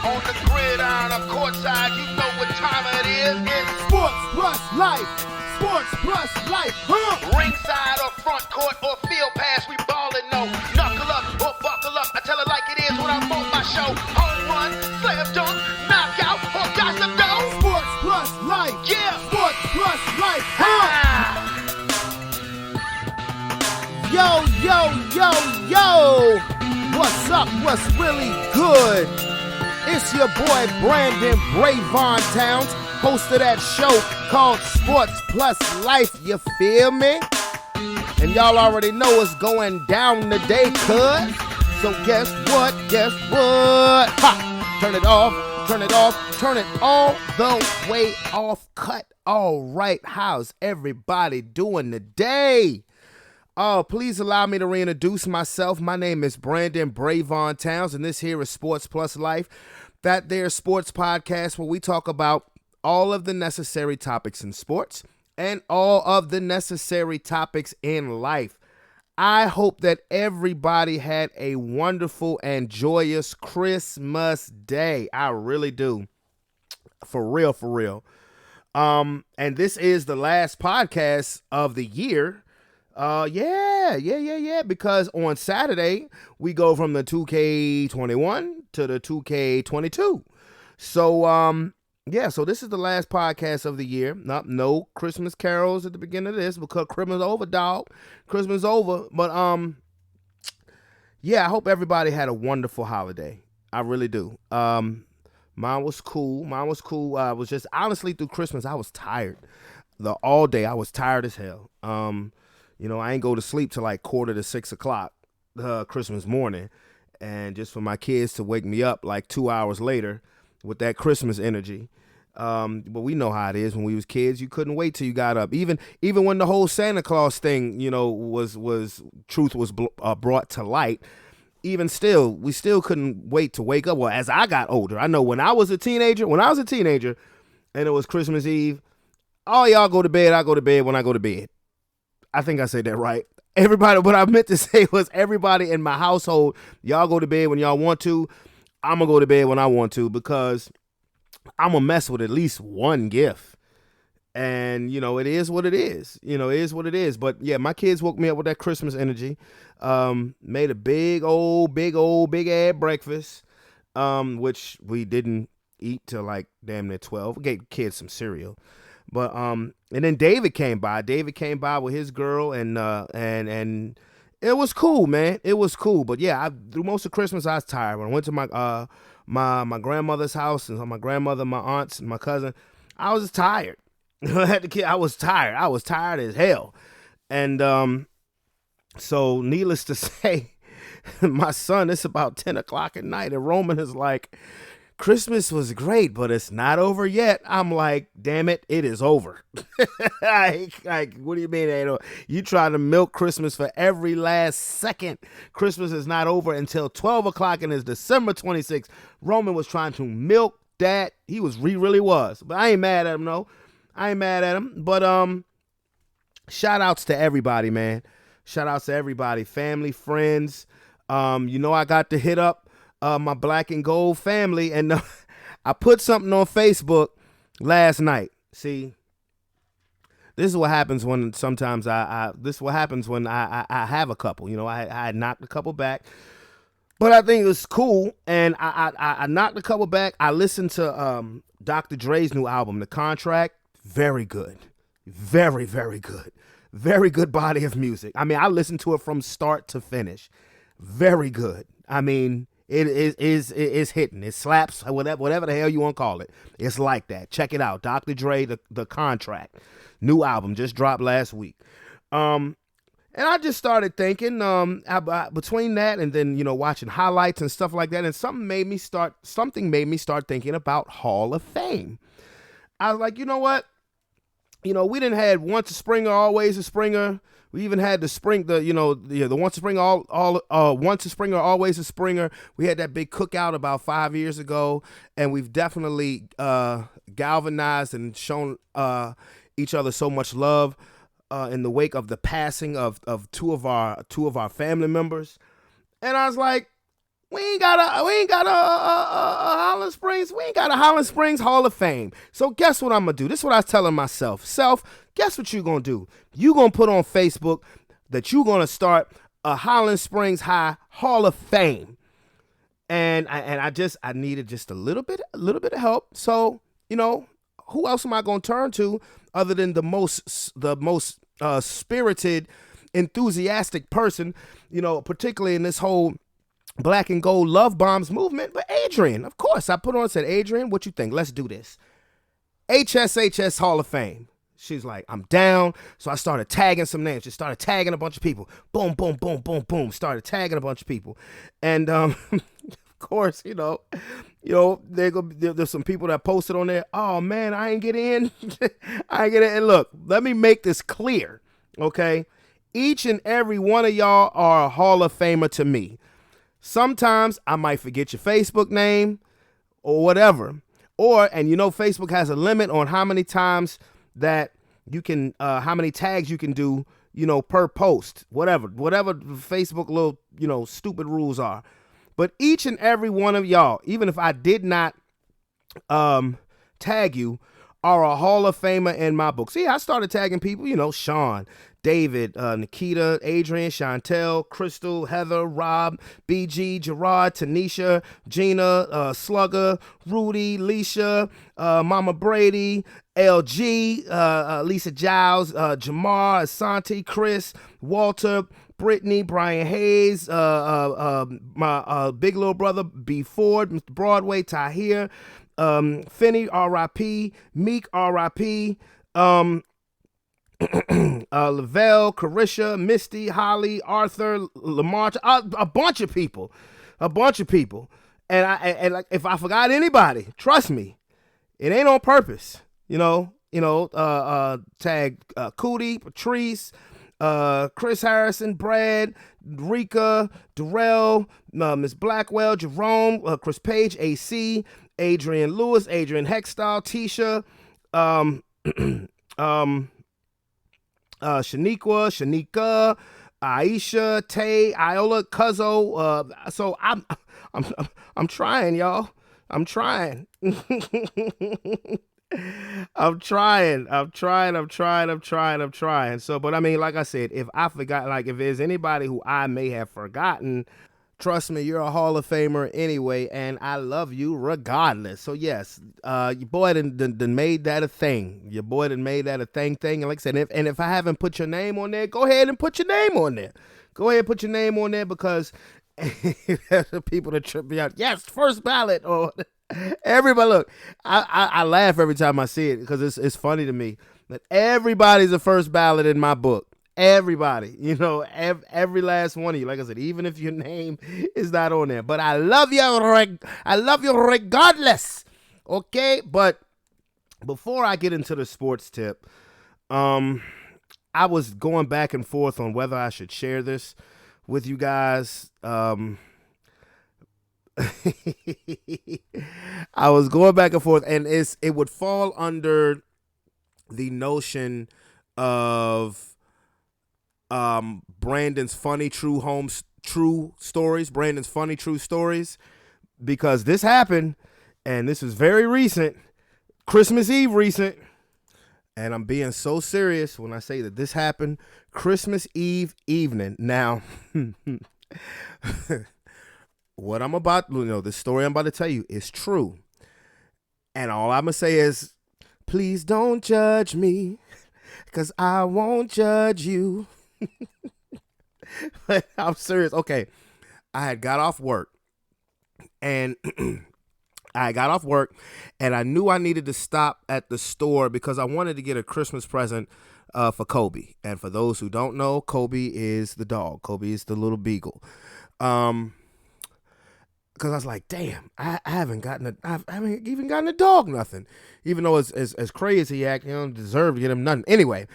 On the gridiron or courtside, you know what time it is. It's Sports plus life. Sports plus life. ringside or front court or field pass. We ballin', no. Knuckle up or buckle up. I tell it like it is when I'm on my show. Home run, slam dunk, knockout, or gossip go. Sports plus life. Yeah. Sports plus life. Yo, yo, yo, yo. What's up? What's really good? It's your boy Brandon Brevon Towns, host of that show called Sports Plus Life, you feel me? And y'all already know it's going down today, cuz. So guess what? Ha! Turn it off, turn it off, turn it all the way off. Cut. All right, how's everybody doing today? Oh, please allow me to reintroduce myself. My name is Brandon Brevon Towns, and this here is Sports Plus Life, that there sports podcast where we talk about all of the necessary topics in sports and all of the necessary topics in life. I hope that everybody had a wonderful and joyous Christmas day. I really do. For real, for real. And this is the last podcast of the year. Because on Saturday we go from the 2K21 to the 2K22. So, so this is the last podcast of the year. No Christmas carols at the beginning of this because Christmas over, dog. Christmas over. But, I hope everybody had a wonderful holiday. I really do. Mine was cool. I was just, honestly, through Christmas, I was tired. All day, I was tired as hell. I ain't go to sleep till like 5:45 Christmas morning. And just for my kids to wake me up like 2 hours later with that Christmas energy. But we know how it is when we was kids. You couldn't wait till you got up. Even when the whole Santa Claus thing, was truth was brought to light. Even still, we still couldn't wait to wake up. Well, as I got older, I know when I was a teenager, and it was Christmas Eve, all y'all go to bed, I go to bed when I go to bed. I think I said that right. Everybody, what I meant to say was everybody in my household, y'all go to bed when y'all want to. I'm going to go to bed when I want to because I'm going to mess with at least one gift. And, it is what it is. It is what it is. But, yeah, my kids woke me up with that Christmas energy. Made a big ass breakfast, which we didn't eat till like damn near 12. We gave kids some cereal. But and then David came by. With his girl, and it was cool, man. It was cool. But yeah, through most of Christmas I was tired. When I went to my my grandmother's house and my grandmother, my aunts, and my cousin, I was just tired. I was tired. I was tired as hell. And so needless to say, my son, it's about 10 o'clock at night, and Roman is like, Christmas was great, but it's not over yet. I'm like, damn it, it is over. like, what do you mean it ain't over? You try to milk Christmas for every last second. Christmas is not over until 12 o'clock and it's December 26th. Roman was trying to milk that. He really was. But I ain't mad at him, no. I ain't mad at him. But shout outs to everybody, man. Shout outs to everybody. Family, friends. I got to hit up my black and gold family, and I put something on Facebook last night. See, this is what happens when sometimes I have a couple. I knocked a couple back, but I think it was cool, and I knocked a couple back. I listened to Dr. Dre's new album, The Contract. Very good, very, very good, very good body of music. I mean, I listened to it from start to finish. Very good. I mean, It is hitting. It slaps, whatever the hell you want to call it. It's like that. Check it out. Dr. Dre, the Contract. New album just dropped last week. And I just started thinking between that and then, watching highlights and stuff like that. And something made me start thinking about Hall of Fame. I was like, you know what? We didn't had once a Springer, always a Springer. We even had the once a Springer, once a Springer, always a Springer. We had that big cookout about 5 years ago, and we've definitely galvanized and shown each other so much love in the wake of the passing of two of our family members. And I was like, We ain't got a Holland Springs. We ain't got a Holland Springs Hall of Fame. So guess what I'm gonna do? This is what I was telling myself. Guess what you gonna do? You gonna put on Facebook that you gonna start a Holland Springs High Hall of Fame. And I needed just a little bit of help. So, who else am I gonna turn to other than the most spirited, enthusiastic person, particularly in this whole black and gold love bombs movement, but Adrian. Of course, I put on and said, Adrian, what you think? Let's do this. HSHS Hall of Fame. She's like, I'm down. So I started tagging some names. Just started tagging a bunch of people. Boom, boom, boom, boom, boom. Started tagging a bunch of people. And of course, there's some people that posted on there. Oh man, I ain't get in. I ain't get in. And look, let me make this clear. Okay. Each and every one of y'all are a Hall of Famer to me. Sometimes I might forget your Facebook name or whatever. And Facebook has a limit on how many times that you can, how many tags you can do, per post, whatever Facebook little, stupid rules are. But each and every one of y'all, even if I did not tag you, are a Hall of Famer in my book. See, I started tagging people, Sean, David, Nikita, Adrian, Chantel, Crystal, Heather, Rob, BG, Gerard, Tanisha, Gina, Slugger, Rudy, Leisha, Mama Brady, LG, Lisa Giles, Jamar, Asante, Chris, Walter, Brittany, Brian Hayes, my big little brother, B. Ford, Mr. Broadway, Tahir, Finney, R.I.P., Meek, R.I.P., Lavelle, Carisha, Misty, Holly, Arthur, Lamar, a bunch of people. And like, if I forgot anybody, trust me, it ain't on purpose. Tag Cootie, Patrice, Chris Harrison, Brad, Rika, Darrell, Miss Blackwell, Jerome, Chris Page, AC, Adrian Lewis, Adrian Hextall, Tisha, Shanika, Aisha, Tay, Iola, Cuzzo. So I'm trying, y'all. I'm trying. I'm trying. So, but I mean, like I said, if I forgot, like if there's anybody who I may have forgotten, trust me, you're a Hall of Famer anyway, and I love you regardless. So yes, your boy done made that a thing. Your boy done made that a thing. And like I said, if I haven't put your name on there, go ahead and put your name on there. Go ahead and put your name on there, because people that trip me out. Yes, first ballot. Or everybody, look, I laugh every time I see it, because it's funny to me that everybody's a first ballot in my book. Everybody, every last one of you. Like I said, even if your name is not on there, but I love you. I love you regardless. Okay, but before I get into the sports tip, I was going back and forth on whether I should share this with you guys. I was going back and forth, and it would fall under the notion of Brandon's funny true stories, because this happened, and this is very recent, Christmas Eve recent, and I'm being so serious when I say that this happened Christmas Eve evening. Now, what I'm about, the story I'm about to tell you is true, and all I'm gonna say is, please don't judge me, because I won't judge you. But I'm serious. Okay, I had got off work, and I knew I needed to stop at the store because I wanted to get a Christmas present for Kobe. And for those who don't know, Kobe is the dog. Kobe is the little beagle. Because I was like, damn, I haven't even gotten a dog nothing. Even though as crazy he act, deserve to get him nothing. Anyway,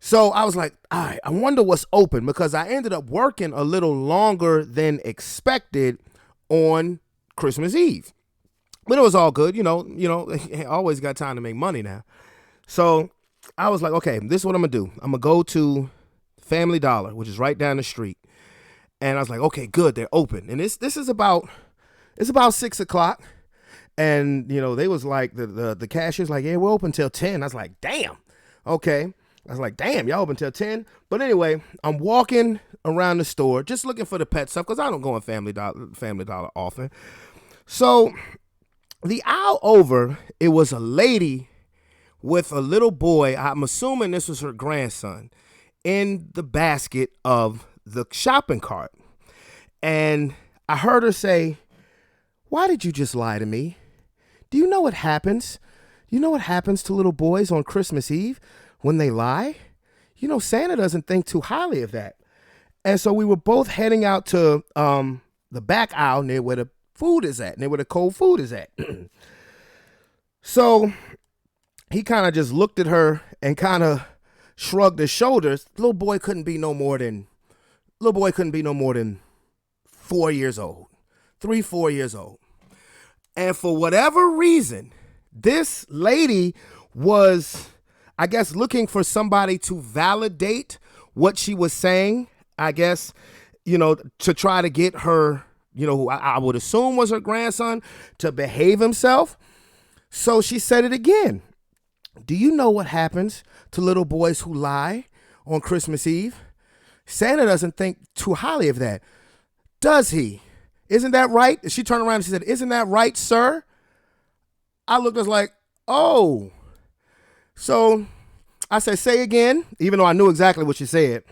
so I was like, all right, I wonder what's open, because I ended up working a little longer than expected on Christmas Eve. But it was all good, always got time to make money now. So I was like, okay, this is what I'm going to do. I'm going to go to Family Dollar, which is right down the street. And I was like, okay, good, they're open. And it's about 6 o'clock. And, they was like, the cashier's like, yeah, we're open till 10. I was like, damn. Okay. I was like, damn, y'all open till 10? But anyway, I'm walking around the store just looking for the pet stuff because I don't go in Family Dollar often. So the aisle over, it was a lady with a little boy. I'm assuming this was her grandson in the basket of the shopping cart. And I heard her say, why did you just lie to me? Do you know what happens? You know what happens to little boys on Christmas Eve when they lie? Santa doesn't think too highly of that. And so we were both heading out to the back aisle near where the food is at, near where the cold food is at. So he kind of just looked at her and kind of shrugged his shoulders. Little boy couldn't be no more than 4 years old, 3-4 years old. And for whatever reason, this lady was, I guess, looking for somebody to validate what she was saying, I guess, to try to get her, who I would assume was her grandson, to behave himself. So she said it again. Do you know what happens to little boys who lie on Christmas Eve? Santa doesn't think too highly of that. Does he? Isn't that right? She turned around and she said, isn't that right, sir? I looked and was like, oh. So I said, say again, even though I knew exactly what she said.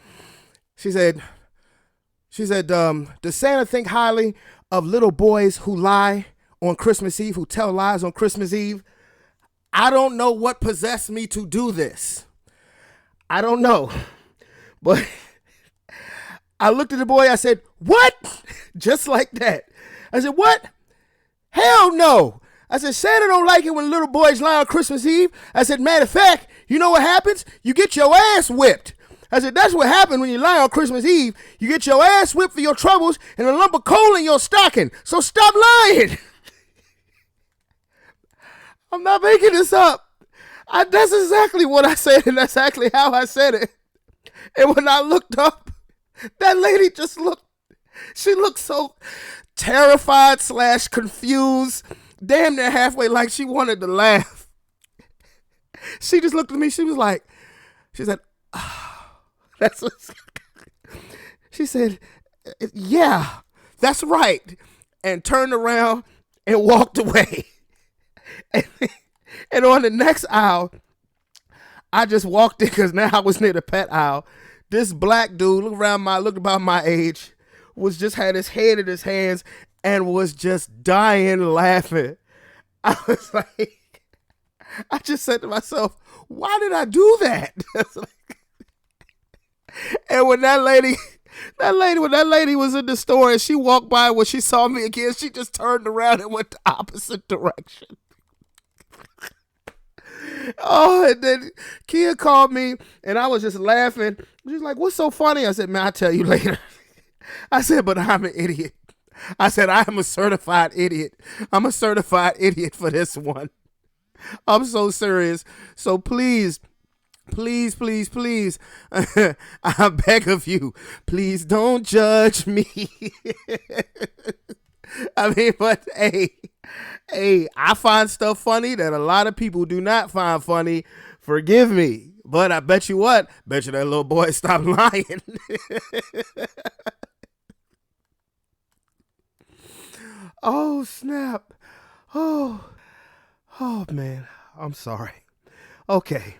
She said, does Santa think highly of little boys who lie on Christmas Eve, who tell lies on Christmas Eve? I don't know what possessed me to do this. I don't know. But I looked at the boy, I said, what? Just like that. I said, what? Hell no. I said, Santa don't like it when little boys lie on Christmas Eve. I said, matter of fact, you know what happens? You get your ass whipped. I said, that's what happened when you lie on Christmas Eve. You get your ass whipped for your troubles and a lump of coal in your stocking. So stop lying. I'm not making this up. That's exactly what I said, and that's exactly how I said it. And when I looked up, that lady she looked so terrified / confused, damn near halfway like she wanted to laugh. She just looked at me, she said, oh, that's what she said, yeah, that's right, and turned around and walked away. And on the next aisle, I just walked in because now I was near the pet aisle. This black dude, looked about my age, had his head in his hands and was just dying laughing. I was like, I just said to myself, why did I do that? And when that lady was in the store and she walked by, when she saw me again, she just turned around and went the opposite direction. Oh, and then Kia called me and I was just laughing. She's like, what's so funny? I said, man, I'll tell you later. I said, but I'm an idiot. I said, I am a certified idiot. I'm a certified idiot for this one. I'm so serious. So please, please, please, please, I beg of you, please don't judge me. I mean, but hey, I find stuff funny that a lot of people do not find funny. Forgive me. But I bet you that little boy stopped lying. Oh, snap. Oh, man. I'm sorry. Okay.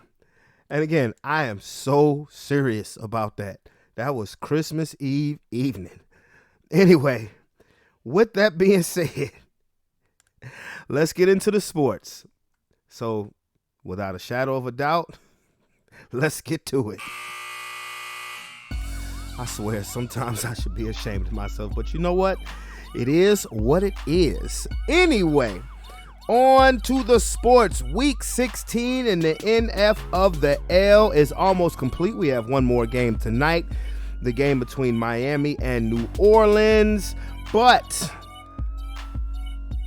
And again, I am so serious about that. That was Christmas Eve evening. Anyway, with that being said, let's get into the sports. So, without a shadow of a doubt, let's get to it. I swear, sometimes I should be ashamed of myself, but you know what? It is what it is. Anyway, on to the sports. Week 16 in the NF of the L is almost complete. We have one more game tonight, the game between Miami and New Orleans. But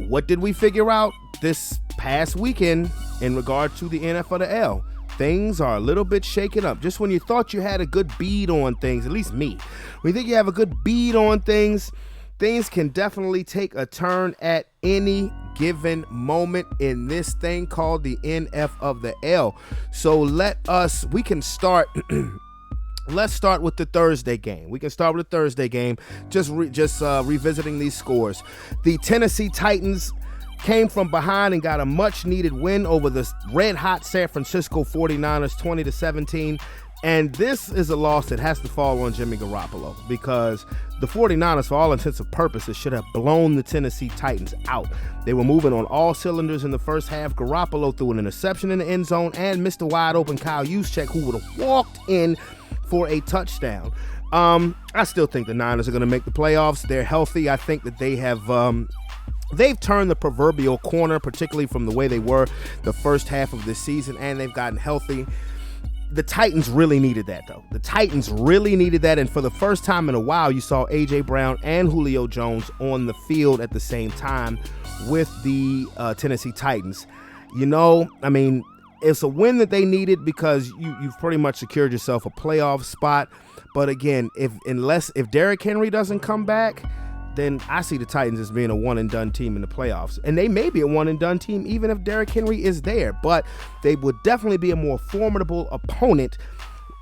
what did we figure out this past weekend in regard to the NF of the L? things are a little bit shaken up. Just when you thought you had a good bead on things, at least me, when you think you have a good bead on things, things can definitely take a turn at any given moment in this thing called the NF of the L. So we can start. Let's start with the Thursday game. We can start with the Thursday game, just revisiting these scores. The Tennessee Titans came from behind and got a much-needed win over the red-hot San Francisco 49ers, 20-17. And this is a loss that has to fall on Jimmy Garoppolo because the 49ers, for all intents and purposes, should have blown the Tennessee Titans out. They were moving on all cylinders in the first half. Garoppolo threw an interception in the end zone and missed a wide-open Kyle Juszczyk, who would have walked in for a touchdown. I still think the Niners are going to make the playoffs. They're healthy. I think that they have they've turned the proverbial corner, particularly from the way they were the first half of this season, and they've gotten healthy. The Titans really needed that, though. The Titans really needed that, and for the first time in a while, you saw A.J. Brown and Julio Jones on the field at the same time with the Tennessee Titans. It's a win that they needed because you've pretty much secured yourself a playoff spot. But again, if Derrick Henry doesn't come back, then I see the Titans as being a one-and-done team in the playoffs. And they may be a one-and-done team even if Derrick Henry is there. But they would definitely be a more formidable opponent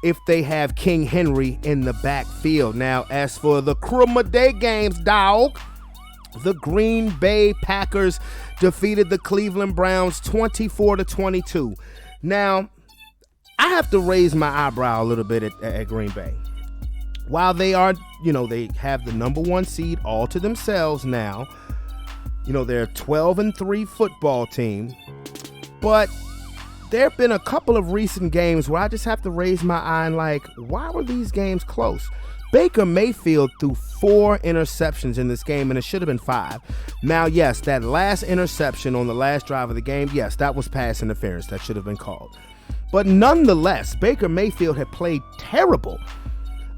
if they have King Henry in the backfield. Now, as for the crumb of day games, dog, the Green Bay Packers defeated the Cleveland Browns 24-22. Now, I have to raise my eyebrow a little bit at Green Bay. While they are, they have the number one seed all to themselves now. They're a 12-3 football team. But there have been a couple of recent games where I just have to raise my eye and why were these games close? Baker Mayfield threw 4 interceptions in this game, and it should have been 5. Now, yes, that last interception on the last drive of the game, yes, that was pass interference. That should have been called. But nonetheless, Baker Mayfield had played terrible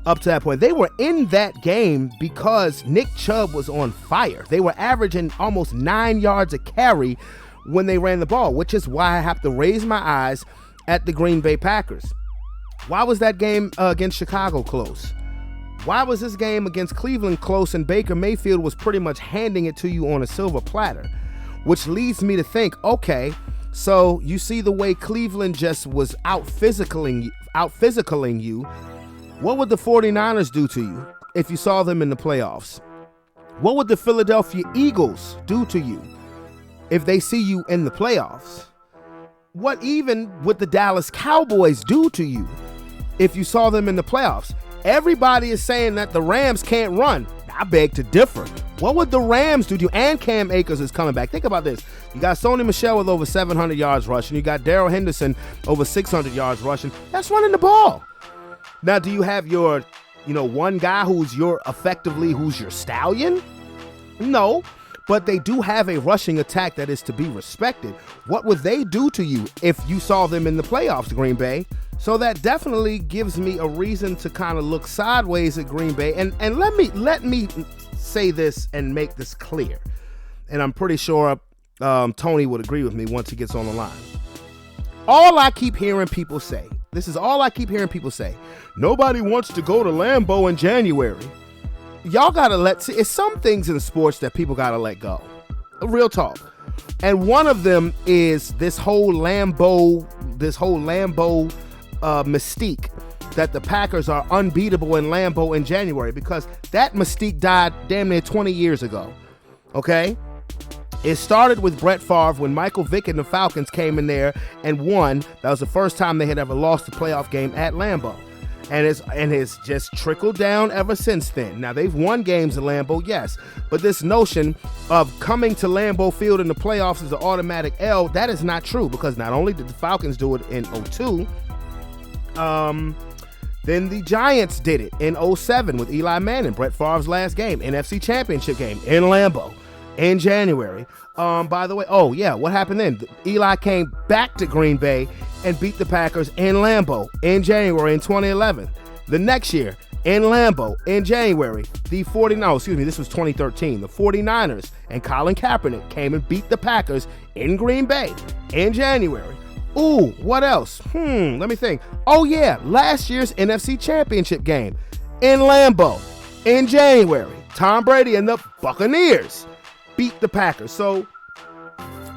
up to that point. They were in that game because Nick Chubb was on fire. They were averaging almost 9 yards a carry when they ran the ball, which is why I have to raise my eyes at the Green Bay Packers. Why was that game against Chicago close? Why was this game against Cleveland close and Baker Mayfield was pretty much handing it to you on a silver platter? Which leads me to think, okay, so you see the way Cleveland just was out physicaling you. What would the 49ers do to you if you saw them in the playoffs? What would the Philadelphia Eagles do to you if they see you in the playoffs? What even would the Dallas Cowboys do to you if you saw them in the playoffs? Everybody is saying that the Rams can't run. I beg to differ. What would the Rams do to you? And Cam Akers is coming back. Think about this. You got Sony Michel with over 700 yards rushing. You got Darrell Henderson over 600 yards rushing. That's running the ball. Now, do you have your, one guy who's your stallion? No, but they do have a rushing attack that is to be respected. What would they do to you if you saw them in the playoffs, Green Bay? So that definitely gives me a reason to kind of look sideways at Green Bay. And let me say this and make this clear. And I'm pretty sure Tony would agree with me once he gets on the line. All I keep hearing people say, nobody wants to go to Lambeau in January. Y'all gotta it's some things in sports that people gotta let go. Real talk. And one of them is this whole Lambeau mystique that the Packers are unbeatable in Lambeau in January, because that mystique died damn near 20 years ago. Okay? It started with Brett Favre when Michael Vick and the Falcons came in there and won. That was the first time they had ever lost a playoff game at Lambeau. And it's just trickled down ever since then. Now, they've won games at Lambeau, yes. But this notion of coming to Lambeau Field in the playoffs is an automatic L, that is not true, because not only did the Falcons do it in 2002, then the Giants did it in 2007 with Eli Manning, Brett Favre's last game, NFC Championship game in Lambeau in January. By the way, what happened then? Eli came back to Green Bay and beat the Packers in Lambeau in January in 2011. The next year in Lambeau in January, this was 2013. The 49ers and Colin Kaepernick came and beat the Packers in Green Bay in January. Ooh, what else? Let me think. Oh, yeah, last year's NFC Championship game in Lambeau in January. Tom Brady and the Buccaneers beat the Packers. So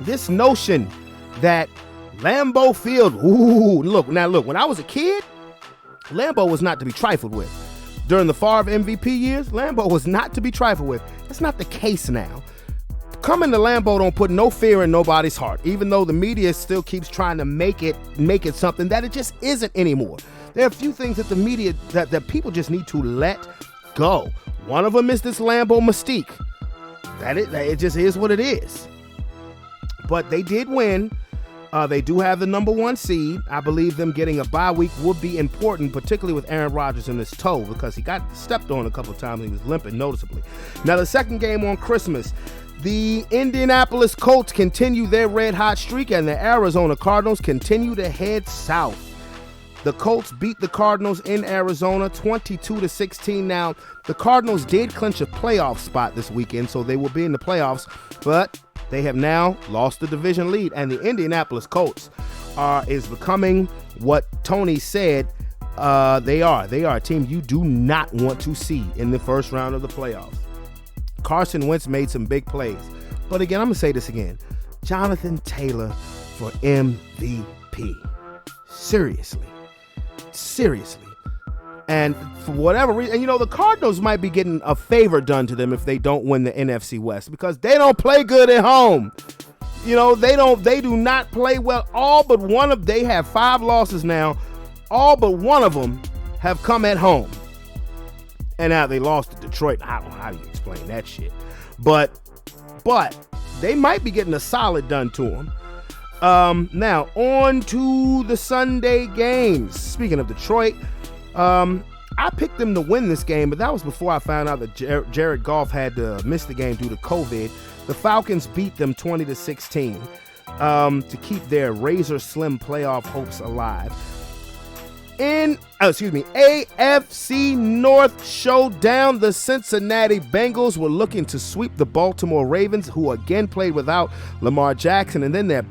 this notion that Lambeau Field, look, when I was a kid, Lambeau was not to be trifled with. During the Favre MVP years, Lambeau was not to be trifled with. That's not the case now. Coming to Lambeau don't put no fear in nobody's heart, even though the media still keeps trying to make it something that it just isn't anymore. There are a few things that the media, that people just need to let go. One of them is this Lambeau mystique. It just is what it is. But they did win. They do have the number 1 seed. I believe them getting a bye week would be important, particularly with Aaron Rodgers in his toe, because he got stepped on a couple of times and he was limping noticeably. Now, the second game on Christmas, the Indianapolis Colts continue their red-hot streak, and the Arizona Cardinals continue to head south. The Colts beat the Cardinals in Arizona 22-16. Now, the Cardinals did clinch a playoff spot this weekend, so they will be in the playoffs, but they have now lost the division lead, and the Indianapolis Colts is becoming what Tony said they are. They are a team you do not want to see in the first round of the playoffs. Carson Wentz made some big plays. But again, I'm going to say this again. Jonathan Taylor for MVP. Seriously. And for whatever reason, and the Cardinals might be getting a favor done to them if they don't win the NFC West, because they don't play good at home. They do not play well. They have 5 losses now. All but one of them have come at home. And now they lost to Detroit. I don't know how you explain that shit. But they might be getting a solid done to them. Now, on to the Sunday games. Speaking of Detroit, I picked them to win this game, but that was before I found out that Jared Goff had to miss the game due to COVID. The Falcons beat them 20-16 to keep their razor slim playoff hopes alive. AFC North showdown. The Cincinnati Bengals were looking to sweep the Baltimore Ravens, who again played without Lamar Jackson, and then their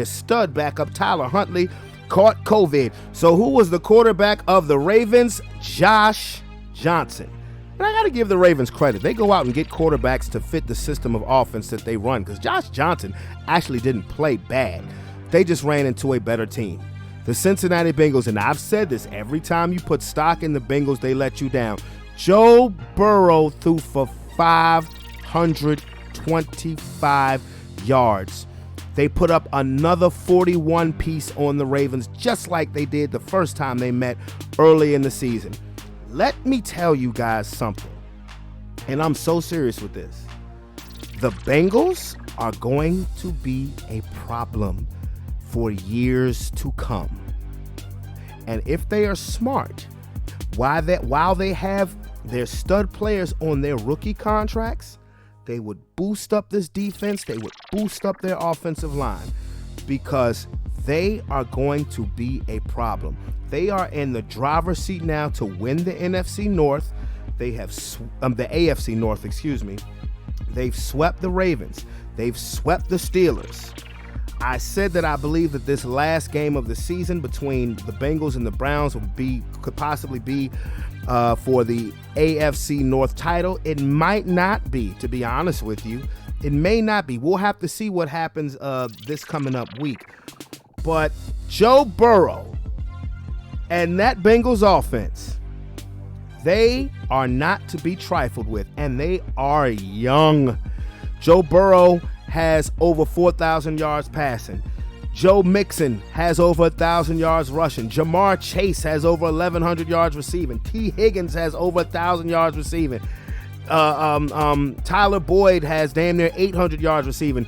stud backup, Tyler Huntley, caught COVID. So who was the quarterback of the Ravens? Josh Johnson. And I got to give the Ravens credit. They go out and get quarterbacks to fit the system of offense that they run, because Josh Johnson actually didn't play bad. They just ran into a better team. The Cincinnati Bengals, and I've said this, every time you put stock in the Bengals, they let you down. Joe Burrow threw for 525 yards. They put up another 41 piece on the Ravens, just like they did the first time they met early in the season. Let me tell you guys something, and I'm so serious with this. The Bengals are going to be a problem for years to come. And if they are smart, while they have their stud players on their rookie contracts, they would boost up this defense, they would boost up their offensive line, because they are going to be a problem. They are in the driver's seat now to win the NFC North. They have the AFC North, excuse me. They've swept the Ravens. They've swept the Steelers. I said that I believe that this last game of the season between the Bengals and the Browns could possibly be for the AFC North title. It might not be, to be honest with you. It may not be. We'll have to see what happens this coming up week. But Joe Burrow and that Bengals offense, they are not to be trifled with, and they are young. Joe Burrow has over 4,000 yards passing. Joe Mixon has over 1,000 yards rushing. Jamar Chase has over 1,100 yards receiving. T. Higgins has over 1,000 yards receiving. Tyler Boyd has damn near 800 yards receiving.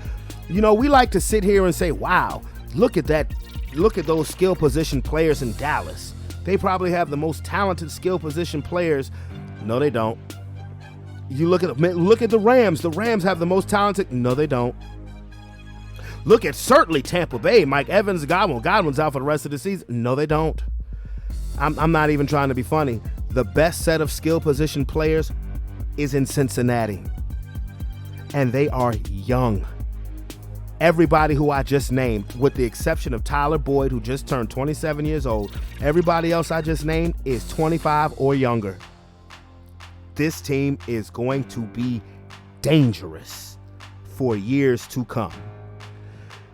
We like to sit here and say, wow, look at that. Look at those skill position players in Dallas. They probably have the most talented skill position players. No, they don't. You look at the Rams. The Rams have the most talented. No, they don't. Look at certainly Tampa Bay. Mike Evans, Godwin's out for the rest of the season. No, they don't. I'm not even trying to be funny. The best set of skill position players is in Cincinnati, and they are young. everybody who I just named, with the exception of Tyler Boyd, who just turned 27 years old, everybody else I just named is 25 or younger. This team is going to be dangerous for years to come.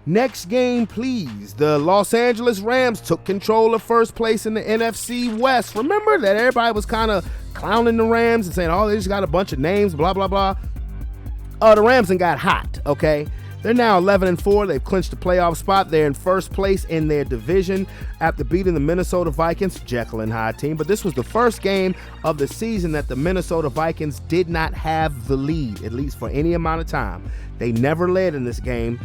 Next game, please. The Los Angeles Rams took control of first place in the NFC West. Remember that everybody was kind of clowning the Rams and saying, oh, they just got a bunch of names, blah, blah, blah. The Rams done got hot, okay? They're now 11-4. They've clinched a playoff spot. They're in first place in their division after beating the Minnesota Vikings, Jekyll and Hyde team. But this was the first game of the season that the Minnesota Vikings did not have the lead, at least for any amount of time. They never led in this game,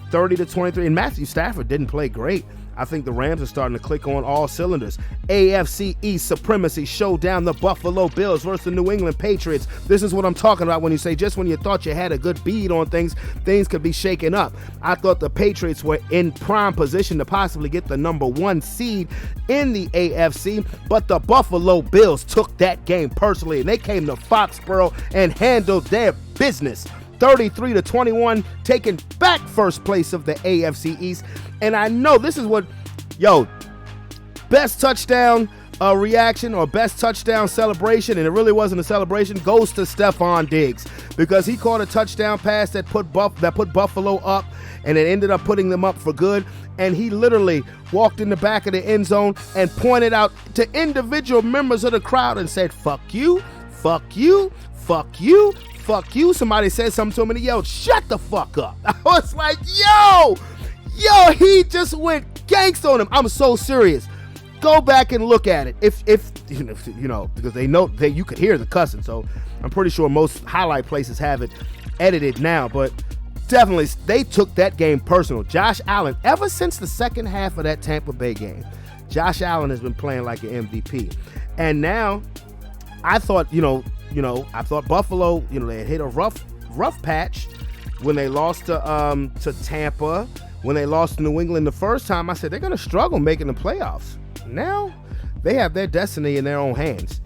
30-23. And Matthew Stafford didn't play great. I think the Rams are starting to click on all cylinders. AFC East supremacy showdown, the Buffalo Bills versus the New England Patriots. This is what I'm talking about when you say just when you thought you had a good bead on things, things could be shaken up. I thought the Patriots were in prime position to possibly get the number 1 seed in the AFC, but the Buffalo Bills took that game personally, and they came to Foxborough and handled their business. 33-21, taking back first place of the AFC East. And I know this is what, best touchdown reaction or best touchdown celebration, and it really wasn't a celebration, goes to Stephon Diggs, because he caught a touchdown pass that put Buffalo up, and it ended up putting them up for good. And he literally walked in the back of the end zone and pointed out to individual members of the crowd and said, fuck you, fuck you, fuck you, fuck you. Somebody said something to him and he yelled, shut the fuck up. I was like, yo, he just went gangsta on him. I'm so serious. Go back and look at it. If because they know that you could hear the cussing, so I'm pretty sure most highlight places have it edited now, but definitely they took that game personal. Josh Allen, ever since the second half of that Tampa Bay game, Josh Allen has been playing like an MVP. And now I thought, I thought Buffalo, they had hit a rough patch when they lost to Tampa, when they lost to New England the first time. I said they're going to struggle making the playoffs. Now they have their destiny in their own hands,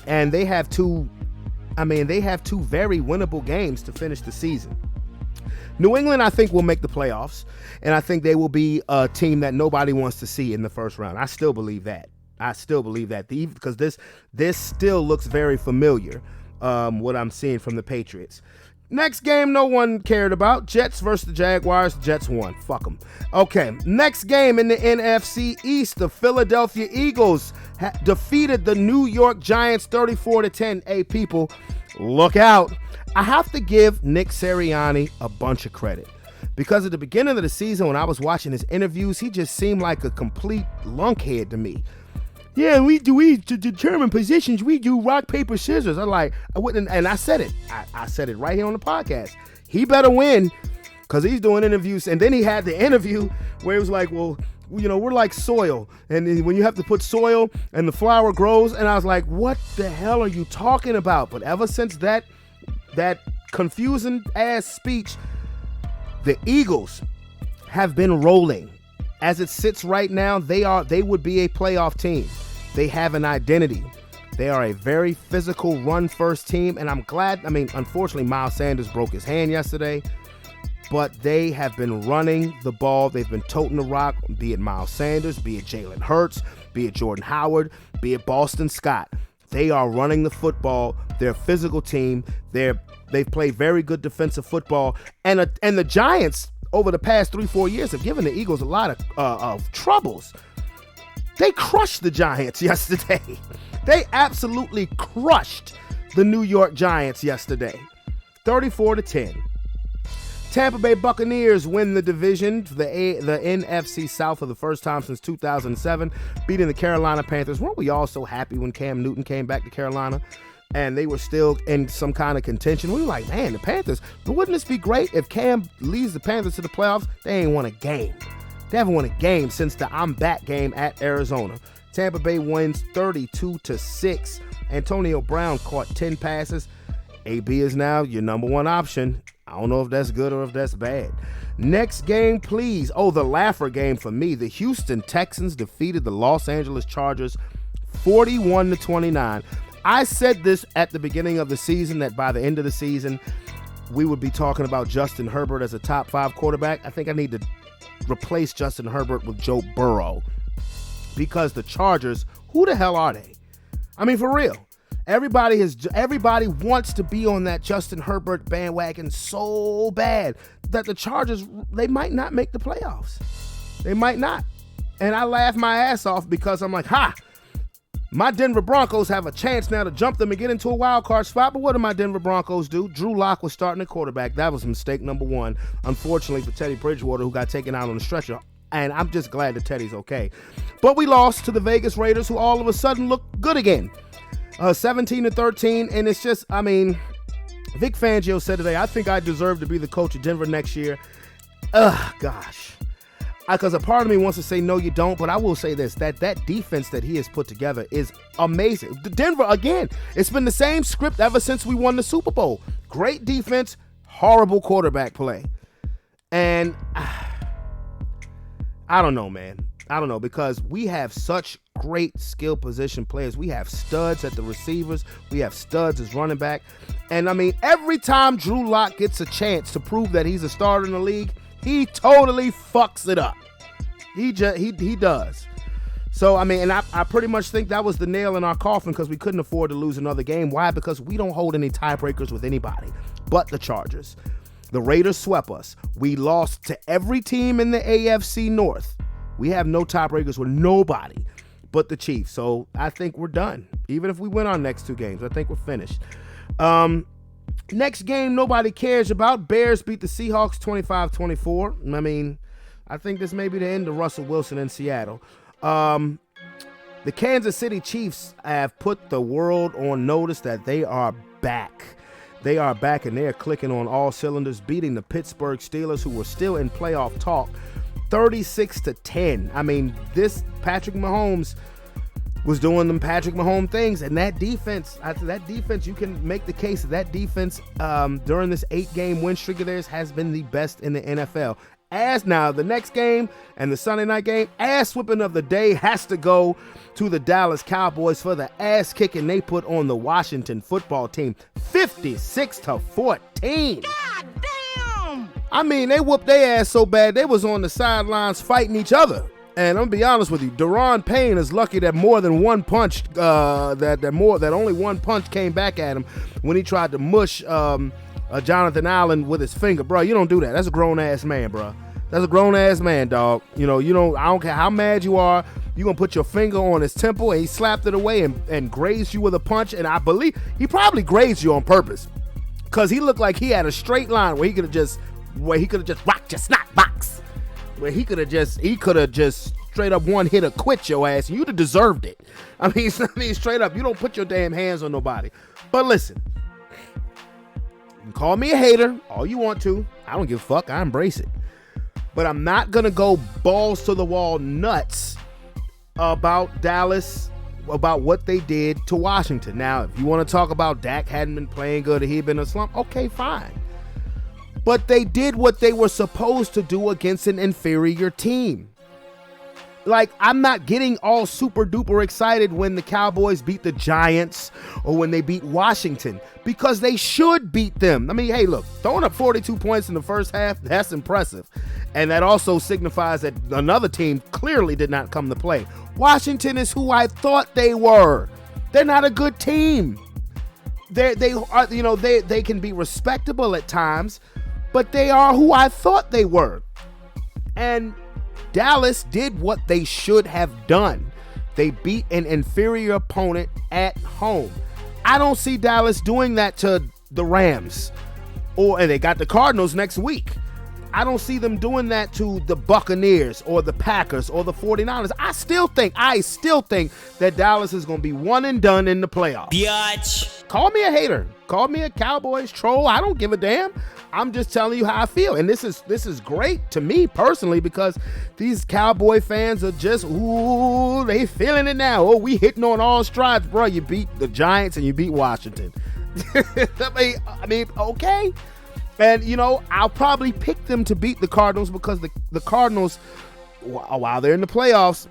and they have two very winnable games to finish the season. New England, I think, will make the playoffs, and I think they will be a team that nobody wants to see in the first round. I still believe that. Because this still looks very familiar, what I'm seeing from the Patriots. Next game no one cared about, Jets versus the Jaguars. Jets won. Fuck them. Okay, next game in the NFC East, the Philadelphia Eagles defeated the New York Giants 34-10. Hey, people, look out. I have to give Nick Sirianni a bunch of credit, because at the beginning of the season when I was watching his interviews, he just seemed like a complete lunkhead to me. Yeah, we to determine positions, we do rock, paper, scissors. I wouldn't, and I said it. I said it right here on the podcast. He better win, because he's doing interviews. And then he had the interview where he was like, well, we're like soil. And when you have to put soil and the flower grows. And I was like, what the hell are you talking about? But ever since that confusing ass speech, the Eagles have been rolling. As it sits right now, they would be a playoff team. They have an identity. They are a very physical run-first team, and I'm glad. Unfortunately, Miles Sanders broke his hand yesterday, but they have been running the ball. They've been toting the rock, be it Miles Sanders, be it Jalen Hurts, be it Jordan Howard, be it Boston Scott. They are running the football. They're a physical team. They've played very good defensive football, and the Giants over the past 3-4 years have given the Eagles a lot of troubles. They crushed the Giants yesterday. They absolutely crushed the New York Giants yesterday, 34-10. Tampa Bay Buccaneers win the division, the NFC South, for the first time since 2007, beating the Carolina Panthers. Weren't we all so happy when Cam Newton came back to Carolina and they were still in some kind of contention? We were like, man, the Panthers, but wouldn't this be great if Cam leads the Panthers to the playoffs? They ain't won a game. They haven't won a game since the I'm back game at Arizona. Tampa Bay wins 32-6. Antonio Brown caught 10 passes. AB is now your number one option. I don't know if that's good or if that's bad. Next game, please. Oh, the laugher game for me. The Houston Texans defeated the Los Angeles Chargers 41-29. I said this at the beginning of the season, that by the end of the season, we would be talking about Justin Herbert as a top 5 quarterback. I think I need to replace Justin Herbert with Joe Burrow, because the Chargers, who the hell are they? I mean, for real. Everybody wants to be on that Justin Herbert bandwagon so bad that the Chargers, they might not make the playoffs. They might not. And I laugh my ass off because I'm like, my Denver Broncos have a chance now to jump them and get into a wild card spot. But what did my Denver Broncos do? Drew Lock was starting at quarterback. That was mistake number 1, unfortunately, for Teddy Bridgewater, who got taken out on the stretcher. And I'm just glad that Teddy's okay. But we lost to the Vegas Raiders, who all of a sudden look good again. 17-13, and it's just, I mean, Vic Fangio said today, I think I deserve to be the coach of Denver next year. Gosh. Because a part of me wants to say, no, you don't, but I will say this, that defense that he has put together is amazing. Denver, again, it's been the same script ever since we won the Super Bowl. Great defense, horrible quarterback play. And I don't know, man. I don't know, because we have such great skill position players. We have studs at the receivers. We have studs as running back. And, I mean, every time Drew Lock gets a chance to prove that he's a starter in the league, he totally fucks it up. He does. So, I mean, and I pretty much think that was the nail in our coffin, because we couldn't afford to lose another game. Why? Because we don't hold any tiebreakers with anybody but the Chargers. The Raiders swept us. We lost to every team in the AFC North. We have no tiebreakers with nobody but the Chiefs. So I think we're done. Even if we win our next 2 games, I think we're finished. Next game nobody cares about. Bears beat the Seahawks 25-24. I mean, I think this may be the end of Russell Wilson in Seattle. The Kansas City Chiefs have put the world on notice that they are back. They are back, and they are clicking on all cylinders, beating the Pittsburgh Steelers, who were still in playoff talk, 36-10. I mean, this Patrick Mahomes was doing them Patrick Mahomes things, and that defense, you can make the case that defense during this 8-game win streak of theirs has been the best in the NFL. As now, the next game and the Sunday night game, ass whipping of the day has to go to the Dallas Cowboys for the ass kicking they put on the Washington football team, 56-14. God damn! I mean, they whooped their ass so bad they was on the sidelines fighting each other. And I'm gonna be honest with you, Daron Payne is lucky that more than one punch, that only one punch came back at him when he tried to mush Jonathan Allen with his finger. Bro, you don't do that. That's a grown ass man, bro. That's a grown ass man, dog. You know, I don't care how mad you are, you gonna put your finger on his temple, and he slapped it away and grazed you with a punch. And I believe he probably grazed you on purpose, because he looked like he had a straight line where he could have just rocked your snot box, where he could have just straight up one hit or quit your ass, and you'd have deserved it. I mean, straight up, you don't put your damn hands on nobody. But listen, you can call me a hater all you want to. I don't give a fuck. I embrace it. But I'm not going to go balls to the wall nuts about Dallas, about what they did to Washington. Now, if you want to talk about Dak hadn't been playing good or he'd been in a slump, okay, fine. But they did what they were supposed to do against an inferior team. Like, I'm not getting all super duper excited when the Cowboys beat the Giants or when they beat Washington, because they should beat them. I mean, hey, look, throwing up 42 points in the first half, that's impressive. And that also signifies that another team clearly did not come to play. Washington is who I thought they were. They're not a good team. They can be respectable at times, but they are who I thought they were. And Dallas did what they should have done. They beat an inferior opponent at home. I don't see Dallas doing that to the Rams, and they got the Cardinals next week. I don't see them doing that to the Buccaneers or the Packers or the 49ers. I still think that Dallas is going to be one and done in the playoffs. Biatch. Call me a hater. Call me a Cowboys troll. I don't give a damn. I'm just telling you how I feel. And this is great to me personally, because these Cowboy fans are just, ooh, they feeling it now. Oh, we hitting on all strides, bro. You beat the Giants and you beat Washington. I mean, okay. And, I'll probably pick them to beat the Cardinals, because the Cardinals, while they're in the playoffs,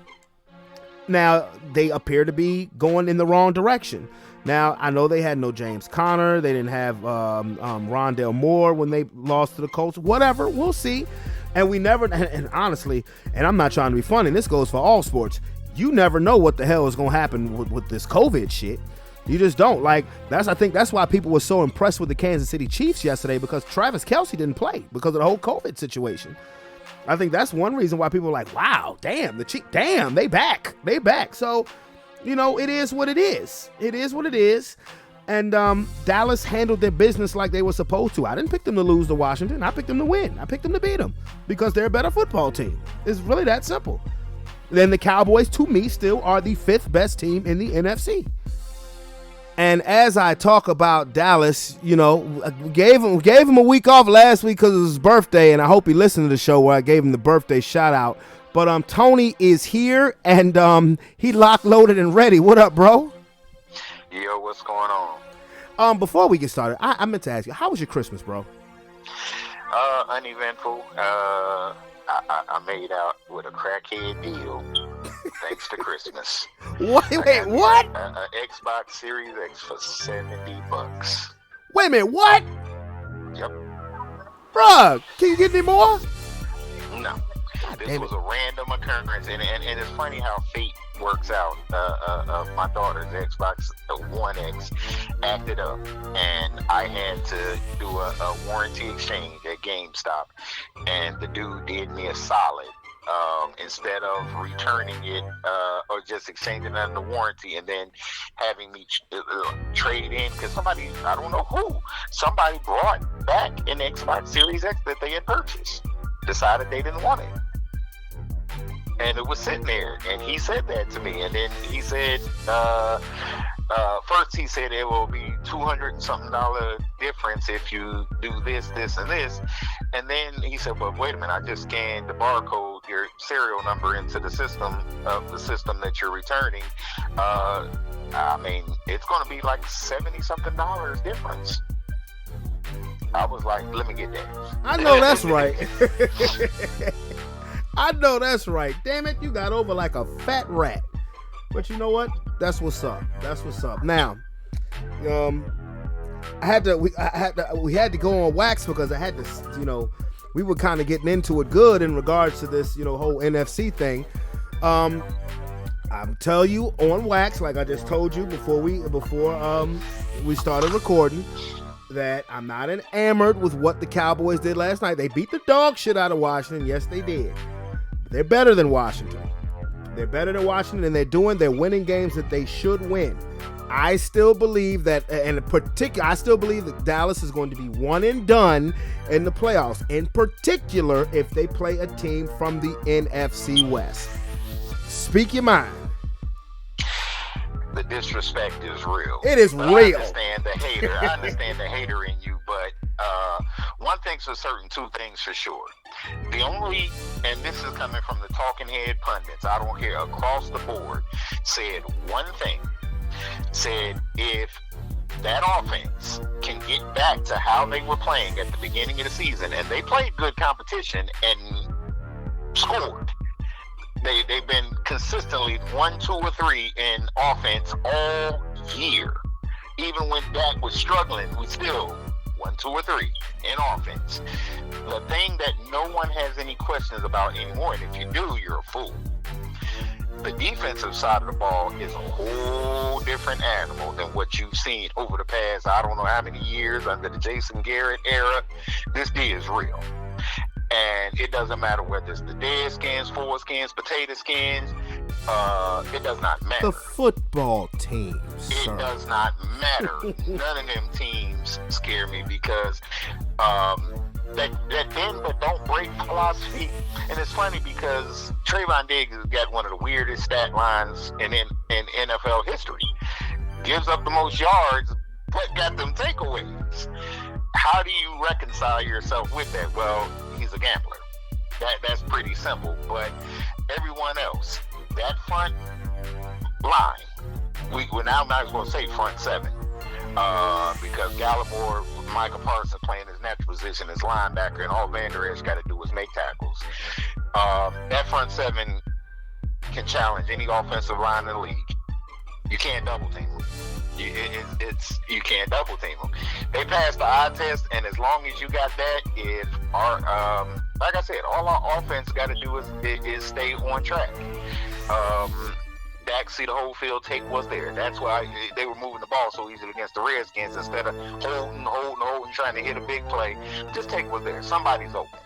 now they appear to be going in the wrong direction. Now, I know they had no James Conner. They didn't have Rondale Moore when they lost to the Colts. Whatever, we'll see. And we never, and honestly, and I'm not trying to be funny, and this goes for all sports, you never know what the hell is going to happen with this COVID shit. You just don't. Like, I think that's why people were so impressed with the Kansas City Chiefs yesterday, because Travis Kelce didn't play because of the whole COVID situation. I think that's one reason why people are like, wow, damn, they back. So, you know, it is what it is. It is what it is. And Dallas handled their business like they were supposed to. I didn't pick them to lose to Washington. I picked them to win. I picked them to beat them because they're a better football team. It's really that simple. Then the Cowboys, to me, still are the 5th best team in the NFC. And as I talk about Dallas, you know, gave him a week off last week because it was his birthday, and I hope he listened to the show where I gave him the birthday shout out. But Tony is here, and he locked, loaded, and ready. What up, bro? Yo, what's going on? Before we get started, I meant to ask you, how was your Christmas, bro? Uneventful. I made out with a crackhead deal thanks to Christmas. What? What? An Xbox Series X for $70. Wait a minute, what? Yep. Bruh, can you get any more? No. God This was a random occurrence, and it's funny how fate works out. My daughter's Xbox One X acted up, and I had to do a warranty exchange at GameStop, and the dude did me a solid. Instead of returning it or just exchanging it under warranty and then having me trade it in, because somebody, I don't know who, somebody brought back an Xbox Series X that they had purchased, decided they didn't want it. And it was sitting there, and he said that to me. And then he said, first he said it will be $200 and something difference if you do this, this, and this. And then he said, well, wait a minute, I just scanned the barcode, your serial number into the system of the system that you're returning. I mean, it's going to be like $70 something difference. I was like, let me get that. I know that's right. I know that's right. Damn it, you got over like a fat rat. But you know what? That's what's up. That's what's up. Now, we had to go on wax because I had to, you know, we were kind of getting into it good in regards to this, you know, whole NFC thing. I'm telling you on wax, like I just told you before we started recording, that I'm not enamored with what the Cowboys did last night. They beat the dog shit out of Washington. Yes, they did. They're better than Washington. They're better than Washington, and they're winning games that they should win. I still believe that, and in particular, I still believe that Dallas is going to be one and done in the playoffs, in particular if they play a team from the NFC West. Speak your mind. The disrespect is real. It is real. I understand the hater. I understand the hater in you, but one thing's for certain, two things for sure. The only, and this is coming from the talking head pundits, I don't hear across the board, said one thing. Said if that offense can get back to how they were playing at the beginning of the season, and they played good competition and scored. They've been consistently 1, 2, or 3 in offense all year. Even when Dak was struggling, we still 1, 2, or 3 in offense. The thing that no one has any questions about anymore, and if you do, you're a fool. The defensive side of the ball is a whole different animal than what you've seen over the past, I don't know how many years under the Jason Garrett era. This D is real. And it doesn't matter whether it's the dead skins, forward skins, potato skins. It does not matter. The football team, sir. It does not matter. None of them teams scare me because that bend but don't break philosophy. And it's funny because Trayvon Diggs has got one of the weirdest stat lines in NFL history. Gives up the most yards, but got them takeaways. How do you reconcile yourself with that? Well, he's a gambler. That's pretty simple. But everyone else, that front line, we're now not going to say front seven because Gallimore, Michael Parsons playing his natural position as linebacker, and all Van Der Esch got to do is make tackles. That front seven can challenge any offensive line in the league. You can't double team them. You can't double team them. They passed the eye test, and as long as you got that, if our like I said, all our offense got to do is stay on track. Dak see the whole field, take what's there. That's why they were moving the ball so easily against the Redskins instead of holding, trying to hit a big play. Just take what's there. Somebody's open.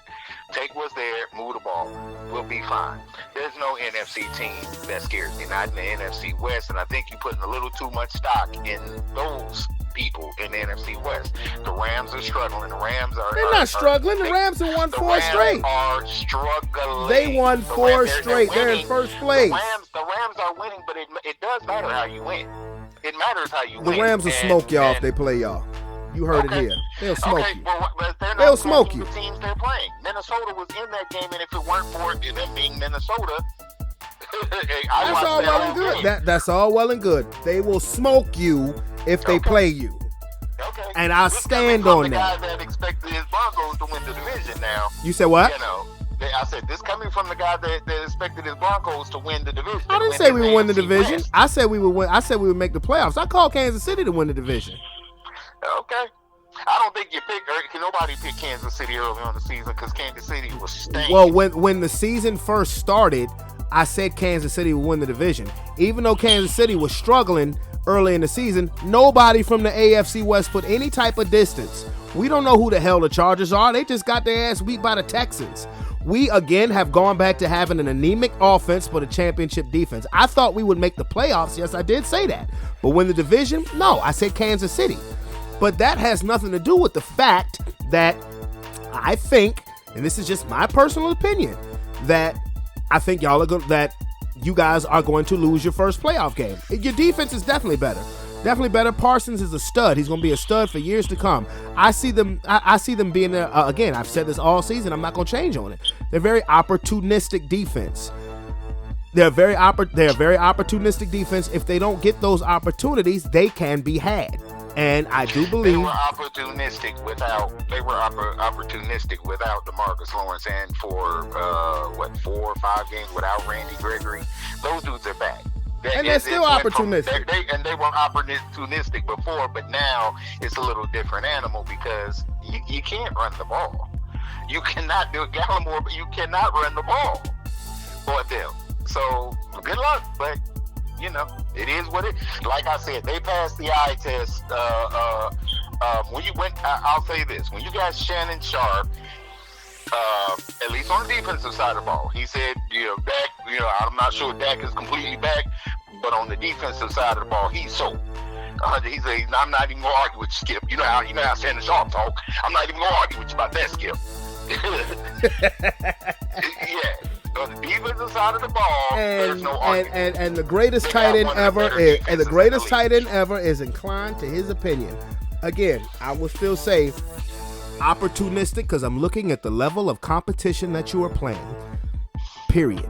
Take what's there, move the ball. We'll be fine. There's no NFC team that scares me, not in the NFC West, and I think you're putting a little too much stock in those people in the NFC West. The Rams are struggling. The Rams are... They're not struggling. The Rams have won 4 straight. The Rams are struggling. They won 4 straight. They're in first place. The Rams are winning, but it does matter how you win. It matters how you win. The Rams will smoke y'all if they play y'all. You heard it here. They'll smoke you. But They'll smoke you. The teams they're playing. Minnesota was in that game, and if it weren't for them being Minnesota, that's all well and good. That's all well and good. They will smoke you if they play you. Okay. And I stand on that. The guy that expected his Broncos to win the division now. You said what? I said this coming from the guy that expected his Broncos to win the division. I didn't say we would win the division. West. I said we would win. I said we would make the playoffs. I called Kansas City to win the division. Okay. I don't think nobody picked Kansas City early on the season because Kansas City was stinking. Well, when the season first started, I said Kansas City would win the division. Even though Kansas City was struggling early in the season, nobody from the AFC West put any type of distance. We don't know who the hell the Chargers are. They just got their ass beat by the Texans. We, again, have gone back to having an anemic offense but a championship defense. I thought we would make the playoffs. Yes, I did say that. But win the division? No, I said Kansas City. But that has nothing to do with the fact that I think, and this is just my personal opinion, that I think y'all are good, that you guys are going to lose your first playoff game. Your defense is definitely better. Definitely better. Parsons is a stud. He's going to be a stud for years to come. I see them being there. Again, I've said this all season. I'm not going to change on it. They're very opportunistic defense. They're a very opportunistic defense. If they don't get those opportunities, they can be had. And I do believe they were opportunistic without DeMarcus Lawrence, and for 4 or 5 games without Randy Gregory. Those dudes are back. And they're still opportunistic. They were opportunistic before, but now it's a little different animal because you can't run the ball. You cannot do it, Gallimore, but you cannot run the ball for them. So good luck, but it is what it. Like I said, they passed the eye test. When you went, I'll say this: when you got Shannon Sharp, at least on the defensive side of the ball, he said, Dak. I'm not sure Dak is completely back, but on the defensive side of the ball, he's so. He said, I'm not even gonna argue with you, Skip. You know how Shannon Sharp talk. I'm not even gonna argue with you about that, Skip. Yeah. On the defensive side of the ball, there's no argument. And the greatest tight end ever is inclined to his opinion. Again, I will still say opportunistic because I'm looking at the level of competition that you are playing. Period.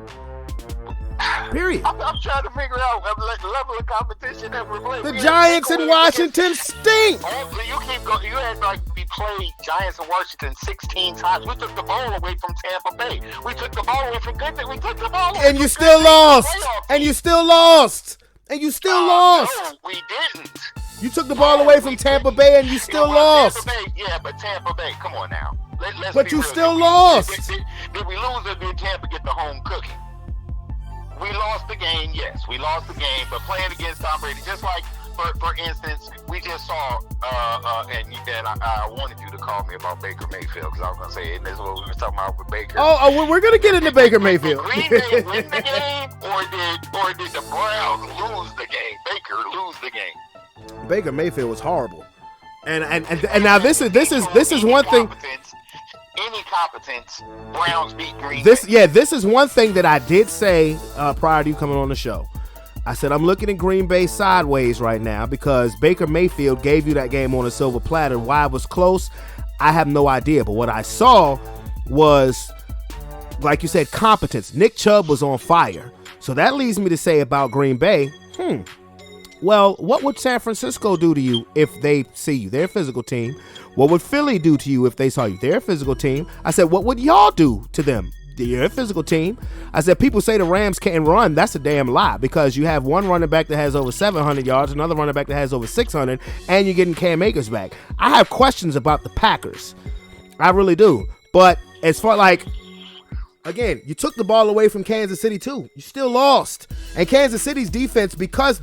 I'm trying to figure out the level of competition that we're playing. The Giants in Washington stink. You had we played Giants in Washington 16 times. We took the ball away from Tampa Bay. We took the ball away from good. We took the ball away. And you still lost. And you still lost. No, we didn't. You took the ball away from Tampa Bay and you still lost. But Tampa Bay, come on now. But you still lost. Did we lose or did Tampa get the home cooking? We lost the game, yes. We lost the game, but playing against Tom Brady, just like, for instance, we just saw, and I wanted you to call me about Baker Mayfield, because I was going to say, and this is what we were talking about with Baker. Oh, we're going to get into Baker Mayfield. Did Green Bay win the game, or did the Browns lose the game? Baker lose the game. Baker Mayfield was horrible. And now this is one thing. Any competence, Browns beat Green Bay. This is one thing that I did say prior to you coming on the show. I said I'm looking at Green Bay sideways right now because Baker Mayfield gave you that game on a silver platter. Why it was close, I have no idea. But what I saw was, like you said, competence. Nick Chubb was on fire. So that leads me to say about Green Bay, well, what would San Francisco do to you if they see you? They're a physical team. What would Philly do to you if they saw you? They're a physical team. I said, what would y'all do to them you're a physical team. I said, people say the Rams can't run. That's a damn lie, because you have one running back that has over 700 yards, another running back that has over 600, and you're getting Cam Akers back. I have questions about the Packers. I really do. But as far like, again, you took the ball away from Kansas City too. You still lost. And Kansas City's defense, because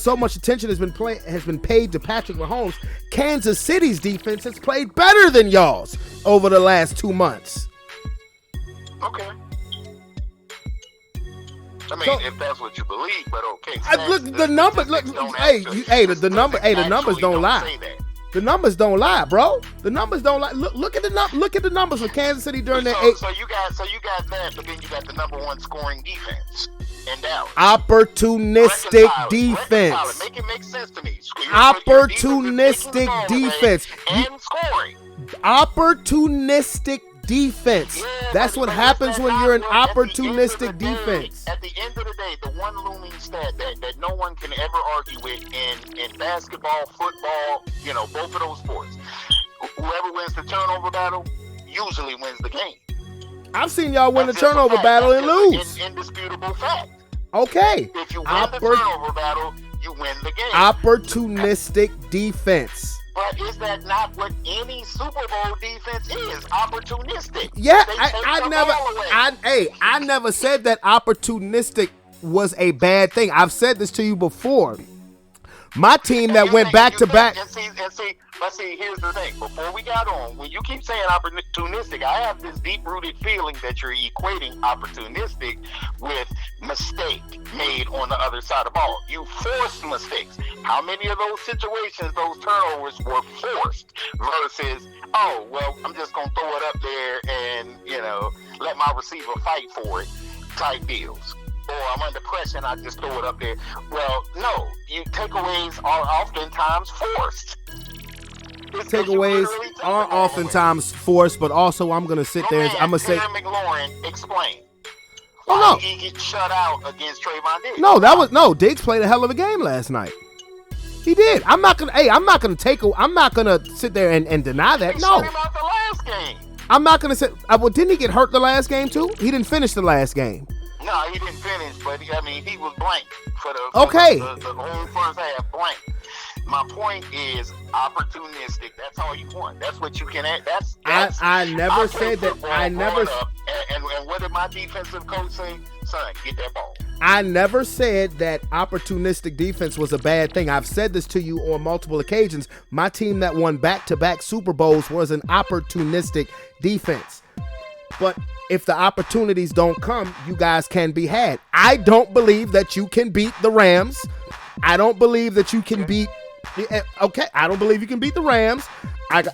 so much attention has been paid to Patrick Mahomes, Kansas City's defense has played better than y'all's over the last 2 months. Okay. I mean, So, if that's what you believe, but okay. The numbers don't lie. The numbers don't lie, bro. The numbers don't lie. Look at the numbers for Kansas City during that eight. So you got that, but then you got the number one scoring defense in Dallas. Opportunistic defense. Reconcile it. Make it make sense to me. Opportunistic defense. And scoring. Opportunistic defense. Yeah, That's what happens when you're an opportunistic defense. At the end of the day, the one looming stat that no one can ever argue with in basketball, football, both of those sports, whoever wins the turnover battle usually wins the game. I've seen y'all win the turnover battle and lose. Indisputable fact. Okay. If you win the turnover battle, you win the game. Opportunistic defense. But is that not what any Super Bowl defense is? Opportunistic. Yeah, They take I the never, ball away. I never said that opportunistic was a bad thing. I've said this to you before. My team that went back to back. But see, here's the thing. Before we got on, when you keep saying opportunistic, I have this deep-rooted feeling that you're equating opportunistic with mistake made on the other side of the ball. You forced mistakes. How many of those situations, those turnovers were forced versus, oh, well, I'm just going to throw it up there and, let my receiver fight for it type deals. Or I'm under pressure and I just throw it up there. Well, no, takeaways are oftentimes forced. Takeaways are oftentimes forced, but also I'm going to sit there and I'm going to say, Terry McLaurin, explain. Oh, Why no. did he get shut out against Trayvon Diggs? No, Diggs played a hell of a game last night. He did. I'm not gonna sit there and deny that. He No. shut him out the last game. I'm not gonna say, well, didn't he get hurt the last game too? He didn't finish the last game. No, he didn't finish, but he was blank for the whole first half blank. My point is opportunistic. That's all you want. That's what you can add. I never said that. And what did my defensive coach say? Son, get that ball. I never said that opportunistic defense was a bad thing. I've said this to you on multiple occasions. My team that won back-to-back Super Bowls was an opportunistic defense. But if the opportunities don't come, you guys can be had. I don't believe that you can beat the Rams. I don't believe that you can beat. Okay, I don't believe you can beat the Rams. I've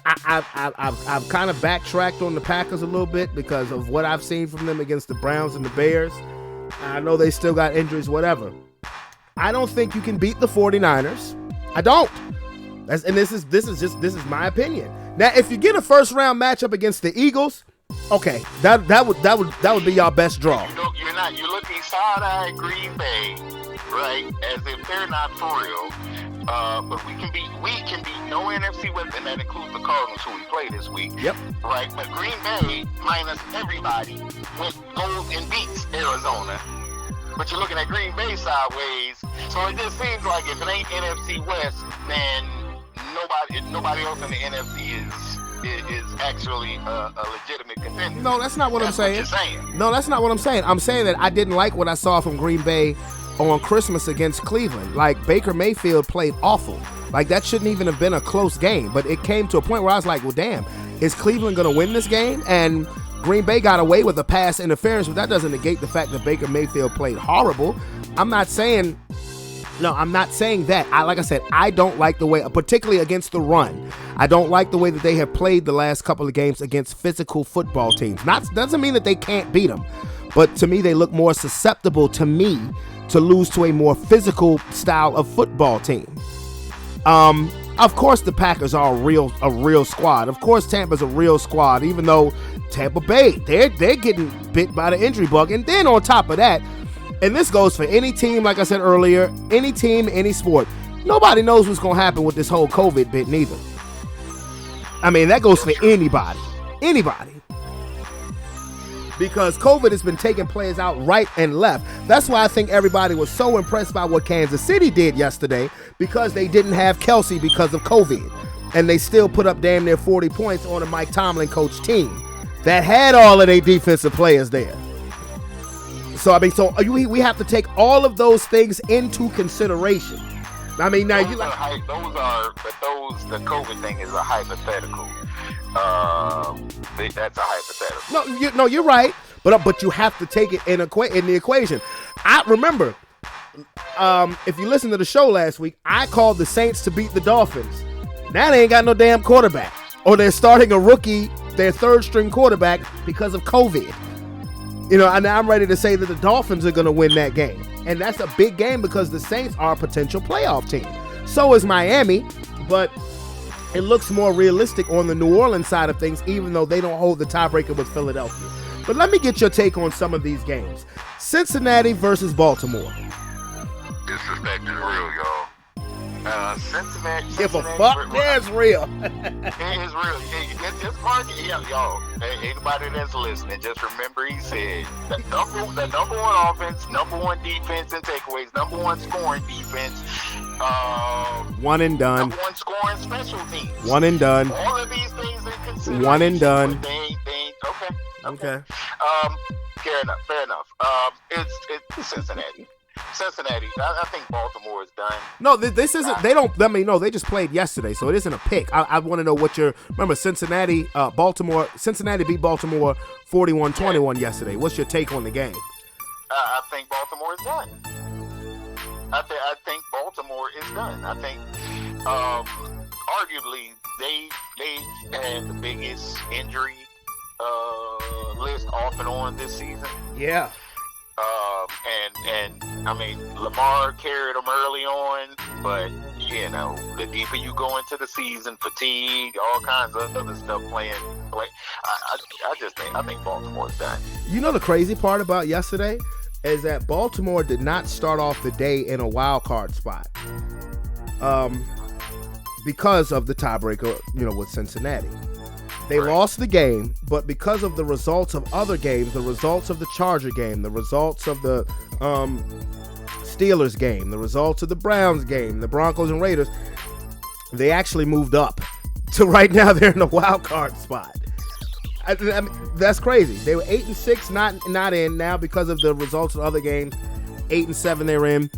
kind of backtracked on the Packers a little bit because of what I've seen from them against the Browns and the Bears. I know they still got injuries, whatever. I don't think you can beat the 49ers. I don't. This is my opinion. Now, if you get a first round matchup against the Eagles, okay, that would be your best draw. You're not. You're looking side-eye Green Bay, right? As if they're not for real. But we can beat no NFC West, and that includes the Cardinals who we play this week. Yep. Right. But Green Bay minus everybody goes and beats Arizona. But you're looking at Green Bay sideways. So it just seems like if it ain't NFC West, then nobody else in the NFC is actually a legitimate contender. No, that's not what I'm saying. What you're saying. No, that's not what I'm saying. I'm saying that I didn't like what I saw from Green Bay on Christmas against Cleveland. Like, Baker Mayfield played awful. Like, that shouldn't even have been a close game. But it came to a point where I was like, well, damn, is Cleveland going to win this game? And Green Bay got away with a pass interference, but that doesn't negate the fact that Baker Mayfield played horrible. I'm not saying that. Like I said, I don't like the way, particularly against the run. I don't like the way that they have played the last couple of games against physical football teams. Doesn't mean that they can't beat them, but to me, they look more susceptible to me to lose to a more physical style of football team. Of course, the Packers are a real squad. Of course, Tampa's a real squad, even though Tampa Bay, they're getting bit by the injury bug. And then on top of that, and this goes for any team, like I said earlier, any team, any sport, nobody knows what's going to happen with this whole COVID bit neither. I mean, that goes for anybody. Anybody. because COVID has been taking players out right and left. That's why I think everybody was so impressed by what Kansas City did yesterday, because they didn't have Kelsey because of COVID. And they still put up damn near 40 points on a Mike Tomlin coach team that had all of their defensive players there. So, I mean, we have to take all of those things into consideration. I mean, now the COVID thing is a hypothetical. That's a hypothetical. No, you're right. But you have to take it in the equation. I remember, if you listen to the show last week, I called the Saints to beat the Dolphins. Now they ain't got no damn quarterback, or they're starting a rookie, their third string quarterback, because of COVID. And I'm ready to say that the Dolphins are going to win that game. And that's a big game because the Saints are a potential playoff team. So is Miami, but it looks more realistic on the New Orleans side of things, even though they don't hold the tiebreaker with Philadelphia. But let me get your take on some of these games. Cincinnati versus Baltimore. Disrespect is real, y'all. Cincinnati. Give a fuck? Yeah, it's real. It is real. Just mark it. Yeah, y'all. Anybody that's listening, just remember he said the number one offense, number one defense and takeaways, number one scoring defense. One and done. Number one scoring special teams. One and done. All of these things in consideration. One and done. Okay. Fair enough. It's Cincinnati. I think Baltimore is done. No, this isn't. They don't. I mean, no, they just played yesterday, so it isn't a pick. I want to know what remember Cincinnati, Baltimore. Cincinnati beat Baltimore 41-21 yesterday. What's your take on the game? I think Baltimore is done. I think Baltimore is done. I think, arguably, they had the biggest injury list off and on this season. Yeah. And I mean, Lamar carried them early on, but the deeper you go into the season, fatigue, all kinds of other stuff playing. I think Baltimore's done. The crazy part about yesterday is that Baltimore did not start off the day in a wild card spot, because of the tiebreaker, with Cincinnati. They lost the game, but because of the results of other games, the results of the Charger game, the results of the Steelers game, the results of the Browns game, the Broncos and Raiders, they actually moved up. So right now they're in a wild card spot. I mean, that's crazy. They were 8-6, not in now because of the results of other games. 8-7 they're in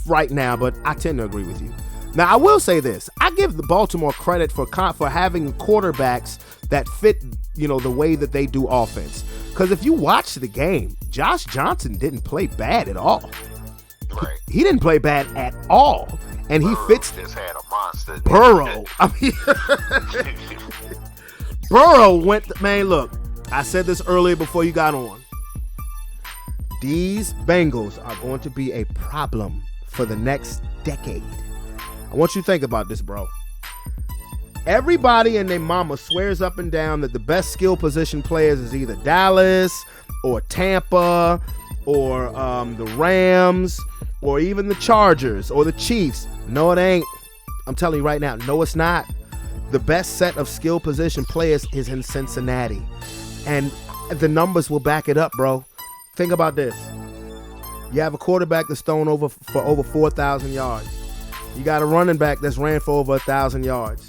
right now, but I tend to agree with you. Now, I will say this. I give the Baltimore credit for having quarterbacks that fit, the way that they do offense. Because if you watch the game, Josh Johnson didn't play bad at all. Right. He didn't play bad at all. And Burrow he fits. Just had a monster. Burrow. I mean, Burrow went. Man, look. I said this earlier before you got on. These Bengals are going to be a problem for the next decade. I want you to think about this, bro. Everybody and their mama swears up and down that the best skill position players is either Dallas or Tampa or the Rams or even the Chargers or the Chiefs. No, it ain't. I'm telling you right now, no, it's not. The best set of skill position players is in Cincinnati. And the numbers will back it up, bro. Think about this. You have a quarterback that's thrown for over 4,000 yards. You got a running back that's ran for over 1,000 yards.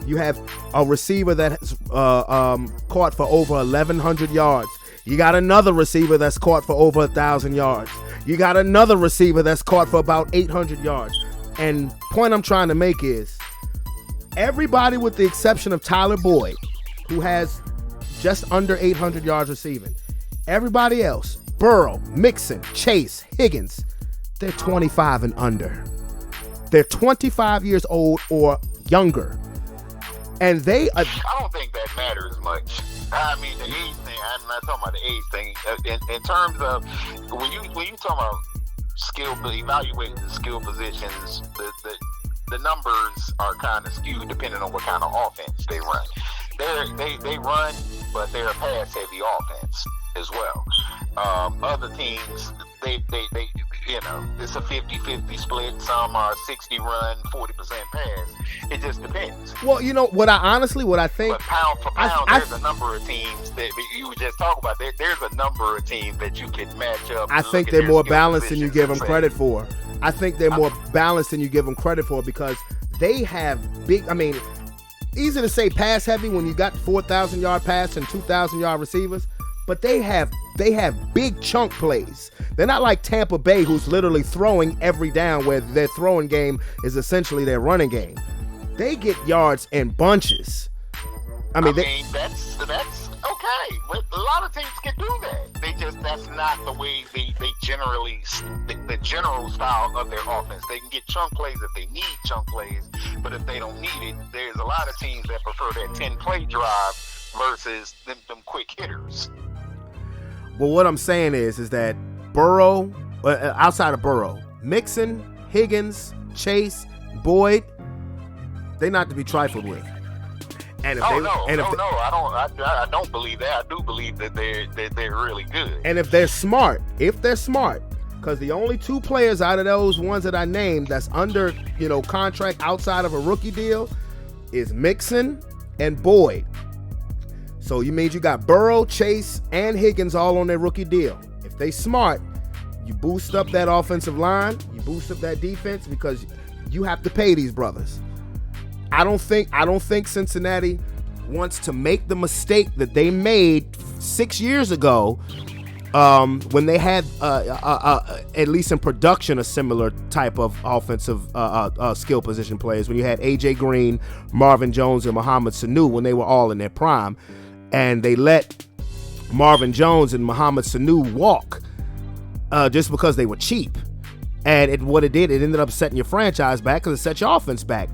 You have a receiver that's caught for over 1,100 yards. You got another receiver that's caught for over 1,000 yards. You got another receiver that's caught for about 800 yards. And point I'm trying to make is everybody with the exception of Tyler Boyd, who has just under 800 yards receiving, everybody else, Burrow, Mixon, Chase, Higgins, they're 25 and under. They're 25 years old or younger. And they... I don't think that matters much. I mean, the age thing, I'm not talking about the age thing. In terms of, when you talk about evaluating the skill positions, the numbers are kind of skewed depending on what kind of offense they run. They run, but they're a pass-heavy offense as well. Other teams, they it's a 50-50 split. Some are 60 run, 40% pass. It just depends. Well, you know what I think. But pound for pound, there's a number of teams that you were just talking about. There's a number of teams that you can match up. I think they're more balanced than you give them credit for. I think they're more balanced than you give them credit for because they have big. I mean, easy to say pass heavy when you got 4,000-yard pass and 2,000-yard receivers, but they have big chunk plays. They're not like Tampa Bay, who's literally throwing every down, where their throwing game is essentially their running game. They get yards in bunches. I mean that's okay, but a lot of teams can do that. That's not the way they generally, the general style of their offense. They can get chunk plays if they need chunk plays, but if they don't need it, there's a lot of teams that prefer that 10-play drive versus them quick hitters. Well, what I'm saying is that Burrow, outside of Burrow, Mixon, Higgins, Chase, Boyd, they're not to be trifled with. And I don't believe that. I do believe that they're really good. And if they're smart, because the only two players out of those ones that I named that's under, contract outside of a rookie deal is Mixon and Boyd. So you mean you got Burrow, Chase, and Higgins all on their rookie deal. If they smart, you boost up that offensive line, you boost up that defense because you have to pay these brothers. I don't think Cincinnati wants to make the mistake that they made 6 years ago when they had, at least in production, a similar type of offensive skill position players. When you had A.J. Green, Marvin Jones, and Mohamed Sanu when they were all in their prime. And they let Marvin Jones and Mohamed Sanu walk just because they were cheap. And it ended up setting your franchise back because it set your offense back.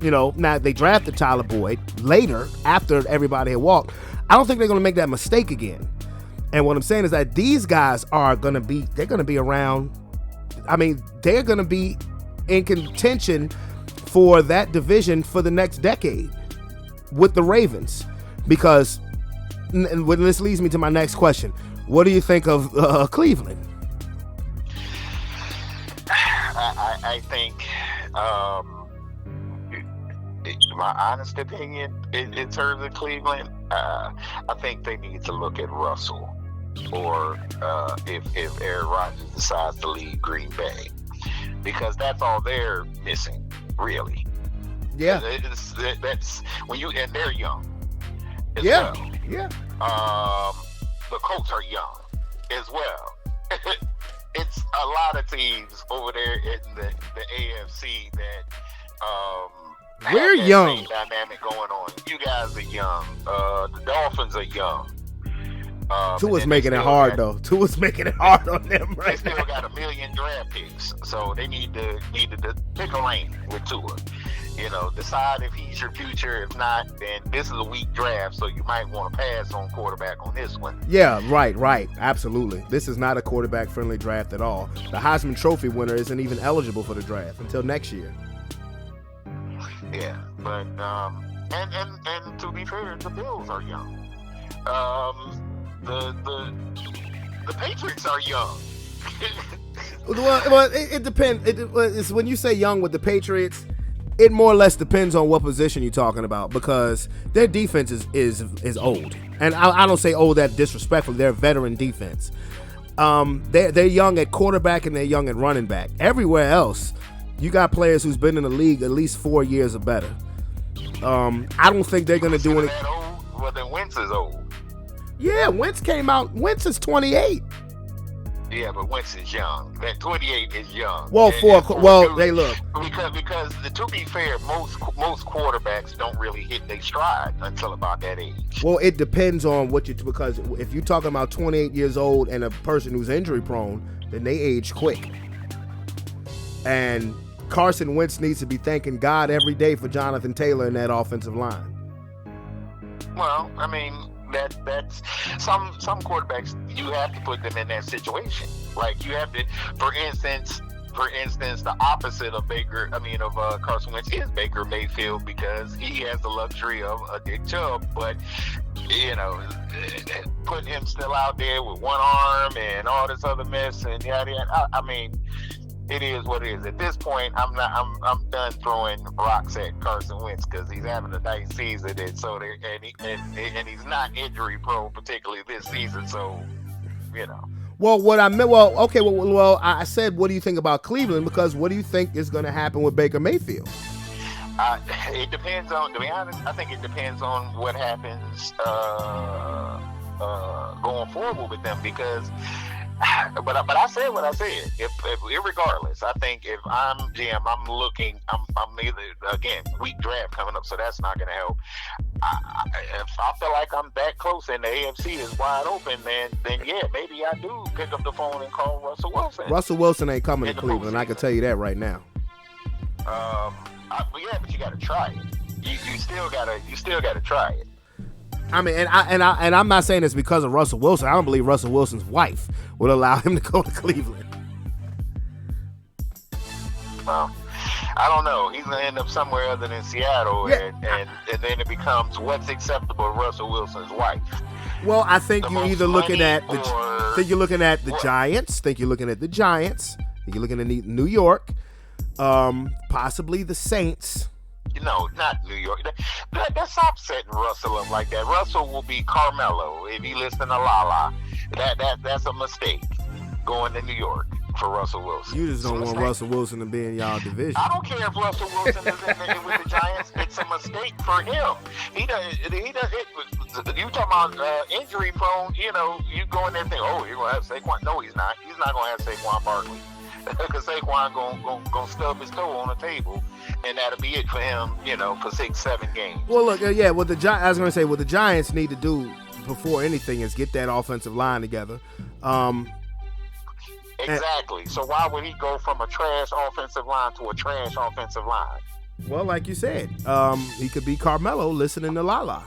Now they drafted Tyler Boyd later after everybody had walked. I don't think they're going to make that mistake again. And what I'm saying is that these guys they're going to be around. I mean, they're going to be in contention for that division for the next decade with the Ravens. Because, and this leads me to my next question. What do you think of Cleveland? I think, my honest opinion, in terms of Cleveland, I think they need to look at Russell, or if Aaron Rodgers decides to leave Green Bay, because that's all they're missing, really. Yeah, that's when and they're young. Yeah. Well. Yeah. The Colts are young as well. It's a lot of teams over there in the AFC that we're have that young same dynamic going on. You guys are young. The Dolphins are young. Tua's making it hard though. Tua's making it hard on them right now. They still now. got 1 million draft picks, so they need to pick a lane with Tua. Decide if he's your future. If not, then this is a weak draft, so you might want to pass on quarterback on this one. Yeah, right. Absolutely. This is not a quarterback-friendly draft at all. The Heisman Trophy winner isn't even eligible for the draft until next year. Yeah, but and to be fair, the Bills are young. The Patriots are young. Well, it depends. It's when you say young with the Patriots, it more or less depends on what position you're talking about, because their defense is old, and I don't say old that disrespectful. They're a veteran defense. They're young at quarterback and they're young at running back. Everywhere else, you got players who's been in the league at least 4 years or better. I don't think they're going to do anything. Well, then Wentz is old. Yeah, Wentz came out. Wentz is 28. Yeah, but Wentz is young. That 28 is young. Well, they look. Because to be fair, most quarterbacks don't really hit their stride until about that age. Well, it depends on because if you're talking about 28 years old and a person who's injury prone, then they age quick. And Carson Wentz needs to be thanking God every day for Jonathan Taylor in that offensive line. Well, I mean, that's some quarterbacks, you have to put them in that situation. Like, you have to, for instance, the opposite of Carson Wentz is Baker Mayfield, because he has the luxury of a Dick Chubb, but putting him still out there with one arm and all this other mess and yada yada. I mean, it is what it is. At this point, I'm done throwing rocks at Carson Wentz because he's having a nice season, and so and he's not injury prone, particularly this season. So, you know. Well, what I meant, well, I said, what do you think about Cleveland? Because what do you think is going to happen with Baker Mayfield? It depends on, to be honest, I think it depends on what happens going forward with them because, but I said what I said. If regardless, I think if I'm GM, I'm either, again, weak draft coming up, so that's not going to help. If I feel like I'm that close and the AFC is wide open, then yeah, maybe I do pick up the phone and call Russell Wilson. Russell Wilson ain't coming to Cleveland. I can tell you that right now. Yeah, but you got to try it. You still gotta try it. I mean, and I'm not saying this because of Russell Wilson. I don't believe Russell Wilson's wife would allow him to go to Cleveland. Well, I don't know. He's gonna end up somewhere other than Seattle, Yeah. and then it becomes what's acceptable to Russell Wilson's wife. Well, I think The you're most either looking money at or think you're looking at the what? Giants. Think you're looking at the Giants. Think you're looking at New York. Possibly the Saints. No, not New York. That's stop setting Russell up like that. Russell will be Carmelo if he listens to Lala. That's a mistake going to New York for Russell Wilson. You just don't It's a want mistake. Russell Wilson to be in y'all division. I don't care if Russell Wilson is with the Giants. It's a mistake for him. He does. You talking about injury prone? You know, you go in there and think, oh, you're gonna have Saquon. No, he's not. He's not gonna have Saquon Barkley. Because Saquon gonna stub his toe on the table, and that'll be it for him. You know, for 6-7 games. Well, look, what I was going to say, what the Giants need to do before anything is get that offensive line together. Exactly. So why would he go from a trash offensive line to a trash offensive line? Well, like you said, he could be Carmelo listening to Lala.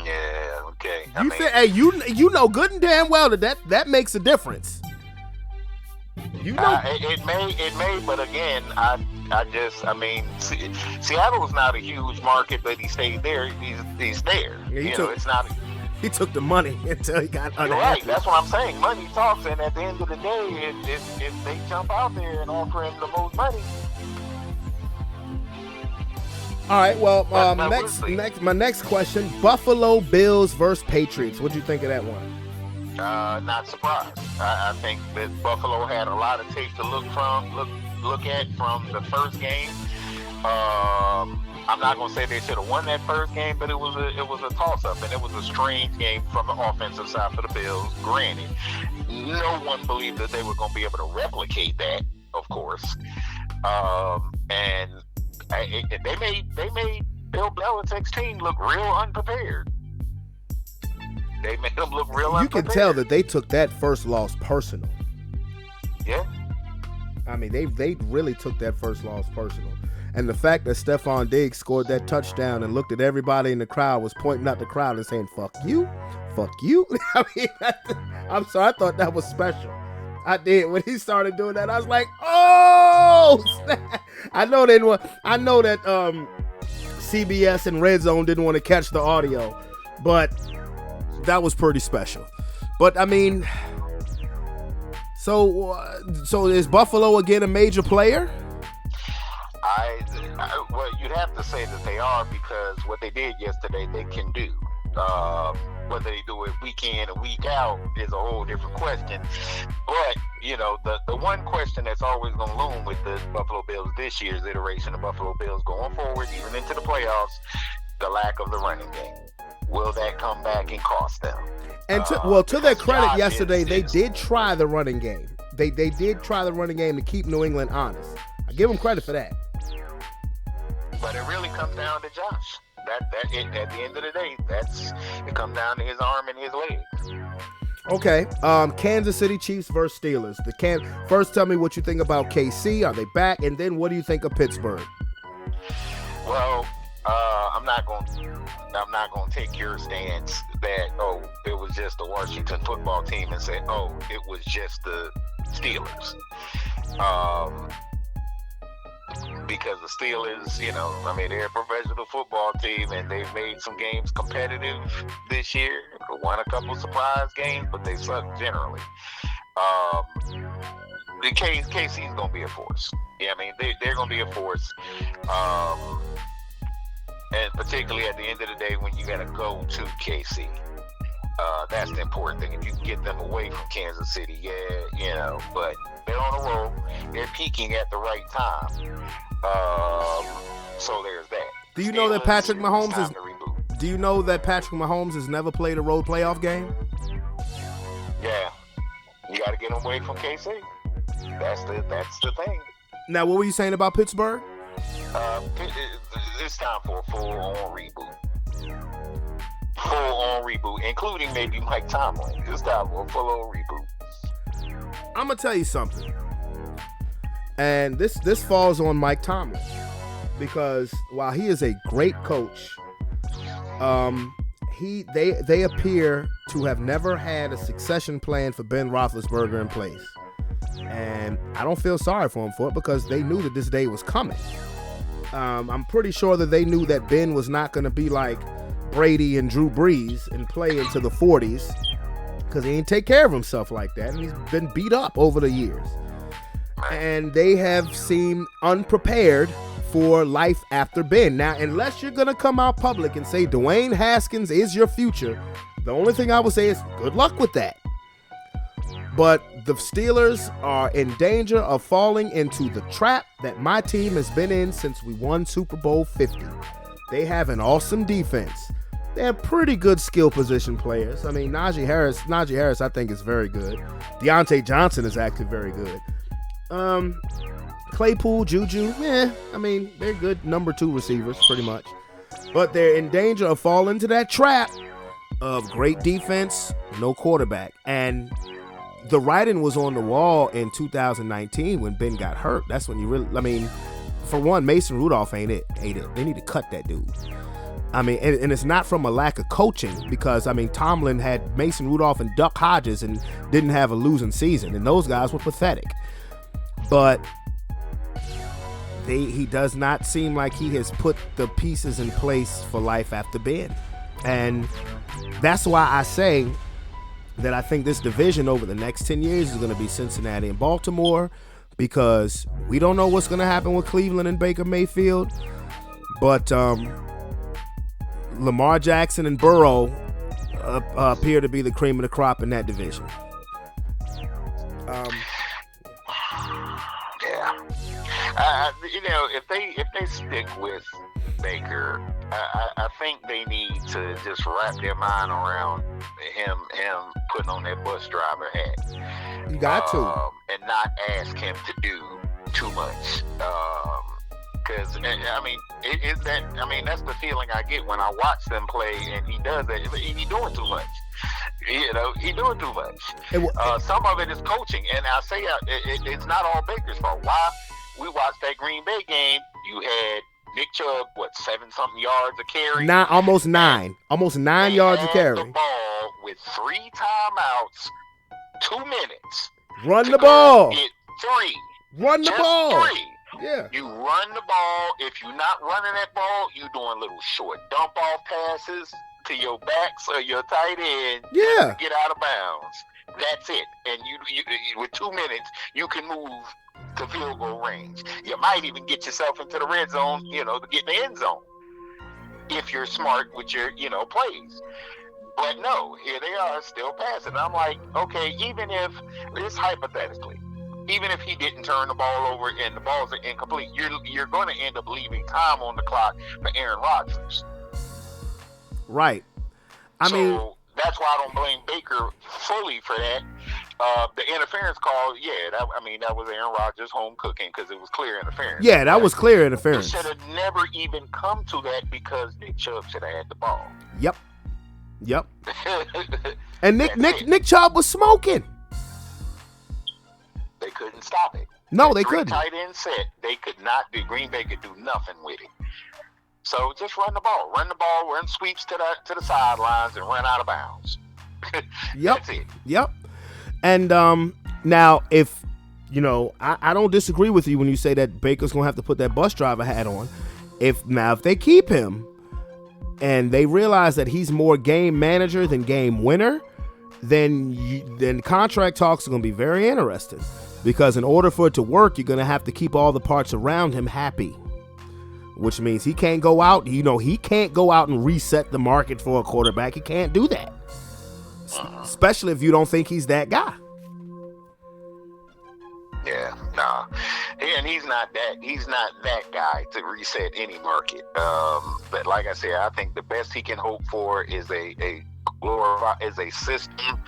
Yeah. Okay. You know good and damn well that makes a difference. You know, it may, but again, Seattle is not a huge market, but he stayed there. He's there. Yeah, it's not. he took the money until he got You're unhappy. right. That's what I'm saying. Money talks, and at the end of the day, if they jump out there and offer him the most money. All right. Well, But we'll see. my next question: Buffalo Bills versus Patriots. What do you think of that one? Not surprised. I think that Buffalo had a lot of tape to look at from the first game. I'm not gonna say they should have won that first game, but it was a toss-up, and it was a strange game from the offensive side for the Bills. Granted, no one believed that they were gonna be able to replicate that, of course. And they made Bill Belichick's team look real unprepared. They made them look real unprepared. You can tell that they took that first loss personal. Yeah. I mean, they really took that first loss personal. And the fact that Stephon Diggs scored that touchdown and looked at everybody in the crowd, was pointing at the crowd and saying, fuck you. I mean, I'm sorry, I thought that was special. I did. When he started doing that, I was like, oh, snap. I know that CBS and Red Zone didn't want to catch the audio, but that was pretty special. But I mean, so is Buffalo again a major player? Well, you'd have to say that they are, because what they did yesterday, they can do. Whether they do it week in and week out is a whole different question. But, you know, the one question that's always going to loom with the Buffalo Bills this year's iteration of Buffalo Bills going forward, even into the playoffs, the lack of the running game. Will that come back and cost them? And to their credit, Josh yesterday they is- did try the running game. They did try the running game to keep New England honest. I give them credit for that. But it really comes down to Josh. At the end of the day, it comes down to his arm and his legs. Okay, Kansas City Chiefs versus Steelers. First, tell me what you think about KC. Are they back? And then, what do you think of Pittsburgh? Well, I'm not going to take your stance that it was just the Washington football team and say it was just the Steelers. Because the Steelers, they're a professional football team, and they've made some games competitive this year. Won a couple surprise games, but they suck generally. KC's gonna be a force. Yeah, I mean they're gonna be a force. And particularly at the end of the day when you gotta go to KC. That's the important thing. If you can get them away from Kansas City, but they're on a roll. They're peaking at the right time. So there's that. Do you know that Patrick Mahomes is? Do you know that Patrick Mahomes has never played a road playoff game? Yeah, you got to get them away from KC. That's the thing. Now, what were you saying about Pittsburgh? It's time for a full-on reboot. Full-on reboot, including maybe Mike Tomlin. It's time for a full-on reboot. I'm gonna tell you something, and this falls on Mike Tomlin because while he is a great coach, they appear to have never had a succession plan for Ben Roethlisberger in place, and I don't feel sorry for him for it because they knew that this day was coming. I'm pretty sure that they knew that Ben was not going to be like Brady and Drew Brees and play into the 40s because he ain't take care of himself like that, and he's been beat up over the years. And they have seemed unprepared for life after Ben. Now, unless you're going to come out public and say Dwayne Haskins is your future, the only thing I would say is good luck with that. But the Steelers are in danger of falling into the trap that my team has been in since we won Super Bowl 50. They have an awesome defense. They have pretty good skill position players. I mean, Najee Harris, I think is very good. Deontay Johnson is actually very good. Claypool, Juju, I mean, they're good number 2 receivers pretty much. But they're in danger of falling into that trap of great defense, no quarterback. And the writing was on the wall in 2019 when Ben got hurt. That's when you really, I mean, for one, Mason Rudolph ain't it. They need to cut that dude. I mean, and it's not from a lack of coaching because, I mean, Tomlin had Mason Rudolph and Duck Hodges and didn't have a losing season, and those guys were pathetic. But he does not seem like he has put the pieces in place for life after Ben. And that's why I say that I think this division over the next 10 years is going to be Cincinnati and Baltimore because we don't know what's going to happen with Cleveland and Baker Mayfield. But Lamar Jackson and Burrow appear to be the cream of the crop in that division. If they stick with Baker, I think they need to just wrap their mind around him putting on that bus driver hat. You got to. And not ask him to do too much. Because, that's the feeling I get when I watch them play and he does that. He's doing too much. He's doing too much. Some of it is coaching. And I say it's not all Baker's fault. Why? We watched that Green Bay game. You had Nick Chubb, 7-something yards of carry? Almost 9 yards of carry. The ball with 3 timeouts, 2 minutes. Run the ball. Get 3. Run the ball. 3. Yeah. You run the ball. If you're not running that ball, you're doing little short dump off passes to your backs or your tight end. Yeah. To get out of bounds. That's it. And you with 2 minutes, you can move to field goal range. You might even get yourself into the red zone, to get in the end zone. If you're smart with your, plays. But no, here they are still passing. And I'm like, okay, even if, this hypothetically, even if he didn't turn the ball over and the balls are incomplete, you're going to end up leaving time on the clock for Aaron Rodgers. Right. I mean, that's why I don't blame Baker fully for that. The interference call, that was Aaron Rodgers home cooking because it was clear interference. Yeah, that was clear interference. It should have never even come to that because Nick Chubb should have had the ball. Yep. And Nick Chubb was smoking. They couldn't stop it. No, they couldn't. Tight end set, they could not do. Green Bay could do nothing with it. So just run the ball, run sweeps to the sidelines, and run out of bounds. Yep. That's it. Yep. And now, if I don't disagree with you when you say that Baker's gonna have to put that bus driver hat on. If they keep him, and they realize that he's more game manager than game winner, then contract talks are gonna be very interesting. Because in order for it to work, you're going to have to keep all the parts around him happy, which means he can't go out. He can't go out and reset the market for a quarterback. He can't do that, especially if you don't think he's that guy. Yeah, nah. And he's not that guy to reset any market. But like I said, I think the best he can hope for is a system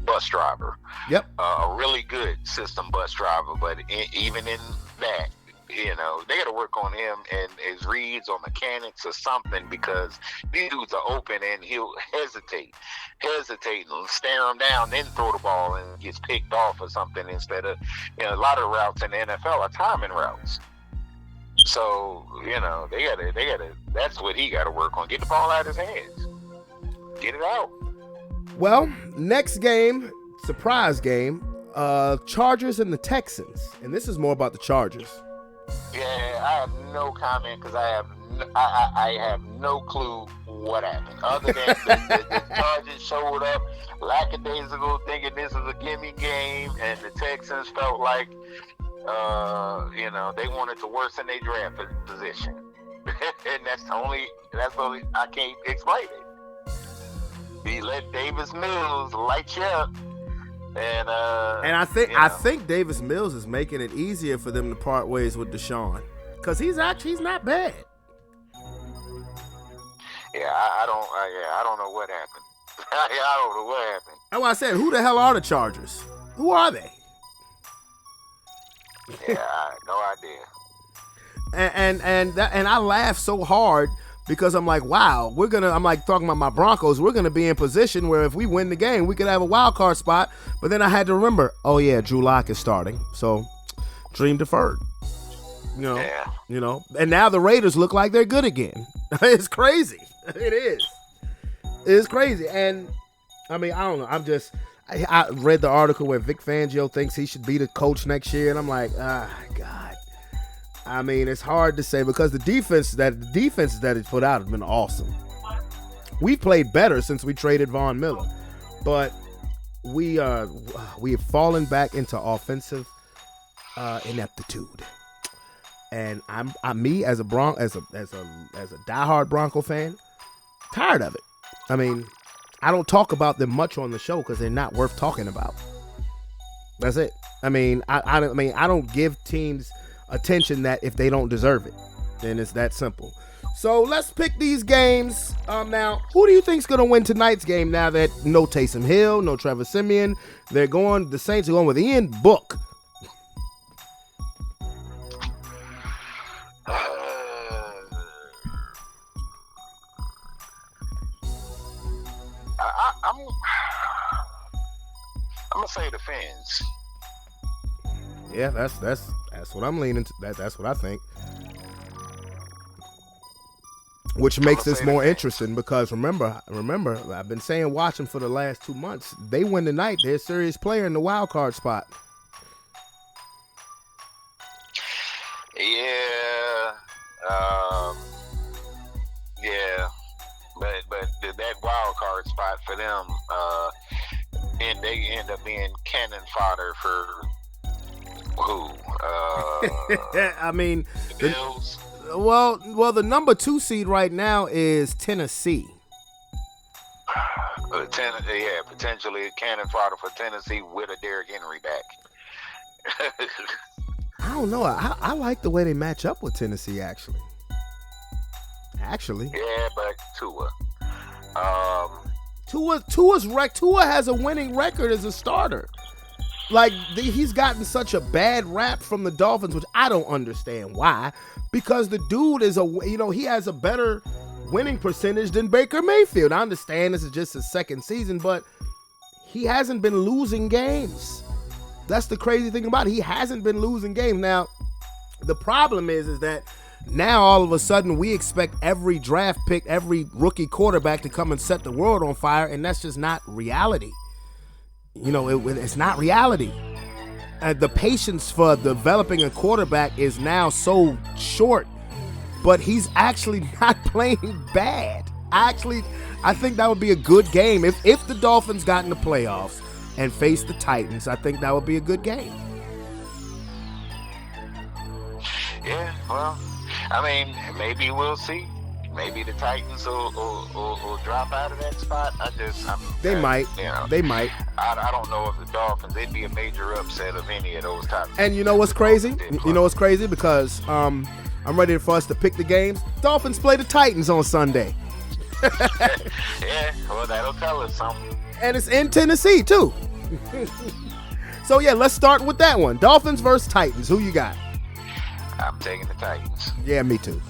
bus driver. Yep. A really good system bus driver. But even in that, they got to work on him and his reads or mechanics or something, because these dudes are open and he'll hesitate and stare him down, then throw the ball and gets picked off or something, instead of, a lot of routes in the NFL are timing routes. So, they gotta, that's what he got to work on. Get the ball out of his hands. Get it out. Well, next game, surprise game, Chargers and the Texans. And this is more about the Chargers. Yeah, I have no comment because I have no clue what happened. Other than the Chargers showed up lackadaisical thinking this is a gimme game, and the Texans felt like, they wanted to worsen their draft position. And that's the only I can't explain it. He let Davis Mills light you up. And I think Davis Mills is making it easier for them to part ways with Deshaun, because he's not bad. Yeah, I don't know what happened. I don't know what happened. That's why I said, who the hell are the Chargers? Who are they? Yeah, I have no idea. And I laugh so hard because I'm like, wow, I'm like talking about my Broncos. We're gonna be in position where if we win the game, we could have a wild card spot. But then I had to remember, oh yeah, Drew Lock is starting, so dream deferred. Yeah. And now the Raiders look like they're good again. It's crazy. It is. It's crazy. And I mean, I don't know. I read the article where Vic Fangio thinks he should be the coach next year, and I'm like, God. I mean, it's hard to say because the defenses that it's put out have been awesome. We've played better since we traded Von Miller, but we have fallen back into offensive ineptitude. And I'm as a diehard Bronco fan, tired of it. I mean, I don't talk about them much on the show because they're not worth talking about. That's it. I mean, I don't give teams attention that if they don't deserve it. Then it's that simple. So let's pick these games. Now, who do you think's gonna win tonight's game? Now that no Taysom Hill, no Trevor Siemian, the Saints are going with Ian Book. I'm gonna say the Fins. Yeah, that's what I'm leaning to. That's what I think. Which makes this more interesting because remember, I've been saying watch them for the last 2 months. They win tonight, they're a serious player in the wild card spot. Yeah, but that wild card spot for them, and they end up being cannon fodder for who? I mean, the Bills. Well, the number 2 seed right now is Tennessee. Potentially cannon fodder for Tennessee with a Derrick Henry back. I don't know. I like the way they match up with Tennessee, actually. Yeah, but Tua. Tua has a winning record as a starter. Like, he's gotten such a bad rap from the Dolphins, which I don't understand why. Because the dude is he has a better winning percentage than Baker Mayfield. I understand this is just his second season, but he hasn't been losing games. That's the crazy thing about it. He hasn't been losing games. Now, the problem is that now all of a sudden we expect every draft pick, every rookie quarterback to come and set the world on fire, and that's just not reality. It's not reality. The patience for developing a quarterback is now so short, but he's actually not playing bad. I think that would be a good game. If the Dolphins got in the playoffs and faced the Titans, I think that would be a good game. Yeah, well, I mean, maybe we'll see. Maybe the Titans will drop out of that spot. They might. You know, They might. I don't know if the Dolphins, they'd be a major upset of any of those top teams. And you know what's crazy? You know what's crazy? Because I'm ready for us to pick the games. Dolphins play the Titans on Sunday. Yeah, well, that'll tell us something. And it's in Tennessee, too. So, yeah, let's start with that one. Dolphins versus Titans. Who you got? I'm taking the Titans. Yeah, me too.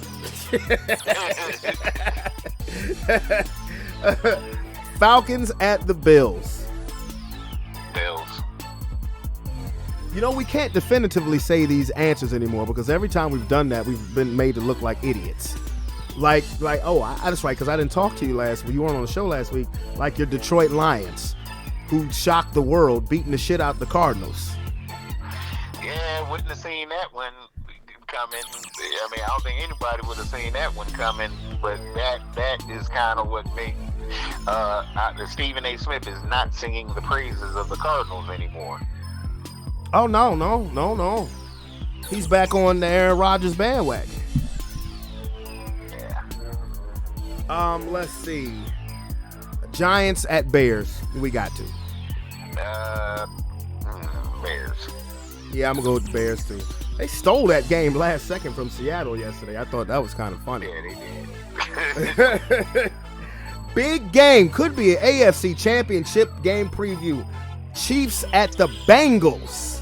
Falcons at the Bills. Bills. You know, we can't definitively say these answers anymore because every time we've done that, we've been made to look like idiots. Like, that's right, because I didn't talk to you last week. You weren't on the show last week. Like your Detroit Lions, who shocked the world, beating the shit out the Cardinals. Yeah, wouldn't have seen that one coming. I mean, I don't think anybody would have seen that one coming, but that is kind of what made Stephen A. Smith is not singing the praises of the Cardinals anymore. Oh, no. He's back on the Aaron Rodgers bandwagon. Yeah. Let's see. Giants at Bears. We got to. Bears. Yeah, I'm going to go with the Bears, too. They stole that game last second from Seattle yesterday. I thought that was kind of funny. Yeah, they did. Big game. Could be an AFC Championship game preview. Chiefs at the Bengals.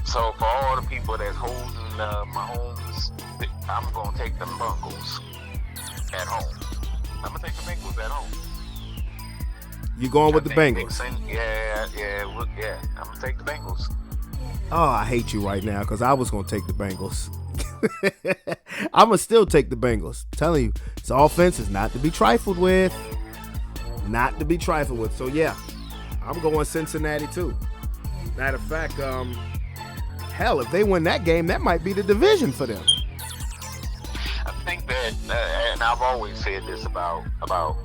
So for all the people that's holding Mahomes, I'm going to take the Bengals at home. I'm going to take the Bengals at home. You going with the Bengals? Nixon, yeah. I'm going to take the Bengals. Oh, I hate you right now because I was going to take the Bengals. I'm going to still take the Bengals. I'm telling you, this offense is not to be trifled with. Not to be trifled with. So, yeah, I'm going Cincinnati, too. Matter of fact, hell, if they win that game, that might be the division for them. I think that, and I've always said this about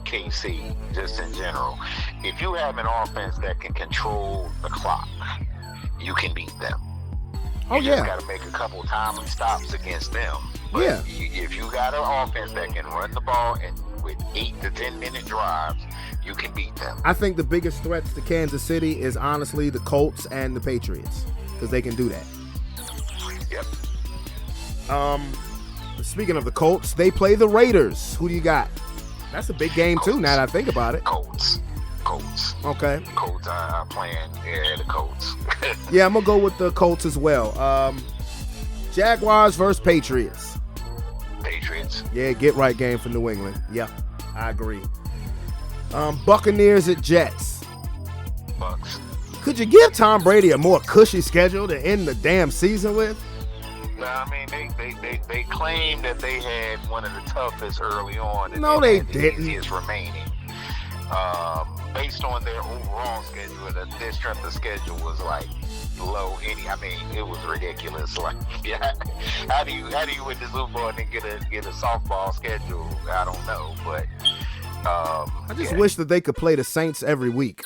KC, just in general. If you have an offense that can control the clock, you can beat them. You just got to make a couple timely stops against them. But Yeah. If you got an offense that can run the ball and with 8 to 10 minute drives, you can beat them. I think the biggest threats to Kansas City is honestly the Colts and the Patriots because they can do that. Yep. Speaking of the Colts, they play the Raiders. Who do you got? That's a big game, too, now that I think about it. Colts. Okay. Colts are playing. Yeah, the Colts. Yeah, I'm going to go with the Colts as well. Jaguars versus Patriots. Patriots. Yeah, get right game for New England. Yeah, I agree. Buccaneers at Jets. Bucks. Could you give Tom Brady a more cushy schedule to end the damn season with? No, I mean, they claimed that they had one of the toughest early on. And No, they had the didn't. easiest remaining. Based on their overall schedule, their strength of schedule was like below any. I mean, it was ridiculous. Like, yeah, how do you win the Super Bowl and then get a softball schedule? I don't know, but I just wish that they could play the Saints every week.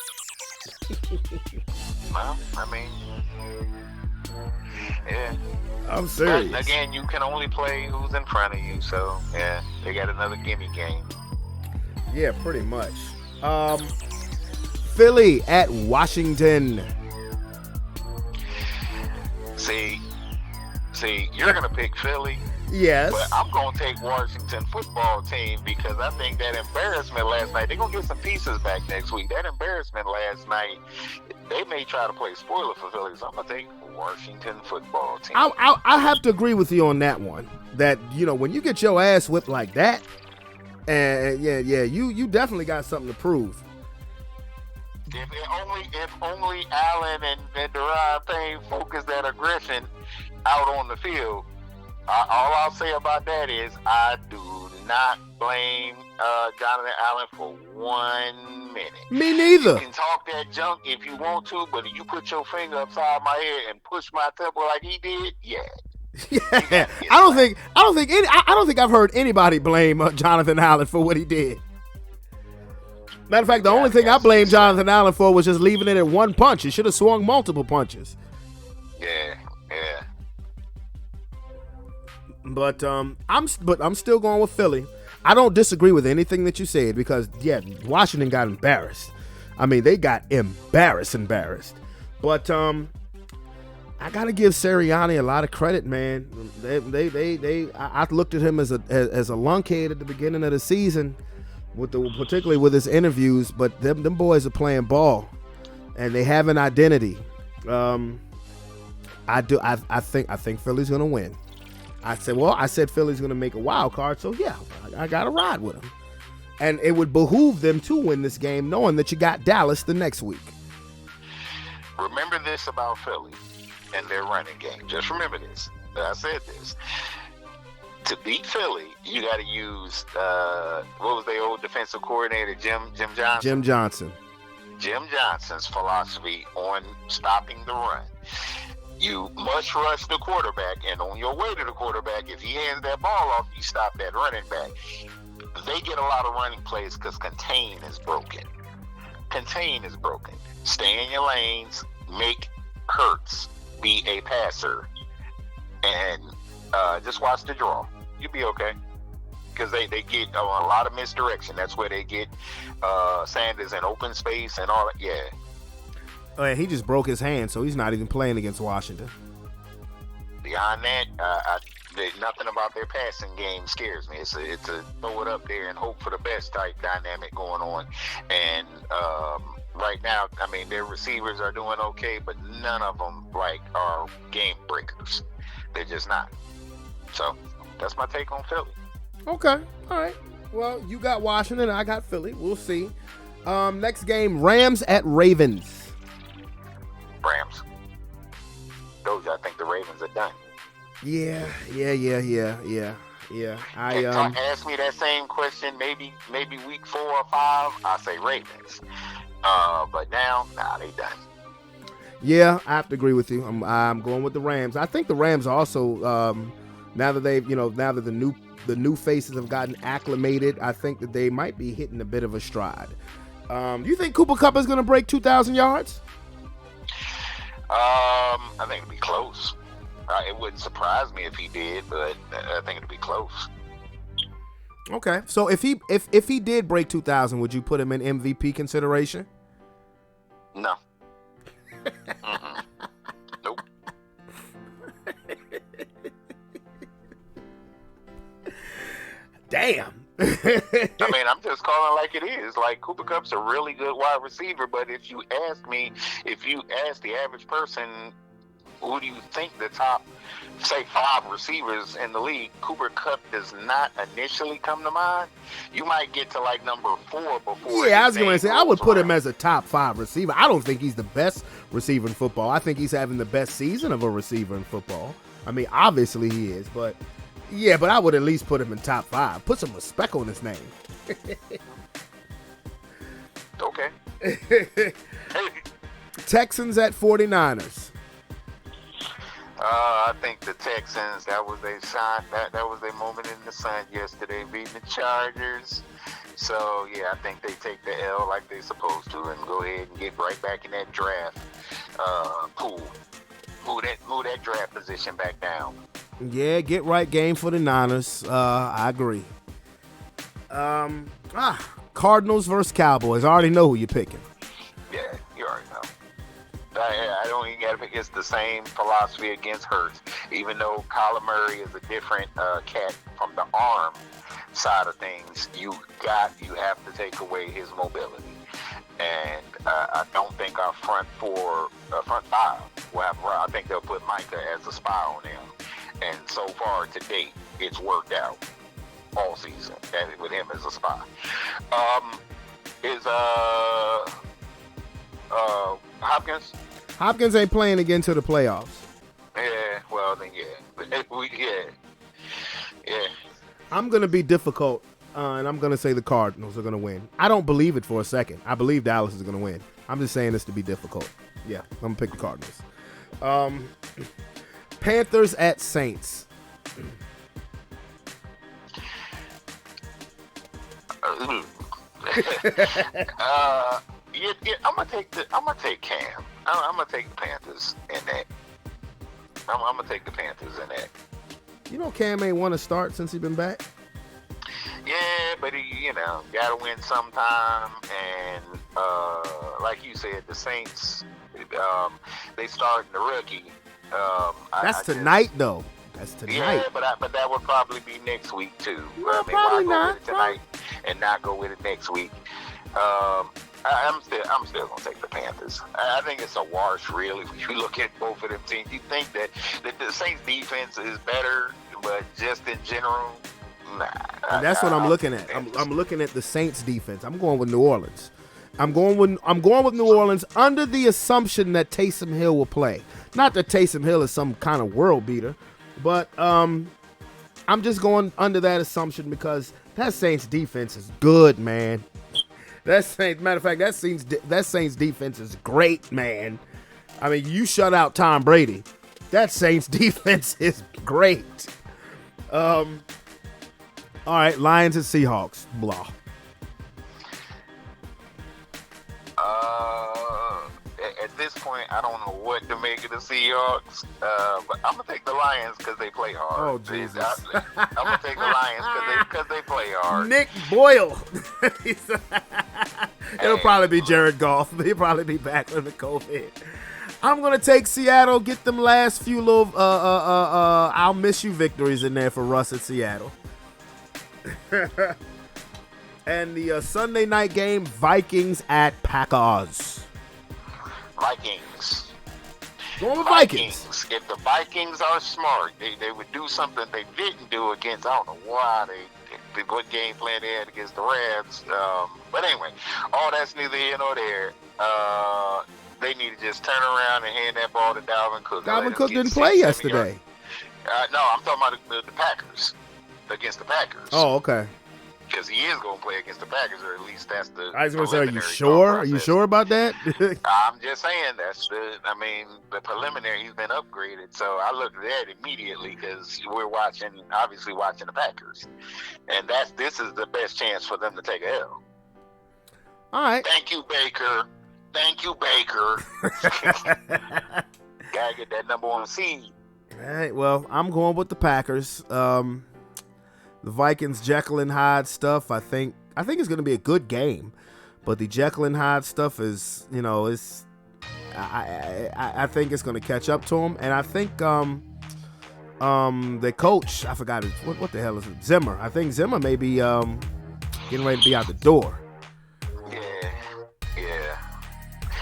Well, I mean, yeah. I'm serious. But again, you can only play who's in front of you, so yeah, they got another gimme game. Yeah, pretty much. Philly at Washington. See, you're gonna pick Philly. Yes. But I'm going to take Washington football team because I think that embarrassment last night, they're going to get some pieces back next week. That embarrassment last night, they may try to play spoiler for Philly, so I'm going to take Washington football team. I have to agree with you on that one. That, you know, when you get your ass whipped like that, and you definitely got something to prove. If only Allen and Deron Payne focus that aggression out on the field, all I'll say about that is I do not blame Jonathan Allen for 1 minute. Me neither. You can talk that junk if you want to, but if you put your finger upside my head and push my temple like he did, yeah. Yeah. I don't think I've heard anybody blame Jonathan Allen for what he did. Matter of fact, the only thing I blame Jonathan Allen for was just leaving it at one punch. He should have swung multiple punches. Yeah. But I'm still going with Philly. I don't disagree with anything that you said because Washington got embarrassed. I mean, they got embarrassed. But I gotta give Sirianni a lot of credit, man. I looked at him as a lunkhead at the beginning of the season, particularly with his interviews. But them boys are playing ball, and they have an identity. I think Philly's gonna win. I said Philly's going to make a wild card, so yeah, I got to ride with them. And it would behoove them to win this game knowing that you got Dallas the next week. Remember this about Philly and their running game. Just remember this. I said this. To beat Philly, you got to use, what was their old defensive coordinator, Jim Johnson? Jim Johnson. Jim Johnson's philosophy on stopping the run. You must rush the quarterback, and on your way to the quarterback, if he hands that ball off, you stop that running back. They get a lot of running plays because contain is broken. Stay in your lanes, make Hurts be a passer, and just watch the draw. You'll be okay. Because they get a lot of misdirection. That's where they get Sanders in open space and all that. Yeah. Oh, and he just broke his hand, so he's not even playing against Washington. Beyond that, nothing about their passing game scares me. It's a throw it up there and hope for the best type dynamic going on. And right now, I mean, their receivers are doing okay, but none of them are game breakers. They're just not. So that's my take on Philly. Okay, all right. Well, you got Washington, I got Philly. We'll see. Next game, Rams at Ravens. Rams. Those, I think the Ravens are done. Yeah. Ask me that same question maybe week 4 or 5. I say Ravens. But now, they done. Yeah, I have to agree with you. I'm going with the Rams. I think the Rams also, now that the new faces have gotten acclimated, I think that they might be hitting a bit of a stride. You think Cooper Kupp is going to break 2,000 yards? I think it'd be close. It wouldn't surprise me if he did, but I think it'd be close. Okay, so if he did break 2,000, would you put him in MVP consideration? No. Mm-mm. Nope. Damn. I mean, I'm just calling like it is. Like, Cooper Kupp's a really good wide receiver, but if you ask the average person, who do you think the top, say, 5 receivers in the league, Cooper Kupp does not initially come to mind. You might get to number 4 before. Yeah, I was going to say, I would put him as a top 5 receiver. I don't think he's the best receiver in football. I think he's having the best season of a receiver in football. I mean, obviously he is, but yeah, but I would at least put him in top 5. Put some respect on his name. Okay. Texans at 49ers. I think the Texans, that was their sign. That was their moment in the sun yesterday, beating the Chargers. So, yeah, I think they take the L like they're supposed to and go ahead and get right back in that draft pool. Move that draft position back down. Yeah, get right game for the Niners. I agree. Cardinals versus Cowboys. I already know who you're picking. Yeah, you already know. I don't even got to pick. It's the same philosophy against Hurts. Even though Kyler Murray is a different cat from the arm side of things, you have to take away his mobility. And I don't think our front 5 will have. I think they'll put Micah as a spy on him. And so far to date, it's worked out all season with him as a spy. Hopkins? Hopkins ain't playing again till the playoffs. Yeah, well then, yeah. I'm gonna be difficult, and I'm gonna say the Cardinals are gonna win. I don't believe it for a second. I believe Dallas is gonna win. I'm just saying this to be difficult. Yeah, I'm gonna pick the Cardinals. Panthers at Saints. I'm gonna take Cam. I'm gonna take the Panthers in that. I'm gonna take the Panthers in that. You know, Cam ain't want to start since he been back. Yeah, but he, gotta win sometime. And like you said, the Saints, they starting the rookie. That's tonight, though. That's tonight. Yeah, but that would probably be next week too. No, probably why not. Go with it tonight and not go with it next week. I'm still gonna take the Panthers. I think it's a wash, really. If you look at both of them teams, you think that the Saints defense is better, but just in general, nah. And that's what I'm looking at. I'm looking at the Saints defense. I'm going with New Orleans. I'm going with New Orleans under the assumption that Taysom Hill will play. Not that Taysom Hill is some kind of world beater, but I'm just going under that assumption because that Saints defense is good, man. Matter of fact, that Saints defense is great, man. I mean, you shut out Tom Brady. That Saints defense is great. All right, Lions and Seahawks. Blah. At this point, I don't know what to make of the Seahawks, but I'm gonna take the Lions because they play hard. Oh, Jesus. I'm gonna take the Lions because they play hard. Nick Boyle. It'll probably be Jared Goff. He'll probably be back from the COVID. I'm gonna take Seattle. Get them last few little I'll miss you victories in there for Russ at Seattle. And the Sunday night game, Vikings at Packers. Vikings. Going with Vikings. If the Vikings are smart, they would do something they didn't do against. I don't know why what game plan they had against the Rams. But anyway, all that's neither here nor there. They need to just turn around and hand that ball to Dalvin Cook. Dalvin Cook didn't play yesterday. No, I'm talking about the Packers. Against the Packers. Oh, okay. Because he is going to play against the Packers, or at least that's the. I was going to say, are you sure? Are you sure about that? I'm just saying that's the preliminary. He's been upgraded, so I looked at that immediately because we're obviously watching the Packers, and this is the best chance for them to take a L. All right. Thank you, Baker. Gotta get that number one seed. All right. Well, I'm going with the Packers. The Vikings Jekyll and Hyde stuff, I think it's going to be a good game, but the Jekyll and Hyde stuff is, I think it's going to catch up to them, and I think the coach, I forgot what the hell is it, Zimmer. I think Zimmer may be getting ready to be out the door. Yeah.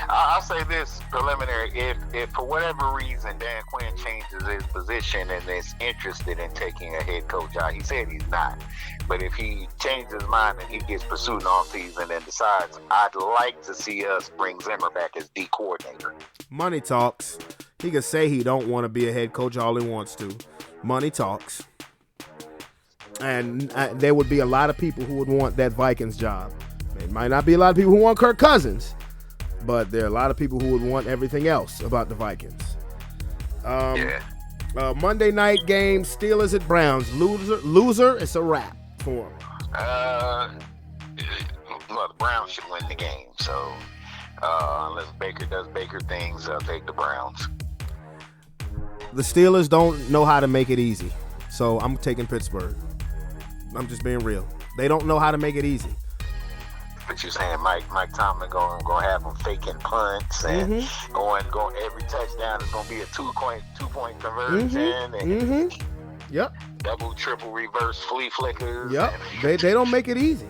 I'll say this preliminary: if for whatever reason Dan Quinn changes his position and is interested in taking a head coach job, he said he's not. But if he changes his mind and he gets pursued off season and decides, I'd like to see us bring Zimmer back as D coordinator. Money talks. He could say he don't want to be a head coach all he wants to. Money talks. And there would be a lot of people who would want that Vikings job. There might not be a lot of people who want Kirk Cousins, but there are a lot of people who would want everything else about the Vikings. Monday night game, Steelers at Browns. Loser, it's a wrap for them. Well, the Browns should win the game. So unless Baker does Baker things, I'll take the Browns. The Steelers don't know how to make it easy. So I'm taking Pittsburgh. I'm just being real. They don't know how to make it easy. But you're saying Mike Tomlin going to have them faking punts and going every touchdown is going to be a two-point conversion and Yep. double, triple reverse flea flickers. Yep. They don't make it easy.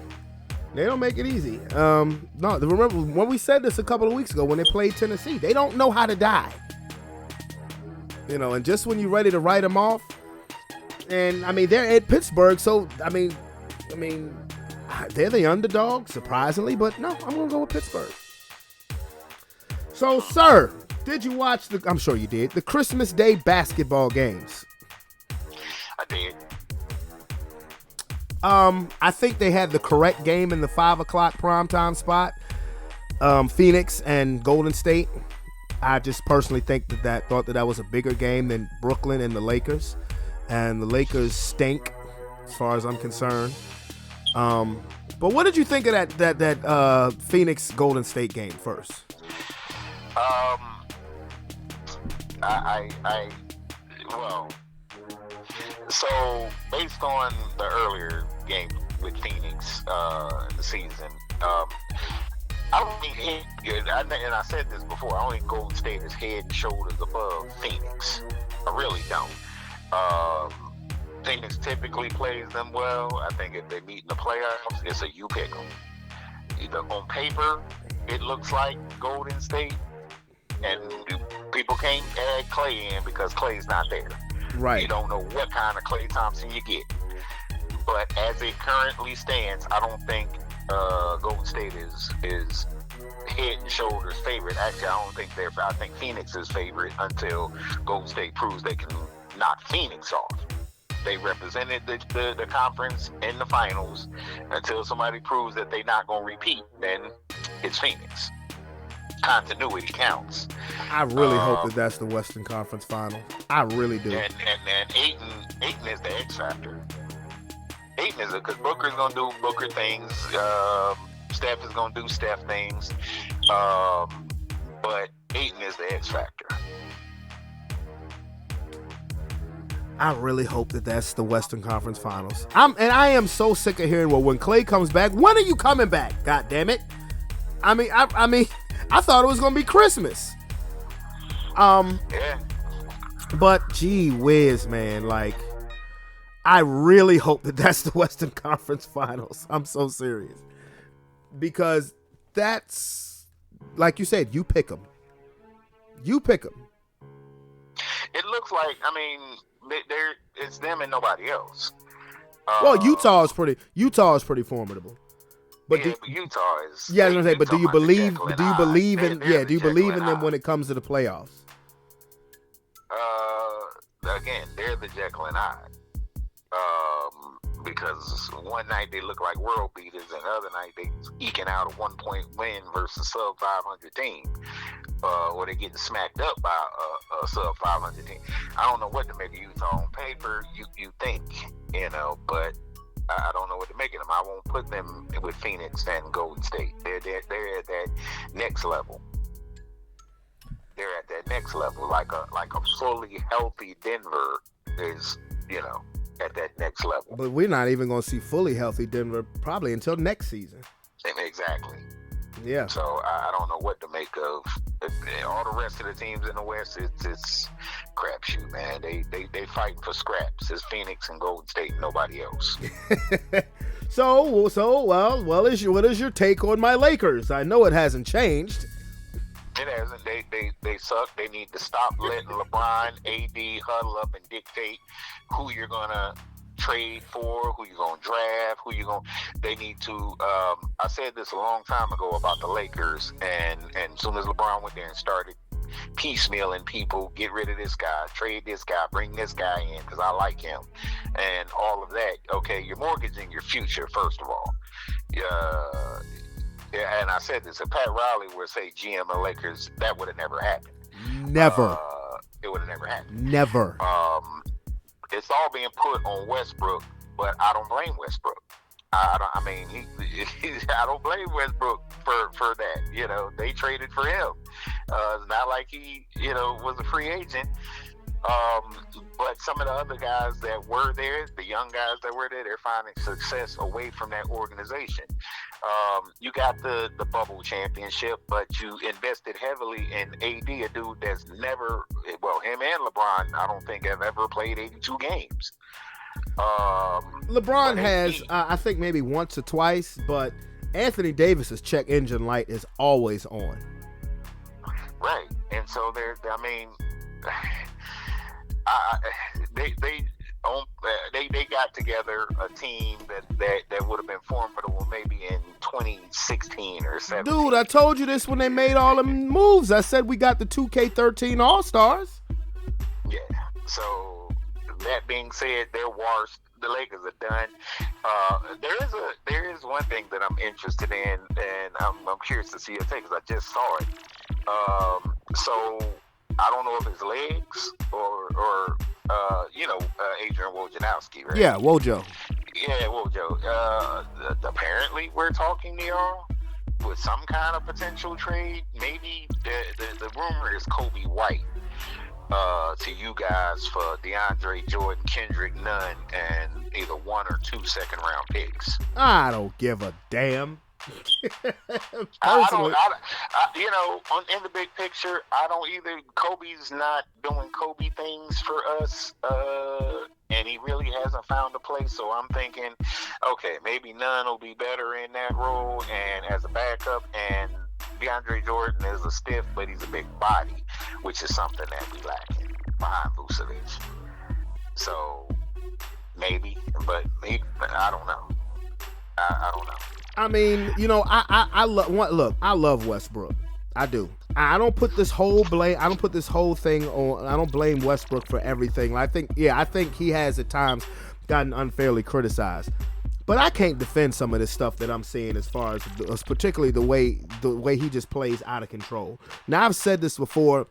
They don't make it easy. No, remember when we said this a couple of weeks ago when they played Tennessee, they don't know how to die. And just when you're ready to write them off, and I mean they're at Pittsburgh, so I mean they're the underdog, surprisingly, but no, I'm gonna go with Pittsburgh. So, sir, did you watch I'm sure you did, the Christmas Day basketball games? I did. I think they had the correct game in the 5:00 primetime spot. Phoenix and Golden State. I just personally thought that was a bigger game than Brooklyn and the Lakers. And the Lakers stink, as far as I'm concerned. But what did you think of that Phoenix Golden State game first? Well, so based on the earlier game with Phoenix in the season, I don't think, and I said this before, I don't think Golden State is head and shoulders above Phoenix. I really don't. Phoenix typically plays them well. I think if they meet in the playoffs, it's a you pick them. Either on paper, it looks like Golden State, and people can't add Clay in because Clay's not there. Right. You don't know what kind of Klay Thompson you get. But as it currently stands, I don't think Golden State is head and shoulders favorite. Actually, I think Phoenix is favorite until Golden State proves they can knock Phoenix off. They represented the conference in the finals. Until somebody proves that they're not going to repeat, then it's Phoenix. Continuity counts. I really hope that that's the Western Conference Final. I really do. And Ayton is the X factor. Ayton is because Booker's gonna do Booker things. Steph is gonna do Steph things. But Ayton is the X factor. I really hope that that's the Western Conference Finals. I am so sick of hearing, well, when Clay comes back, when are you coming back? God damn it! I mean, I thought it was gonna be Christmas. Yeah. But gee whiz, man, like, I really hope that that's the Western Conference Finals. I'm so serious. Because that's, like you said, you pick them. You pick them. It looks like, I mean, it's them and nobody else. Well, Utah is pretty formidable. But but Utah is. Yeah, I was gonna say, but do you believe in them them when it comes to the playoffs? Again, they're the Jekyll and Hyde. Because one night they look like world beaters, and the other night they eking out a 1-point win versus sub 500 team, or they getting smacked up by a sub 500 team. I don't know what to make of Utah on paper. You think, but I don't know what to make of them. I won't put them with Phoenix and Golden State. They're at that next level. They're at that next level, like a fully healthy Denver is, at that next level. But we're not even going to see fully healthy Denver probably until next season. Exactly. Yeah. So I don't know what to make of all the rest of the teams in the West. It's crapshoot, man. They fighting for scraps. It's Phoenix and Golden State, nobody else. So what is your take on my Lakers? I know it hasn't changed. It hasn't. They suck. They need to stop letting LeBron, AD huddle up and dictate who you're gonna trade for, who you're gonna draft, They need to. I said this a long time ago about the Lakers, and as soon as LeBron went there and started piecemealing people, get rid of this guy, trade this guy, bring this guy in because I like him, and all of that. Okay, you're mortgaging your future first of all. Yeah, and I said this, if Pat Riley were, say, GM of Lakers, that would have never happened. Never. It would have never happened. Never. It's all being put on Westbrook, but I don't blame Westbrook. I don't blame Westbrook for that. They traded for him. It's not like he, was a free agent. But some of the other guys that were there, the young guys that were there, they're finding success away from that organization. You got the bubble championship, but you invested heavily in AD, a dude that's never, him and LeBron, I don't think have ever played 82 games. LeBron has, I think maybe once or twice, but Anthony Davis's check engine light is always on. Right, and so they got together a team that would have been formidable maybe in 2016 or 17. Dude, I told you this when they made all the moves. I said we got the 2K13 All-Stars. Yeah. So that being said, they're washed. The Lakers are done. There is one thing that I'm interested in, and I'm curious to see your take because I just saw it. So I don't know if it's legs or Adrian Wojnarowski, right? Yeah, Wojo. Yeah, well, Joe, apparently we're talking to y'all with some kind of potential trade. Maybe the rumor is Kobe White to you guys for DeAndre Jordan, Kendrick Nunn, and either 1 or 2 second-round picks. I don't give a damn. Personally, in the big picture, I don't either. Kobe's not doing Kobe things for us, and he really hasn't found a place. So I'm thinking, okay, maybe Nunn will be better in that role and as a backup, and DeAndre Jordan is a stiff, but he's a big body, which is something that we lack behind Vucevic. So maybe, but I don't know. I don't know. I mean, I love Westbrook. I do. I don't put this whole blame. I don't put this whole thing on. I don't blame Westbrook for everything. I think he has at times gotten unfairly criticized. But I can't defend some of this stuff that I'm seeing as far as particularly the way he just plays out of control. Now, I've said this before.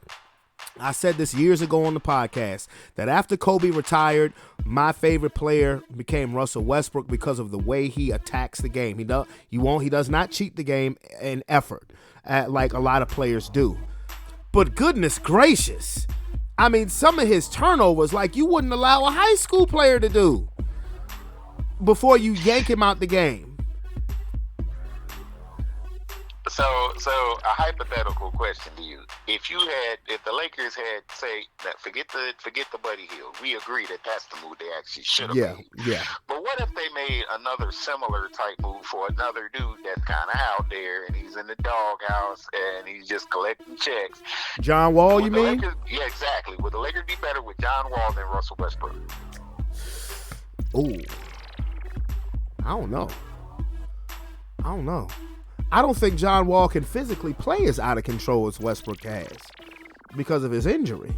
I said this years ago on the podcast that after Kobe retired, my favorite player became Russell Westbrook because of the way he attacks the game. He does not cheat the game in effort like a lot of players do. But goodness gracious, I mean, some of his turnovers, like you wouldn't allow a high school player to do before you yank him out the game. So a hypothetical question to you: if the Lakers had forget the Buddy Hield, we agree that that's the move they actually should have made. Yeah. But what if they made another similar type move for another dude that's kind of out there and he's in the doghouse and he's just collecting checks? John Wall, you mean? Yeah, exactly. Would the Lakers be better with John Wall than Russell Westbrook? Ooh, I don't know. I don't think John Wall can physically play as out of control as Westbrook has because of his injury.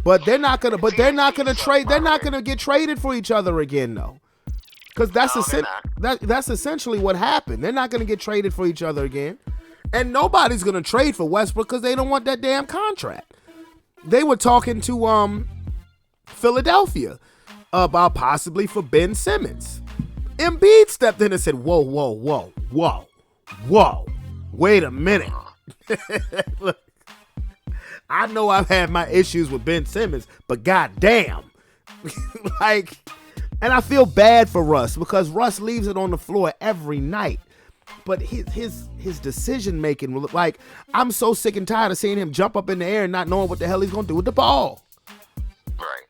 But they're not gonna trade. They're not gonna get traded for each other again, though, because that's essentially what happened. They're not gonna get traded for each other again, and nobody's gonna trade for Westbrook because they don't want that damn contract. They were talking to Philadelphia about possibly for Ben Simmons. Embiid stepped in and said, "Whoa. Wait a minute." Look, I know I've had my issues with Ben Simmons, but goddamn, and I feel bad for Russ because Russ leaves it on the floor every night. But his decision making, like, I'm so sick and tired of seeing him jump up in the air and not knowing what the hell he's gonna do with the ball. Right.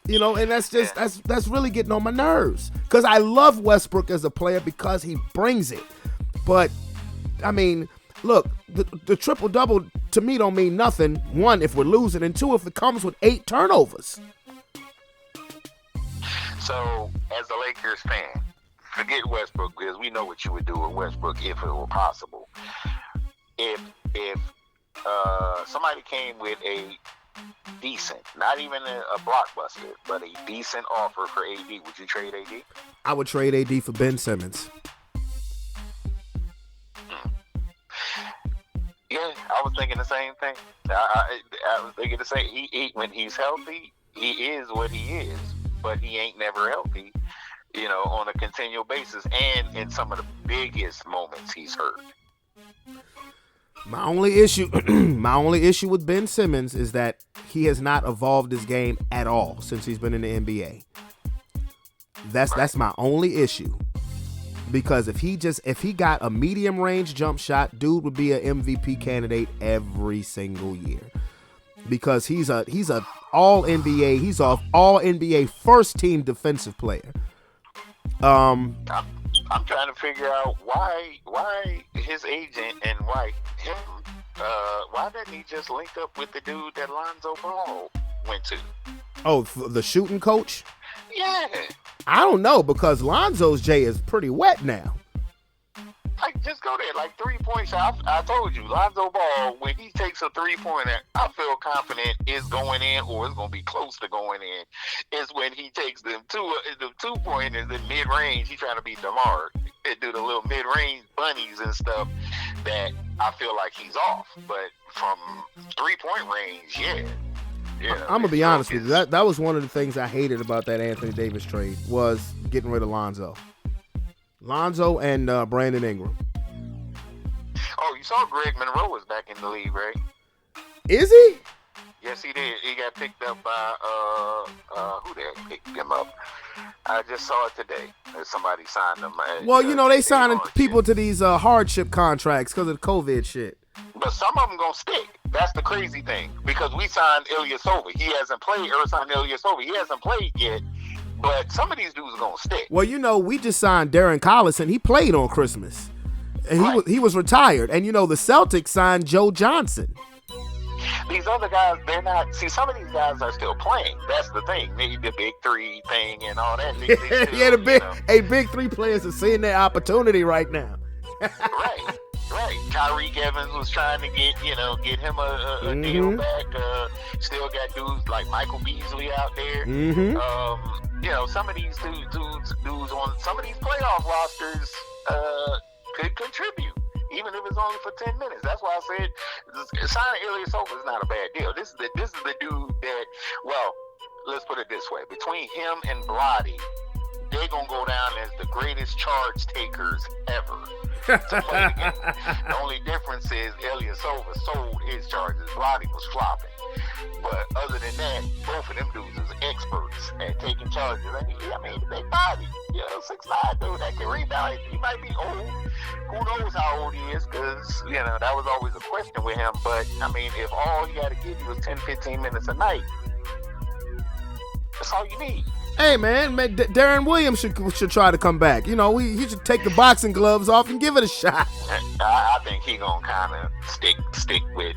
And that's just that's really getting on my nerves because I love Westbrook as a player because he brings it. But I mean, look, the triple-double to me don't mean nothing. 1, if we're losing, and 2, if it comes with 8 turnovers. So, as a Lakers fan, forget Westbrook because we know what you would do with Westbrook if it were possible. If somebody came with a decent, not even a blockbuster, but a decent offer for AD, would you trade AD? I would trade AD for Ben Simmons. Yeah, I was thinking the same thing. I was thinking the same. He when he's healthy, he is what he is, but he ain't never healthy, on a continual basis, and in some of the biggest moments he's hurt. My only issue with Ben Simmons is that he has not evolved his game at all since he's been in the NBA. That's my only issue. Because if he got a medium range jump shot, dude would be an MVP candidate every single year. Because he's a all NBA, he's an all NBA first team defensive player. I'm trying to figure out why his agent and why didn't he just link up with the dude that Lonzo Ball went to? Oh, the shooting coach? Yeah. I don't know because Lonzo's J is pretty wet now. Like, just go there, like 3-point shot. I told you, Lonzo Ball, when he takes a 3-pointer, I feel confident it's going in or it's going to be close to going in. Is when he takes the 2-pointers in mid-range, he's trying to beat DeMar. They do the little mid-range bunnies and stuff that I feel like he's off. But from 3-point range, yeah. Yeah, I'm gonna be honest with you. That was one of the things I hated about that Anthony Davis trade was getting rid of Lonzo and Brandon Ingram. Oh, you saw Greg Monroe was back in the league, right? Is he? Yes, he did. He got picked up by who the heck picked him up? I just saw it today. Somebody signed him. Well, they signing people to these hardship contracts because of the COVID shit. But some of them gonna stick. That's the crazy thing, because we signed Ilyasova. He hasn't played. Or signed Ilyasova. He hasn't played yet. But some of these dudes are gonna stick. Well, we just signed Darren Collison. He played on Christmas, and he was retired. And the Celtics signed Joe Johnson. These other guys, they're not. See, some of these guys are still playing. That's the thing. Maybe the big three thing and all that. They still, yeah, big three players are seeing their opportunity right now. Right. Tyreek Evans was trying to get him a deal back. Still got dudes like Michael Beasley out there. Some of these dudes on some of these playoff rosters could contribute, even if it's only for 10 minutes. That's why I said signing Ilyasova is not a bad deal. This is the dude that, well, let's put it this way: between him and Blotty, they're gonna go down as the greatest charge takers ever to play the game. The only difference is Ilyasova sold his charges. Blotty was flopping. But other than that, both of them dudes is experts at taking charges. I mean, big body, 6'9" dude that can rebound. He might be old. Who knows how old he is? Because that was always a question with him. But I mean, if all he got to give you is 10, 15 minutes a night, that's all you need. Hey man, Darren Williams should try to come back. He should take the boxing gloves off and give it a shot. I think he gonna kind of stick with.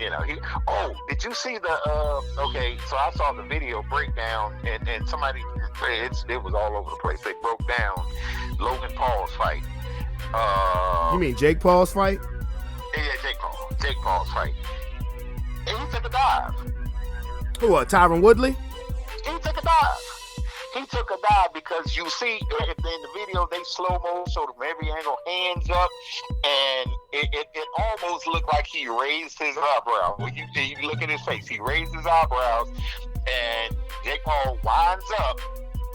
Did you see the? Okay, so I saw the video breakdown, and somebody, it was all over the place. They broke down Logan Paul's fight. You mean Jake Paul's fight? Yeah, Jake Paul's fight. And he took a dive. Who? Tyron Woodley? He took a dive. He took a dive because you see in the video they slow-mo showed him every angle, hands up, and it almost looked like he raised his eyebrow. When you look at his face, he raised his eyebrows, and Jake Paul winds up,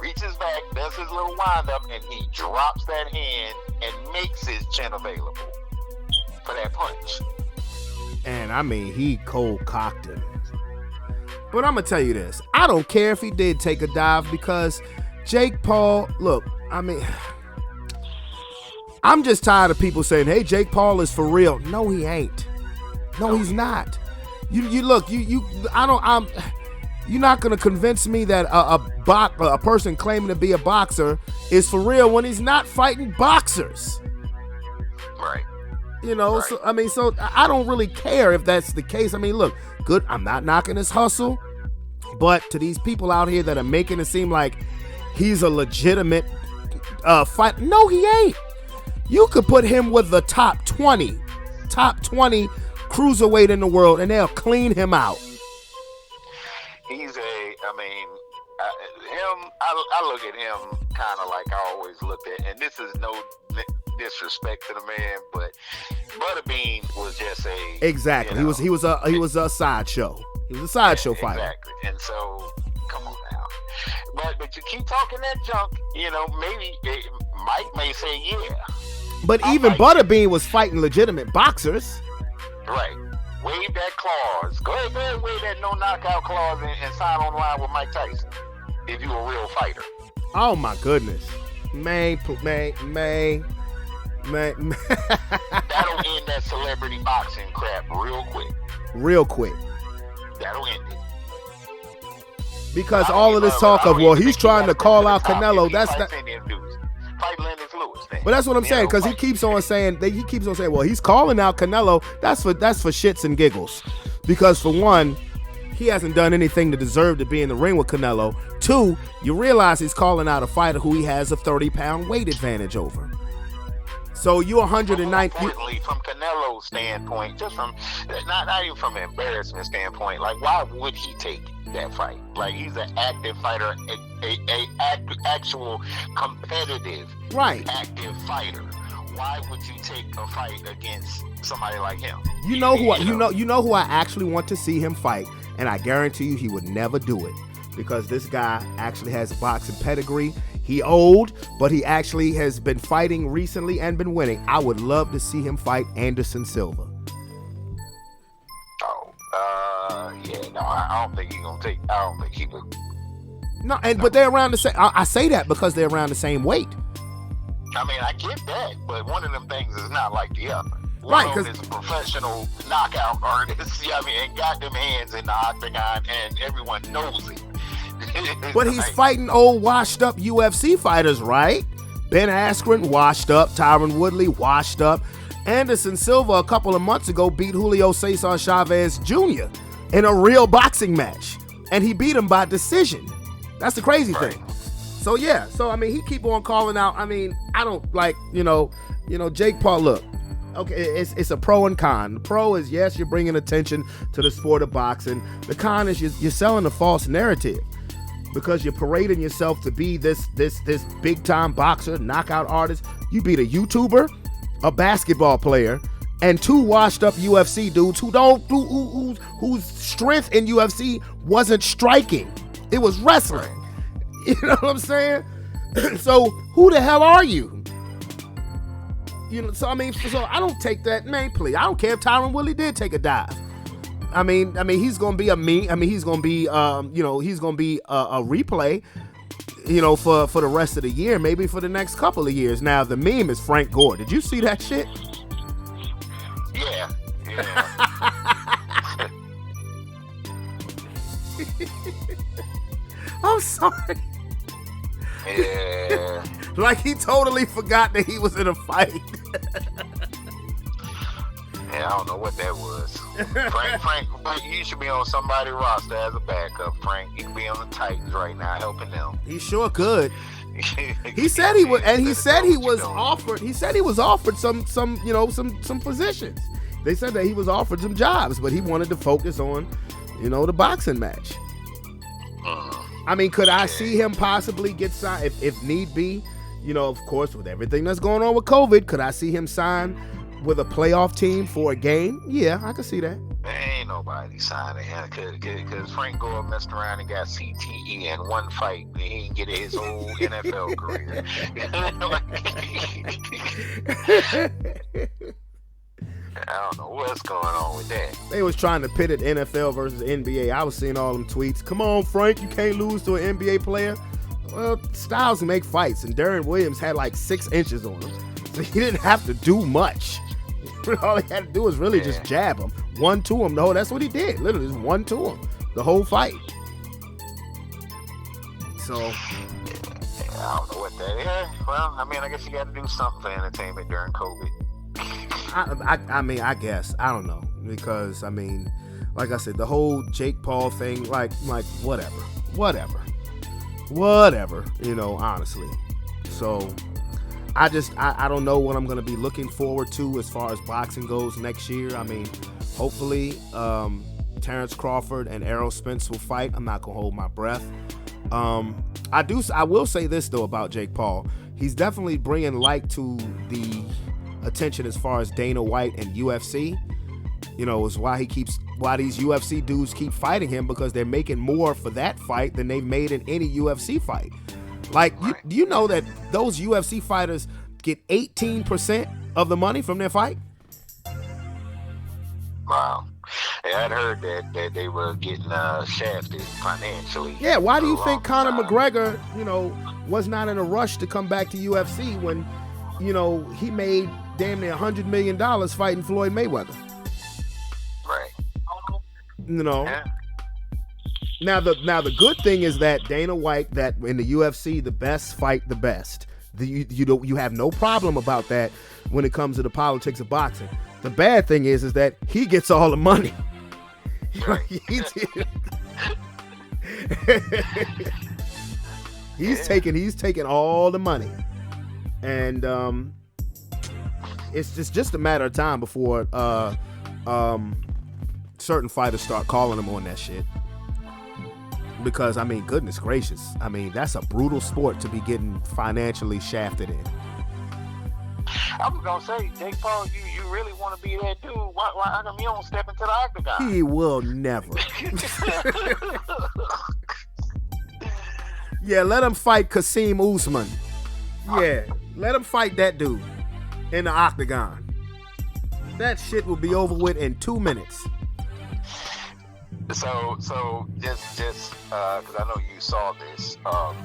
reaches back, does his little wind up, and he drops that hand and makes his chin available for that punch. And I mean, he cold-cocked him. But I'm going to tell you this. I don't care if he did take a dive, because Jake Paul, look, I mean, I'm just tired of people saying, hey, Jake Paul is for real. No, he ain't. No, he's not. You're not going to convince me that a person claiming to be a boxer is for real when he's not fighting boxers. Right. Right. So I don't really care if that's the case. I mean, look, good. I'm not knocking his hustle, but to these people out here that are making it seem like he's a legitimate fight, no, he ain't. You could put him with the top 20 cruiserweight in the world, and they'll clean him out. I look at him kind of like I always looked at, and this is no disrespect to the man, but Butterbean was just exactly. He was a sideshow. He was a sideshow fighter. Exactly. And so, come on now. But you keep talking that junk, maybe Mike may say yeah. But even Butterbean was fighting legitimate boxers. Right. Waive that clause. Go ahead, waive that no knockout clause and sign on the line with Mike Tyson if you're a real fighter. Oh my goodness. Man. That'll end that celebrity boxing crap real quick. That'll end it. Because all of this talk of, well, he's trying to call out Canelo. That's not. Fight Lennox Lewis. But that's what I'm saying, because he keeps on saying, well, he's calling out Canelo. That's for shits and giggles. Because for one, he hasn't done anything to deserve to be in the ring with Canelo. Two, you realize he's calling out a fighter who he has a 30-pound weight advantage over. So you 109. Importantly, from Canelo's standpoint, just from not even from an embarrassment standpoint, like why would he take that fight? Like he's an active fighter, actual competitive, right? Active fighter. Why would you take a fight against somebody like him? You know who I actually want to see him fight. and I guarantee you he would never do it because this guy actually has a boxing pedigree. He old, but he actually has been fighting recently and been winning. I would love to see him fight Anderson Silva. No, I don't think he's gonna take. I don't think he would. No, but they're around the same. I say that because they're around the same weight. I mean, I get that, but one of them things is not like the other. Right, One is a professional knockout artist. I mean, and got them hands in the octagon, and everyone knows it. But he's fighting old, washed-up UFC fighters, right? Ben Askren, washed up. Tyron Woodley, washed up. Anderson Silva, a couple of months ago, beat Julio Cesar Chavez Jr. in a real boxing match. And he beat him by decision. That's the crazy thing. So, yeah. So, I mean, he keep on calling out. I mean, I don't like, Jake Paul, look. Okay, it's a pro and con. The pro is, yes, you're bringing attention to the sport of boxing. The con is you're selling a false narrative because you're parading yourself to be this big-time boxer, knockout artist. You beat a YouTuber, a basketball player, and two washed-up UFC dudes whose strength in UFC wasn't striking. It was wrestling. You know what I'm saying? So who the hell are you? So I don't take that, man, please. I don't care if Tyron Woodley did take a dive. I mean, he's gonna be a meme. I mean, he's gonna be, he's gonna be a replay, for the rest of the year, maybe for the next couple of years. Now, the meme is Frank Gore. Did you see that shit? Yeah. I'm sorry. Yeah. Like he totally forgot that he was in a fight. Yeah, I don't know what that was. Frank, you should be on somebody's roster as a backup, Frank. You can be on the Titans right now helping them. He sure could. He said he would, and he said he was offered. He said he was offered some positions. They said that he was offered some jobs, but he wanted to focus on, the boxing match. I mean, could I see him possibly get signed if need be? Of course, with everything that's going on with COVID, could I see him sign with a playoff team for a game? Yeah, I could see that. Ain't nobody signing him because Frank Gore messed around and got CTE in one fight. He didn't get his whole NFL career. I don't know what's going on with that. They was trying to pit it NFL versus NBA. I was seeing all them tweets. Come on, Frank, you can't lose to an NBA player. Well, styles make fights, and Darren Williams had like 6 inches on him. So he didn't have to do much. All he had to do was really just jab him. One to him. No, that's what he did. Literally just one to him. The whole fight. So I don't know what that is. Well, I mean, I guess you got to do something for entertainment during COVID. I guess. I don't know. Because, like I said, the whole Jake Paul thing, like whatever, honestly. So, I don't know what I'm going to be looking forward to as far as boxing goes next year. I mean, hopefully, Terrence Crawford and Errol Spence will fight. I'm not going to hold my breath. I will say this, though, about Jake Paul. He's definitely bringing light to the attention as far as Dana White and UFC. Is why these UFC dudes keep fighting him, because they're making more for that fight than they've made in any UFC fight. Like, do you know that those UFC fighters get 18% of the money from their fight? Wow. Yeah, I'd heard that they were getting shafted financially. Yeah, why do you think Conor McGregor, was not in a rush to come back to UFC when, he made damn near $100 million fighting Floyd Mayweather? Right. Yeah. Now the good thing is that Dana White, that in the UFC, the best fight the best. You have no problem about that when it comes to the politics of boxing. The bad thing is that he gets all the money. He's taking all the money, and it's just a matter of time before certain fighters start calling him on that shit. Because, goodness gracious. That's a brutal sport to be getting financially shafted in. I was gonna say, Jake Paul, you really want to be that dude? Why how come you don't step into the octagon? He will never. Yeah, let him fight Kasim Usman. Yeah, let him fight that dude in the octagon. That shit will be over with in 2 minutes. So just because I know you saw this on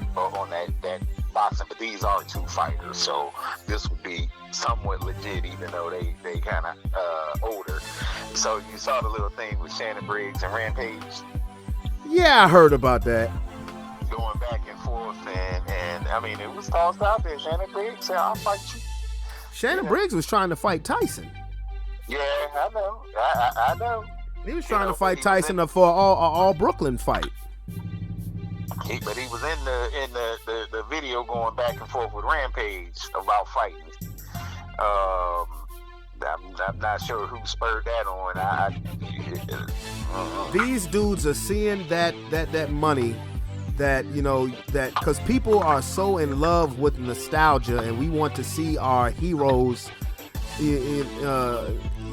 that boxing, but these are two fighters, so this would be somewhat legit, even though they kind of older. So you saw the little thing with Shannon Briggs and Rampage. Yeah, I heard about that. Going back and forth, and I mean, it was tossed out there. Shannon Briggs said, "I'll fight you." Shannon Briggs was trying to fight Tyson. Yeah, I know. I know. He was trying to fight Tyson for all Brooklyn fight. But he was in the video going back and forth with Rampage about fighting. I'm not sure who spurred that on. These dudes are seeing that money, that, you know, that because people are so in love with nostalgia, and we want to see our heroes. You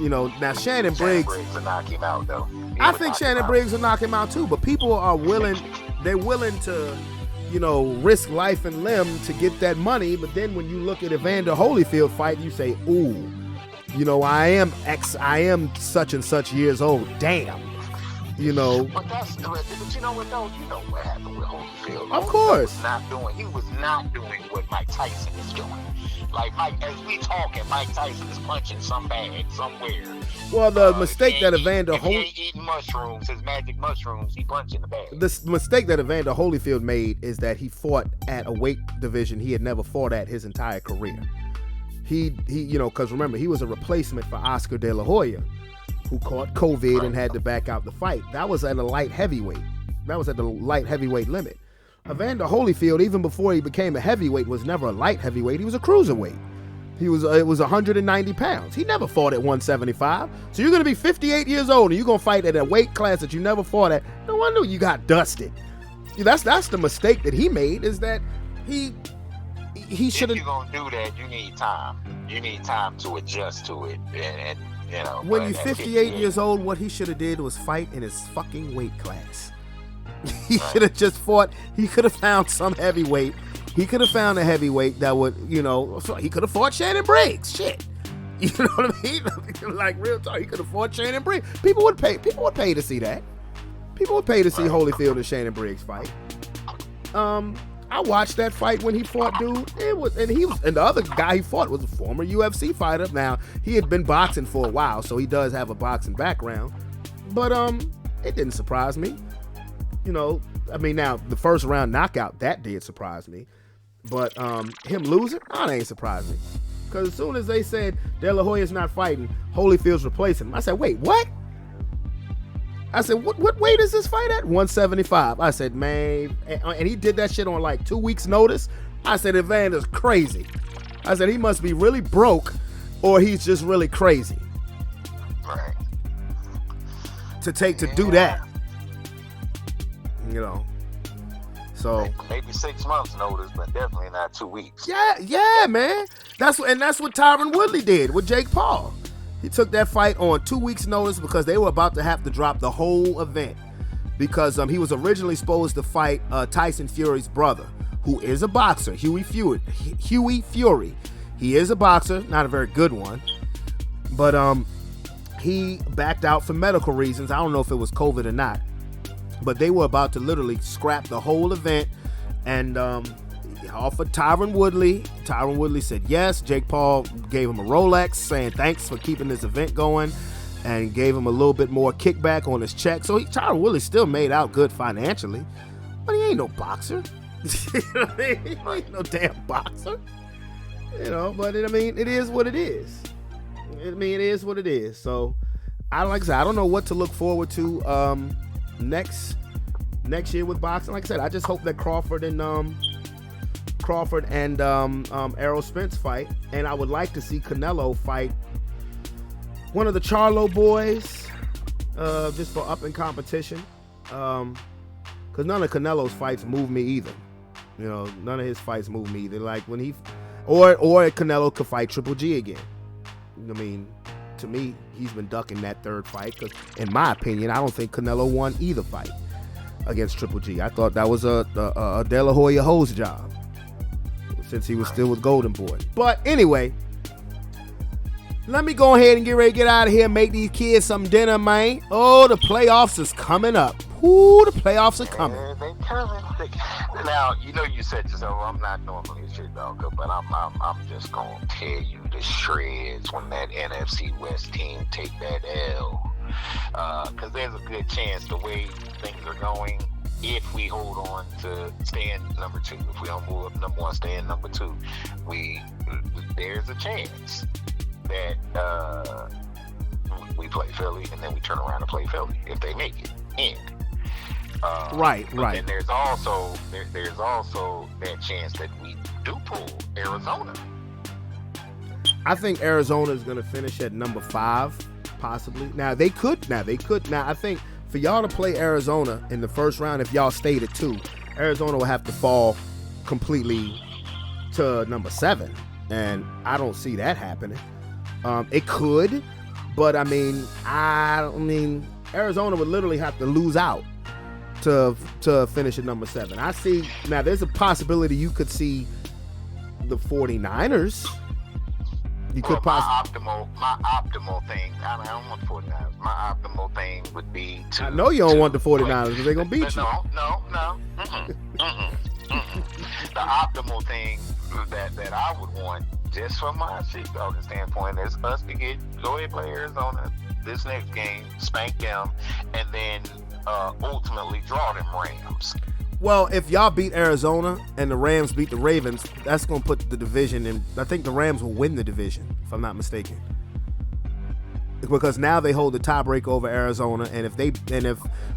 know, now Shannon Briggs will knock him out, though. I think Shannon Briggs will knock him out too, but people are willing to, you know, risk life and limb to get that money. But then when you look at Evander Holyfield fight, you say, ooh, you know, I am such and such years old. Damn. You know. But you know what, though? You know what happened with Holyfield. Of course. He was not doing what Mike Tyson is doing. Like, as we talking, Mike Tyson is punching some bag somewhere. Well, the mistake that Evander Holyfield... He ain't eating mushrooms, his magic mushrooms, he punching the bag. The mistake that Evander Holyfield made is that he fought at a weight division he had never fought at his entire career. He you know, because remember, he was a replacement for Oscar De La Hoya, who caught COVID and had to back out the fight. That was at a light heavyweight. That was at the light heavyweight limit. Evander Holyfield, even before he became a heavyweight, was never a light heavyweight. He was a cruiserweight. It was 190 pounds. He never fought at 175. So you're going to be 58 years old and you're going to fight at a weight class that you never fought at. No wonder you got dusted. That's the mistake that he made, is that he should have. If you're going to do that, you need time. You need time to adjust to it. And you know. When you're 58 years old, what he should have did was fight in his fucking weight class. He should have just fought. He could have found some heavyweight. He could have found a heavyweight that would, you know, so he could have fought Shannon Briggs. Shit. You know what I mean? Like, real talk. He could have fought Shannon Briggs. People would pay to see that. People would pay to see Holyfield and Shannon Briggs fight. I watched that fight when he fought dude. And the other guy he fought was a former UFC fighter. Now, he had been boxing for a while, so he does have a boxing background. But it didn't surprise me. You know, I mean, now the first round knockout, that did surprise me. But him losing, that ain't surprised me. Because as soon as they said De La Hoya's not fighting, Holyfield's replacing him, I said, wait, what? I said, what weight is this fight at? 175. I said, man, and he did that shit on like 2 weeks' notice. I said, Evander's crazy. I said, he must be really broke, or he's just really crazy. Right. To do that. You know. So maybe 6 months notice, but definitely not 2 weeks. Yeah, man. That's what Tyron Woodley did with Jake Paul. He took that fight on 2 weeks' notice because they were about to have to drop the whole event, because he was originally supposed to fight Tyson Fury's brother, who is a boxer, Huey Fury. He is a boxer, not a very good one, but he backed out for medical reasons. I don't know if it was COVID or not. But they were about to literally scrap the whole event and offered Tyron Woodley. Tyron Woodley said yes. Jake Paul gave him a Rolex saying thanks for keeping this event going and gave him a little bit more kickback on his check. So Tyron Woodley still made out good financially, but he ain't no boxer. He ain't no damn boxer. You know, but it is what it is. It is what it is. So, like I said, I don't know what to look forward to next year with boxing. Like I said, I just hope that Crawford and Errol Spence fight, and I would like to see Canelo fight one of the Charlo boys, just for up in competition. Because none of Canelo's fights move me either. You know, none of his fights move me either. Like when Or Canelo could fight Triple G again. I mean, to me, he's been ducking that third fight because, in my opinion, I don't think Canelo won either fight against Triple G. I thought that was a De La Hoya hose job since he was still with Golden Boy. But anyway, let me go ahead and get ready to get out of here and make these kids some dinner, man. Oh, the playoffs is coming up. Ooh, the playoffs are coming. They coming. Now, you know, you said yourself, I'm not normally a shit dogger, but I'm just gonna tear you to shreds when that NFC West team take that L. Because there's a good chance the way things are going, if we hold on to staying number 2, if we don't move up number 1, stay in number 2, there's a chance that we play Philly and then we turn around and play Philly if they make it in. Right. And there's also that chance that we do pull Arizona. I think Arizona is going to finish at number 5, possibly. Now they could. Now I think for y'all to play Arizona in the first round, if y'all stayed at 2, Arizona will have to fall completely to number 7, and I don't see that happening. It could, but I mean, Arizona would literally have to lose out to finish at number 7. I see now. There's a possibility you could see the 49ers. You could possibly. My optimal thing. I don't want the 49ers. My optimal thing would be to. I know you don't want the 49ers because they're gonna beat you. No. The optimal thing that I would want, just from my sheepdog standpoint, is us to go ahead and play Arizona this next game, spank them, and then ultimately draw them Rams. Well, if y'all beat Arizona and the Rams beat the Ravens, that's going to put the division in. I think the Rams will win the division, if I'm not mistaken. Because now they hold the tiebreaker over Arizona, and if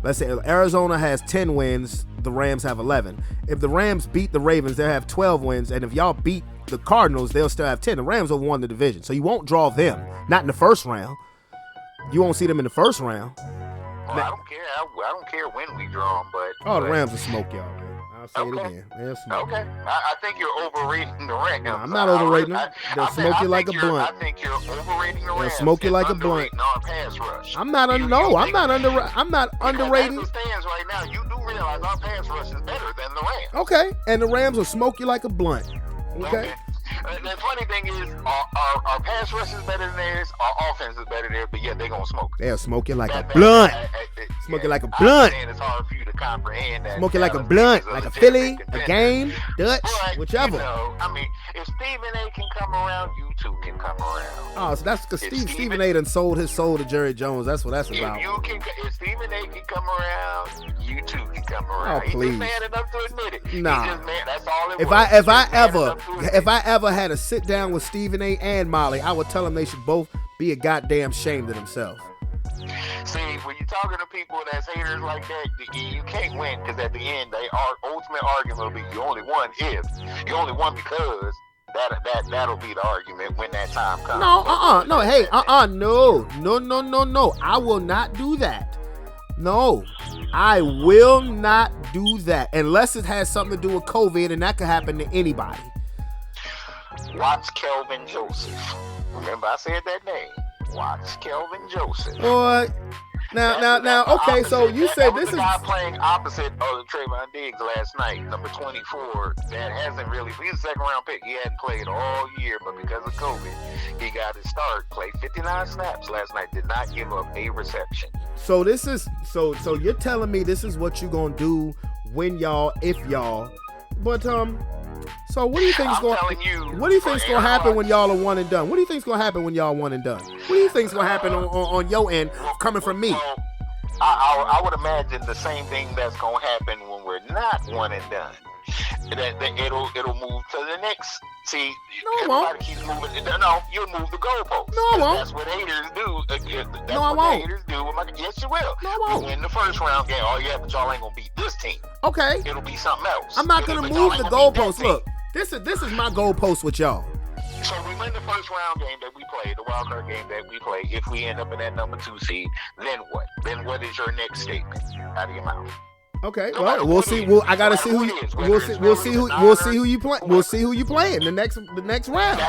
let's say Arizona has 10 wins, the Rams have 11. If the Rams beat the Ravens, they'll have 12 wins, and if y'all beat the Cardinals, they'll still have 10. The Rams will won the division, so you won't draw them. Not in the first round. You won't see them in the first round. Well, I don't care. I don't care when we draw them, but the Rams will smoke y'all, man. I'll say it again. They'll smoke. Okay. I think you're overrating the Rams. No, I'm not overrating them. They'll smoke you like a blunt. I think you're overrating the Rams. They'll smoke you like a blunt. Our pass rush. I'm not underrating. As it stands right now, you do realize our pass rush is better than the Rams. Okay, and the Rams will smoke you like a blunt. Okay. The funny thing is, our pass rush is better than theirs, our offense is better than theirs, but yet they're going to smoke it. They'll smoke you like a blunt. Smoke you like a blunt. I understand it's hard for you to comprehend that. Smoke you like a blunt, like a Philly, a game, Dutch, whichever. I mean, if Stephen A can come around, you too can come around. Oh, so that's because Stephen A done sold his soul to Jerry Jones. That's what that's about. If Stephen A can come around, you too can come around. Oh, please. He's just man enough to admit it. Nah. He's just man, that's all it If I ever had a sit down with Stephen A and Molly, I would tell them they should both be a goddamn shame to themselves. See, when you're talking to people that's haters like that, you can't win, because at the end, ultimate argument will be you only won because that'll be the argument when that time comes. No. I will not do that. No, I will not do that unless it has something to do with COVID, and that could happen to anybody. Watch Kelvin Joseph. Remember, I said that name. Watch Kelvin Joseph. Boy, now. Okay, so you said this is the guy playing opposite of Trayvon Diggs last night, number 24. That hasn't really. He's a second-round pick. He hadn't played all year, but because of COVID, he got his start. Played 59 snaps last night. Did not give up a reception. So this is so you're telling me this is what you're gonna do when y'all, if y'all, but So what do you think is going? What do you think is going to happen when y'all are one and done? What do you think is going to happen when y'all one and done? What do you think is going to happen on your end, coming from me? Well, I would imagine the same thing that's going to happen when we're not one and done. That it'll move to the next. See, everybody keeps moving. No, you'll move the goalpost. No, I won't. That's what haters do. I won't. Haters do. Yes, you will. No, I won't. You win the first round game. Oh yeah, but y'all ain't gonna beat this team. Okay. It'll be something else. I'm not gonna move the goalpost. Look, this is my goalpost with y'all. So we win the first round game that we play, the wild card game that we play. If we end up in that number 2 seed, then what? Then what is your next statement out of your mouth? Okay, No well, matter we'll what see. it Well, is. I gotta No see matter who. what it is, We'll whether see. it's We'll see who. Philly, We'll see Niners, who you play. We'll see who you play in the next round.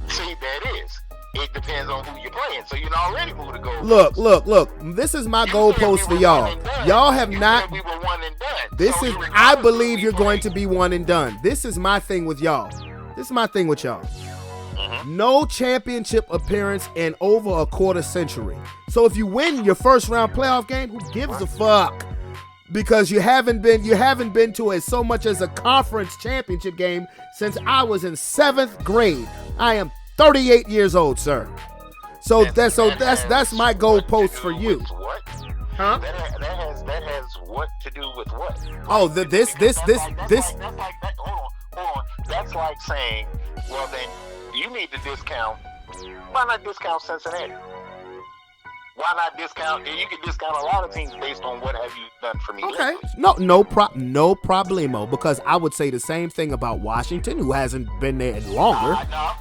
See, that is. It depends on who you're playing. So you know already who to go. Look. This is my goalpost for y'all. Y'all have not. We were one and done. This So is. regardless I of believe who you're we going play, to be one and done. This is my thing with y'all. This is my thing with y'all. No championship appearance in over a quarter century. So if you win your first round playoff game, who gives a fuck? Because you haven't been to so much as a conference championship game since I was in 7th grade. I am 38 years old, sir. So that's my goalpost for you. What? Huh? That has what to do with what? Oh, this. That's like that. Hold on. That's like saying, well, then you need to discount. Why not discount Cincinnati? Why not discount? You can discount a lot of teams based on what have you done for me. Okay. lately. No problemo. Because I would say the same thing about Washington, who hasn't been there longer. No.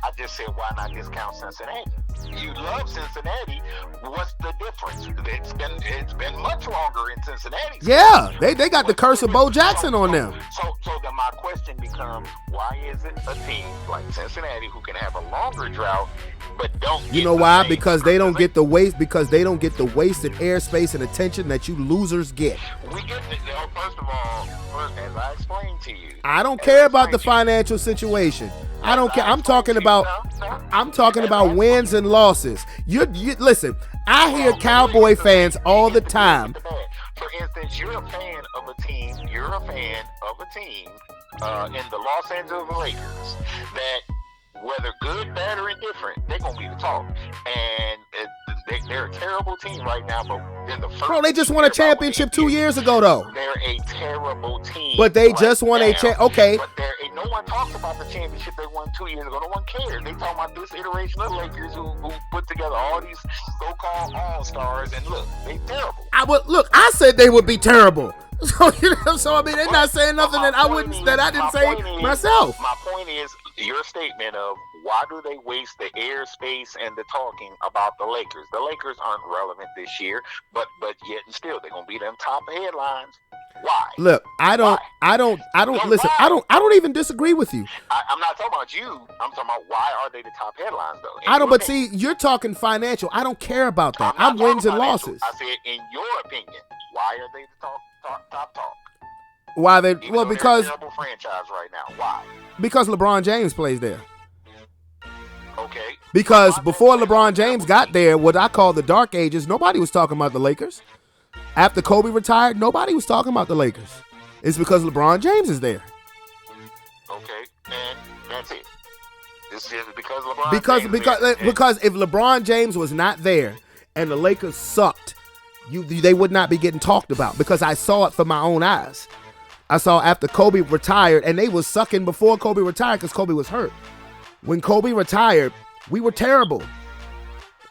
I just said why not discount Cincinnati? You love Cincinnati. What's the difference? It's been much longer in Cincinnati. Yeah, they got the curse of Bo Jackson on them. So then my question becomes, why is it a team like Cincinnati who can have a longer drought but don't? You know why? Because they don't get the waste. Because they don't get the wasted airspace and attention that you losers get. We get it. First of all, as I explained to you, I don't care about the financial situation. I don't care. I'm talking about wins and losses. You listen. I hear Cowboy fans all the time. For instance, you're a fan of a team in the Los Angeles Lakers that, whether good, bad, or indifferent, they're gonna be the talk. And they're a terrible team right now. But in the first, Bro, they just won a championship 2 years ago, though. They're a terrible team. But they right just won a now. okay. But no one talks about the championship they won 2 years ago. No one cares. They talking about this iteration of the Lakers who put together all these so-called all-stars, and look, they terrible. I said they would be terrible. So I mean, they're not saying nothing that I didn't say myself. My point is your statement of why do they waste the airspace and the talking about the Lakers? The Lakers aren't relevant this year, but yet and still they're gonna be them top headlines. Why? Look, I don't listen. I don't even disagree with you. I'm not talking about you. I'm talking about why are they the top headlines though? But see, you're talking financial. I don't care about that. I'm wins and losses. I said, in your opinion, why are they the top talk? Why they? Even Well, though because they're a terrible franchise right now. Why? Because LeBron James plays there. Okay. Because before LeBron James got there, what I call the dark ages, nobody was talking about the Lakers. After Kobe retired, nobody was talking about the Lakers. It's because LeBron James is there. Okay, and that's it. It's just because LeBron. Because if LeBron James was not there and the Lakers sucked, they would not be getting talked about. Because I saw it for my own eyes. I saw after Kobe retired, and they was sucking before Kobe retired because Kobe was hurt. When Kobe retired, we were terrible.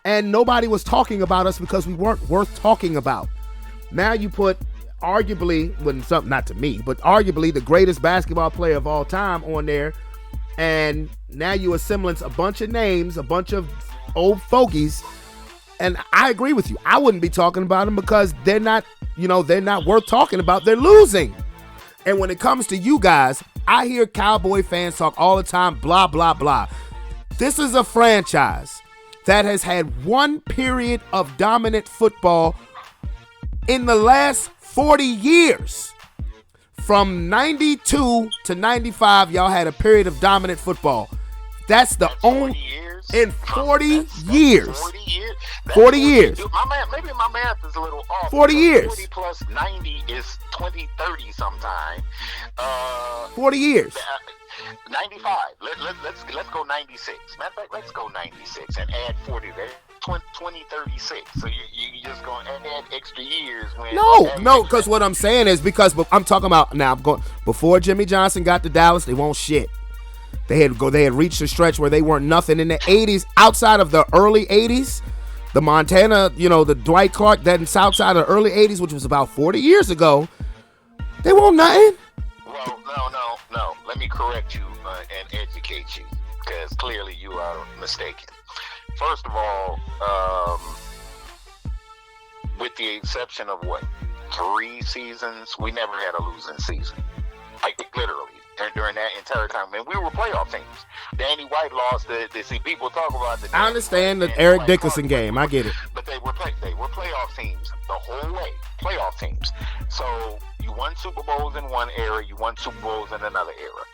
And nobody was talking about us because we weren't worth talking about. Now you put arguably, not to me, but arguably the greatest basketball player of all time on there, and now you assemblance a bunch of names, a bunch of old fogies, and I agree with you. I wouldn't be talking about them because they're not worth talking about. They're losing. And when it comes to you guys, I hear Cowboy fans talk all the time, blah, blah, blah. This is a franchise that has had one period of dominant football in the last 40 years. From 92 to 95, y'all had a period of dominant football. That's the only... In 40 years. 40 years. Maybe my math is a little off. 40 years. 40 plus 90 is 2030 sometime. 40 years. 95. Let's go 96. Matter of fact, let's go 96 and add 40 there. 2036. So you just going to add extra years. No, because what I'm saying is because I'm talking about now. Before Jimmy Johnson got to Dallas, they won't shit. They had reached a stretch where they weren't nothing in the 80s. Outside of the early 80s, the Montana, the Dwight Clark, that's outside of the early 80s, which was about 40 years ago, they weren't nothing. Well, no. Let me correct you and educate you, because clearly you are mistaken. First of all, with the exception of what? 3 seasons, we never had a losing season. Like, literally. During that entire time, and we were playoff teams. Danny White lost the see people talk about the. I understand the Eric Dickerson game. I get it. But they were playoff teams the whole way. Playoff teams. So you won Super Bowls in one era, you won Super Bowls in another era.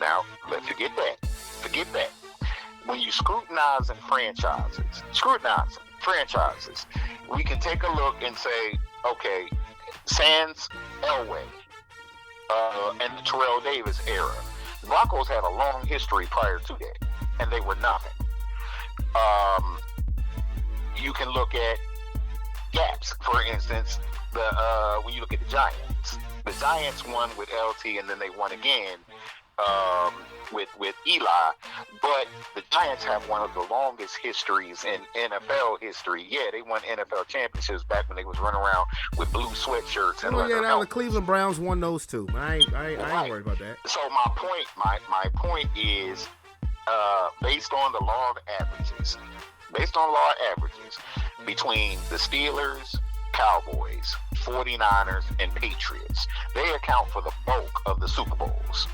Let's forget that. Forget that. When you scrutinize franchises, we can take a look and say, okay, sans Elway. And the Terrell Davis era. The Broncos had a long history prior to that, and they were nothing. You can look at gaps. For instance, when you look at the Giants won with LT, and then they won again with Eli. But the Giants have one of the longest histories in NFL history. Yeah, they won NFL championships back when they was running around with blue sweatshirts and leather helmets. The Cleveland Browns won those too. I ain't worried about that. So my point is, based on the law of averages, between the Steelers, Cowboys, 49ers, and Patriots, they account for the bulk of the Super Bowls.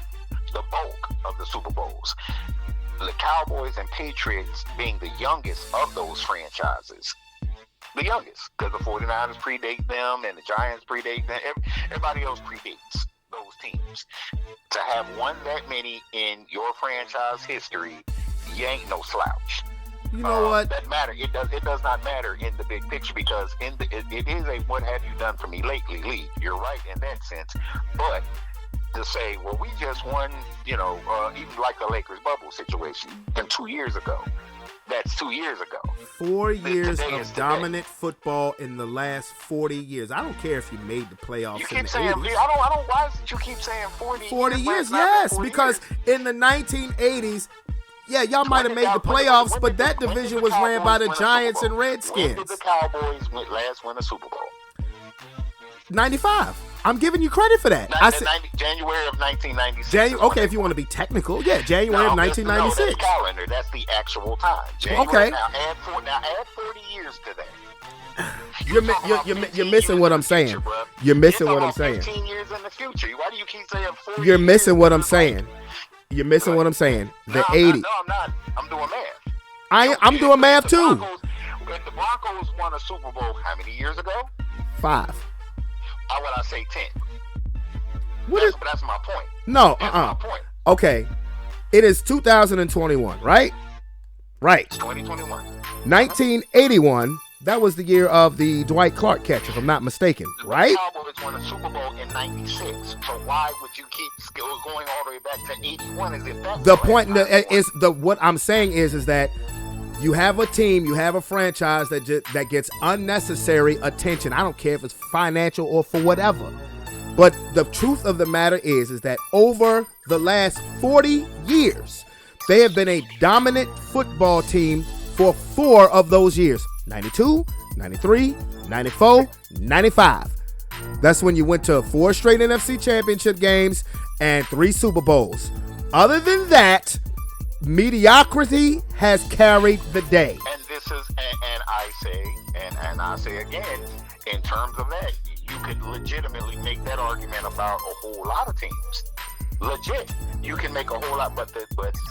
The Cowboys and Patriots being the youngest of those franchises. The youngest, because the 49ers predate them and the Giants predate them. Everybody else predates those teams. To have won that many in your franchise history, you ain't no slouch. You know what? That matter. It does not matter in the big picture, because it is a what have you done for me lately league. You're right in that sense, but to say, well, we just won, even like the Lakers bubble situation, and 2 years ago. That's 2 years ago. 4 years of dominant football in the last 40 years. I don't care if you made the playoffs you in keep the saying, 80s. I don't. Why did you keep saying 40? 40 years, yes, because in the 1980s, yeah, y'all might have made the playoffs, but that division was ran by the Giants and Redskins. When did the Cowboys last win a Super Bowl? 95. I'm giving you credit for that. January of 1996. Okay, if you want to be technical, yeah, January of 1996. No, that's calendar. That's the actual time. January, okay. Now add 40 years to that. You're missing what I'm saying. You're missing what I'm saying. 15 years in the future. Why do you keep saying 40? You're missing what I'm saying. You're missing what I'm saying. The 80s. No, I'm not. I'm doing math. I'm doing math too. If the Broncos won a Super Bowl how many years ago? 5. Why would I say 10? That's my point. No, That's my point. Okay. It is 2021, right? Right. It's 2021. 1981, that was the year of the Dwight Clark catch, if I'm not mistaken, right? The Cowboys won a Super Bowl in 96. So why would you keep going all the way back to 81 as if that's the point what I'm saying is that you have a team, you have a franchise that gets unnecessary attention. I don't care if it's financial or for whatever. But the truth of the matter is that over the last 40 years, they have been a dominant football team for 4 of those years. 92, 93, 94, 95. That's when you went to 4 straight NFC championship games and 3 Super Bowls. Other than that, mediocrity has carried the day. And this is, and I say again, in terms of that, you could legitimately make that argument about a whole lot of teams. Legit, you can make a whole lot,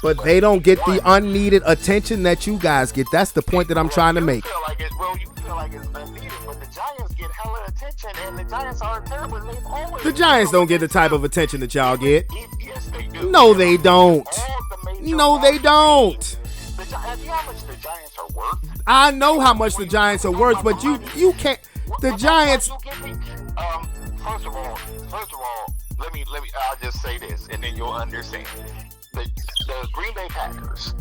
but they don't get the unneeded attention that you guys get. That's the point that I'm trying to make. You feel like it's unneeded, but the Giants get hella attention, and the Giants are terrible. They've always the Giants don't get the type of attention that y'all get. Yes, they do. No, they don't. No, they don't. You know how much the Giants are worth? I know how much the Giants are worth, but you can't. The Giants. First of all, let me. I'll just say this, and then you'll understand. The Green Bay Packers,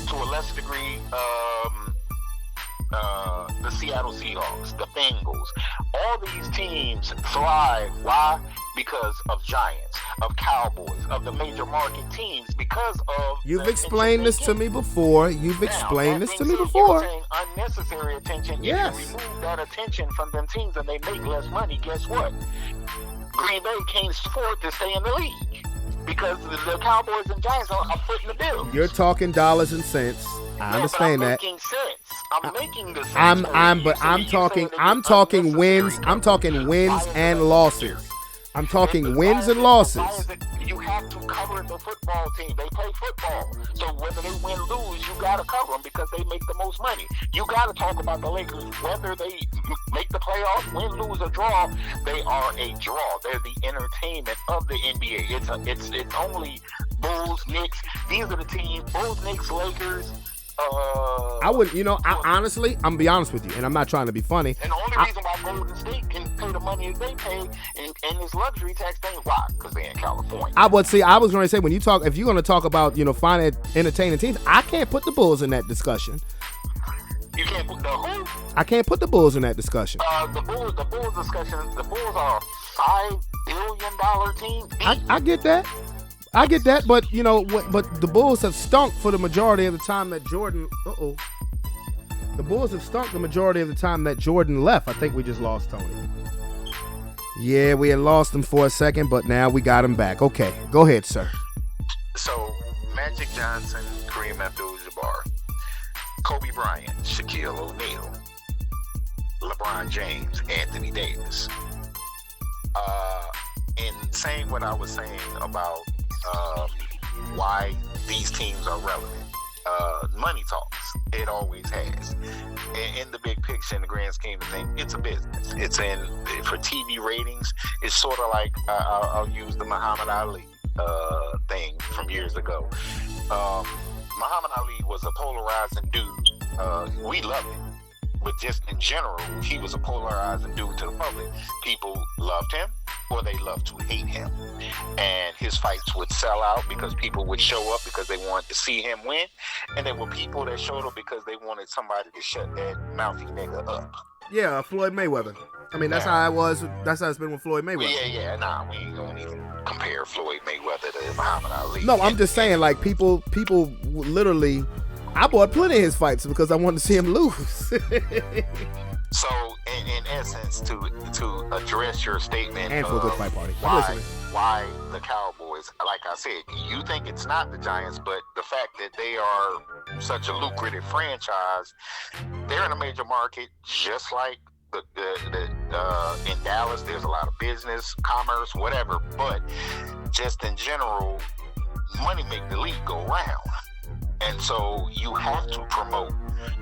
to a less degree, the Seattle Seahawks, the Bengals, all these teams thrive. Why? Because of Giants, of Cowboys, of the major market teams. Because of you've explained this to me before. You've explained this to me before. Saying unnecessary attention. Yes. If you remove that attention from them teams and they make less money, guess what? Green Bay can't afford to stay in the league because the Cowboys and Giants are footing the bill. You're talking dollars and cents. I understand that. Making sense. I'm making the same I'm talking wins. I'm talking wins and losses. I'm talking wins and losses. You have to cover the football team. They play football. So whether they win or lose, you got to cover them because they make the most money. You got to talk about the Lakers. Whether they make the playoffs, win, lose, or draw, they are a draw. They're the entertainment of the NBA. It's only Bulls, Knicks. These are the teams. Bulls, Knicks, Lakers. I wouldn't, honestly, I'm gonna be honest with you, and I'm not trying to be funny. And the only reason why Golden State can pay the money that they pay and this luxury tax thing, why? Because they're in California. I was going to say, if you're going to talk about, finding entertaining teams, I can't put the Bulls in that discussion. You can't put the who? I can't put the Bulls in that discussion. The Bulls discussion. The Bulls are a $5 billion team. I get that. But but the Bulls have stunk for the majority of the time that Jordan. The Bulls have stunk the majority of the time that Jordan left. I think we just lost Tony. Yeah, we had lost him for a second, but now we got him back. Okay, go ahead, sir. So, Magic Johnson, Kareem Abdul-Jabbar, Kobe Bryant, Shaquille O'Neal, LeBron James, Anthony Davis. In saying what I was saying about why these teams are relevant, money talks. It always has. In the big picture, in the grand scheme of things, it's a business. It's for TV ratings. It's sort of like I'll use the Muhammad Ali thing from years ago. Muhammad Ali was a polarizing dude. We love him. But just in general, he was a polarizing dude to the public. People loved him or they loved to hate him. And his fights would sell out because people would show up because they wanted to see him win. And there were people that showed up because they wanted somebody to shut that mouthy nigga up. Yeah, Floyd Mayweather. I mean, that's how it was. That's how it's been with Floyd Mayweather. Yeah. Nah, we ain't gonna even compare Floyd Mayweather to Muhammad Ali. No, I'm just saying, like, people literally... I bought plenty of his fights because I wanted to see him lose. So, in essence, to address your statement and for a good fight party. Why the Cowboys, like I said, you think it's not the Giants, but the fact that they are such a lucrative franchise, they're in a major market, just like in Dallas. There's a lot of business, commerce, whatever, but just in general, money make the league go round. And so you have to promote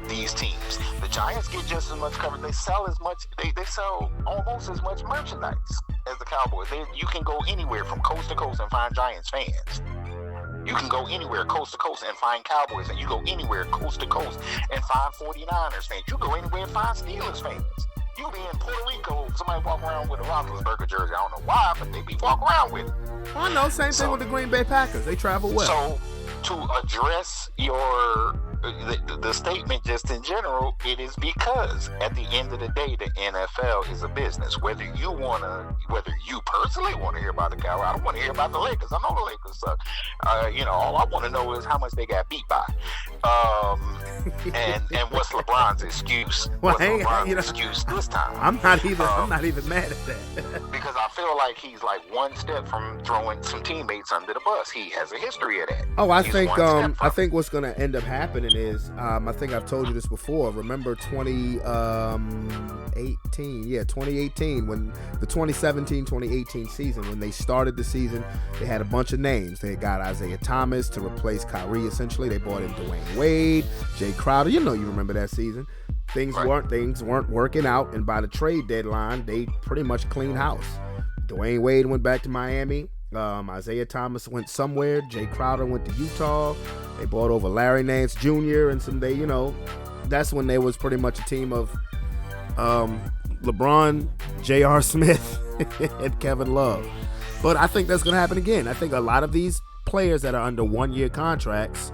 these teams. The Giants get just as much coverage. They sell as much. They sell almost as much merchandise as the Cowboys. You can go anywhere from coast to coast and find Giants fans. You can go anywhere coast to coast and find Cowboys, and you go anywhere coast to coast and find 49ers fans. You go anywhere and find Steelers fans. You be in Puerto Rico, somebody walk around with a Roethlisberger jersey. I don't know why, but they be walking around with it. I know. Same thing with the Green Bay Packers. They travel well. So, to address the statement just in general, it is because at the end of the day, the NFL is a business. Whether you personally want to hear about the Cowboys, I don't want to hear about the Lakers. I know the Lakers suck. All I want to know is how much they got beat by. And what's LeBron's excuse? What's LeBron's excuse this time? I'm not even mad at that. Because I feel like he's like one step from throwing some teammates under the bus. He has a history of that. Oh, I think what's going to end up happening is, I think I've told you this before. Remember 2018, when the 2017-2018 season, when they started the season, they had a bunch of names. They got Isaiah Thomas to replace Kyrie, essentially. They brought in Dwayne Wade, Jay Crowder. You remember that season. Things weren't working out, and by the trade deadline, they pretty much cleaned house. Dwayne Wade went back to Miami. Isaiah Thomas went somewhere. Jay Crowder went to Utah. They brought over Larry Nance Jr. and that's when they was pretty much a team of LeBron, J.R. Smith, and Kevin Love. But I think that's going to happen again. I think a lot of these players that are under one-year contracts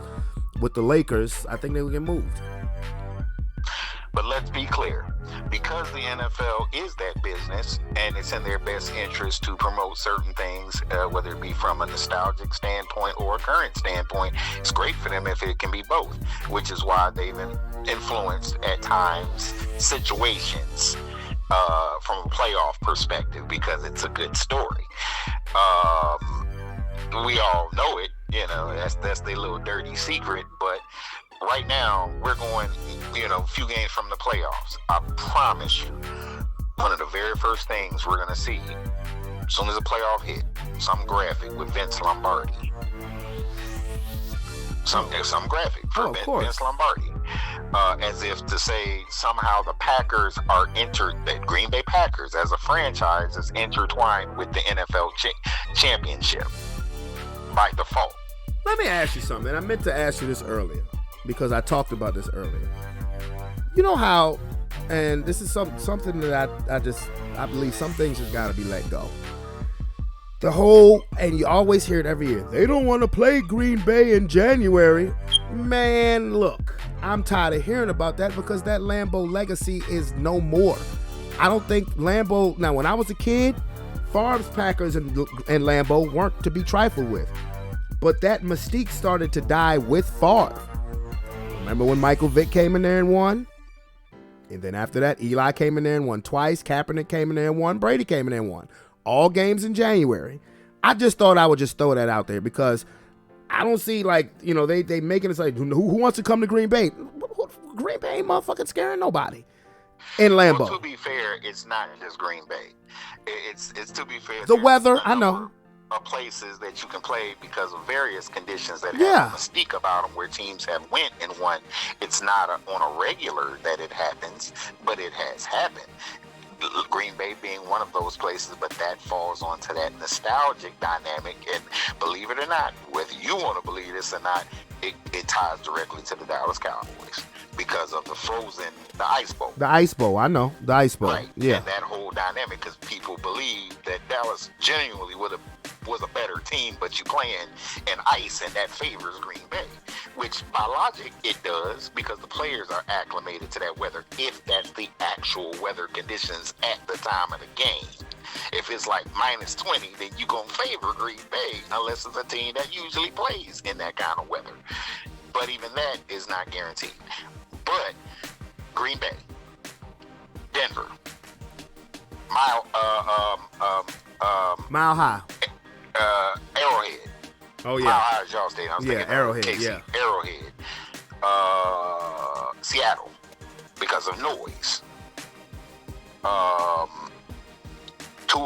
with the Lakers, I think they will get moved. But let's be clear, because the NFL is that business and it's in their best interest to promote certain things, whether it be from a nostalgic standpoint or a current standpoint, it's great for them if it can be both, which is why they've influenced at times situations from a playoff perspective, because it's a good story. We all know it, that's their little dirty secret, but right now, we're going, a few games from the playoffs. I promise you, one of the very first things we're going to see, as soon as the playoff hit, some graphic with Vince Lombardi. Some graphic for Vince Lombardi. As if to say somehow the Packers are that Green Bay Packers as a franchise is intertwined with the NFL championship by default. Let me ask you something. I meant to ask you this earlier because I talked about this earlier. You know how, and this is something that I believe some things just got to be let go. And you always hear it every year, they don't want to play Green Bay in January. Man, look, I'm tired of hearing about that because that Lambeau legacy is no more. I don't think Lambeau, now when I was a kid, Favre's Packers and Lambeau weren't to be trifled with. But that mystique started to die with Favre. Remember when Michael Vick came in there and won? And then after that, Eli came in there and won twice. Kaepernick came in there and won. Brady came in there and won. All games in January. I just thought I would just throw that out there because I don't see they making it like who wants to come to Green Bay? Green Bay ain't motherfucking scaring nobody. In Lambeau. Well, to be fair, it's not just Green Bay. It's to be fair. The weather, I know. Of places that you can play because of various conditions that have a mystique about them where teams have went and won. It's not on a regular that it happens, but it has happened. Green Bay being one of those places, but that falls onto that nostalgic dynamic. And believe it or not, whether you want to believe this or not, it ties directly to the Dallas Cowboys because of the Ice Bowl. The Ice Bowl, I know. The Ice Bowl. Right. Yeah. And that whole dynamic, because people believe that Dallas genuinely was a better team, but you playing in ice, and that favors Green Bay, which by logic it does because the players are acclimated to that weather if that's the actual weather conditions at the time of the game. If it's like -20, then you're going to favor Green Bay unless it's a team that usually plays in that kind of weather. But even that is not guaranteed. But Green Bay, Denver, Mile High. Arrowhead. Oh yeah. Mile High is y'all stadium. I was thinking Arrowhead. KC, yeah. Arrowhead. Seattle, because of noise. To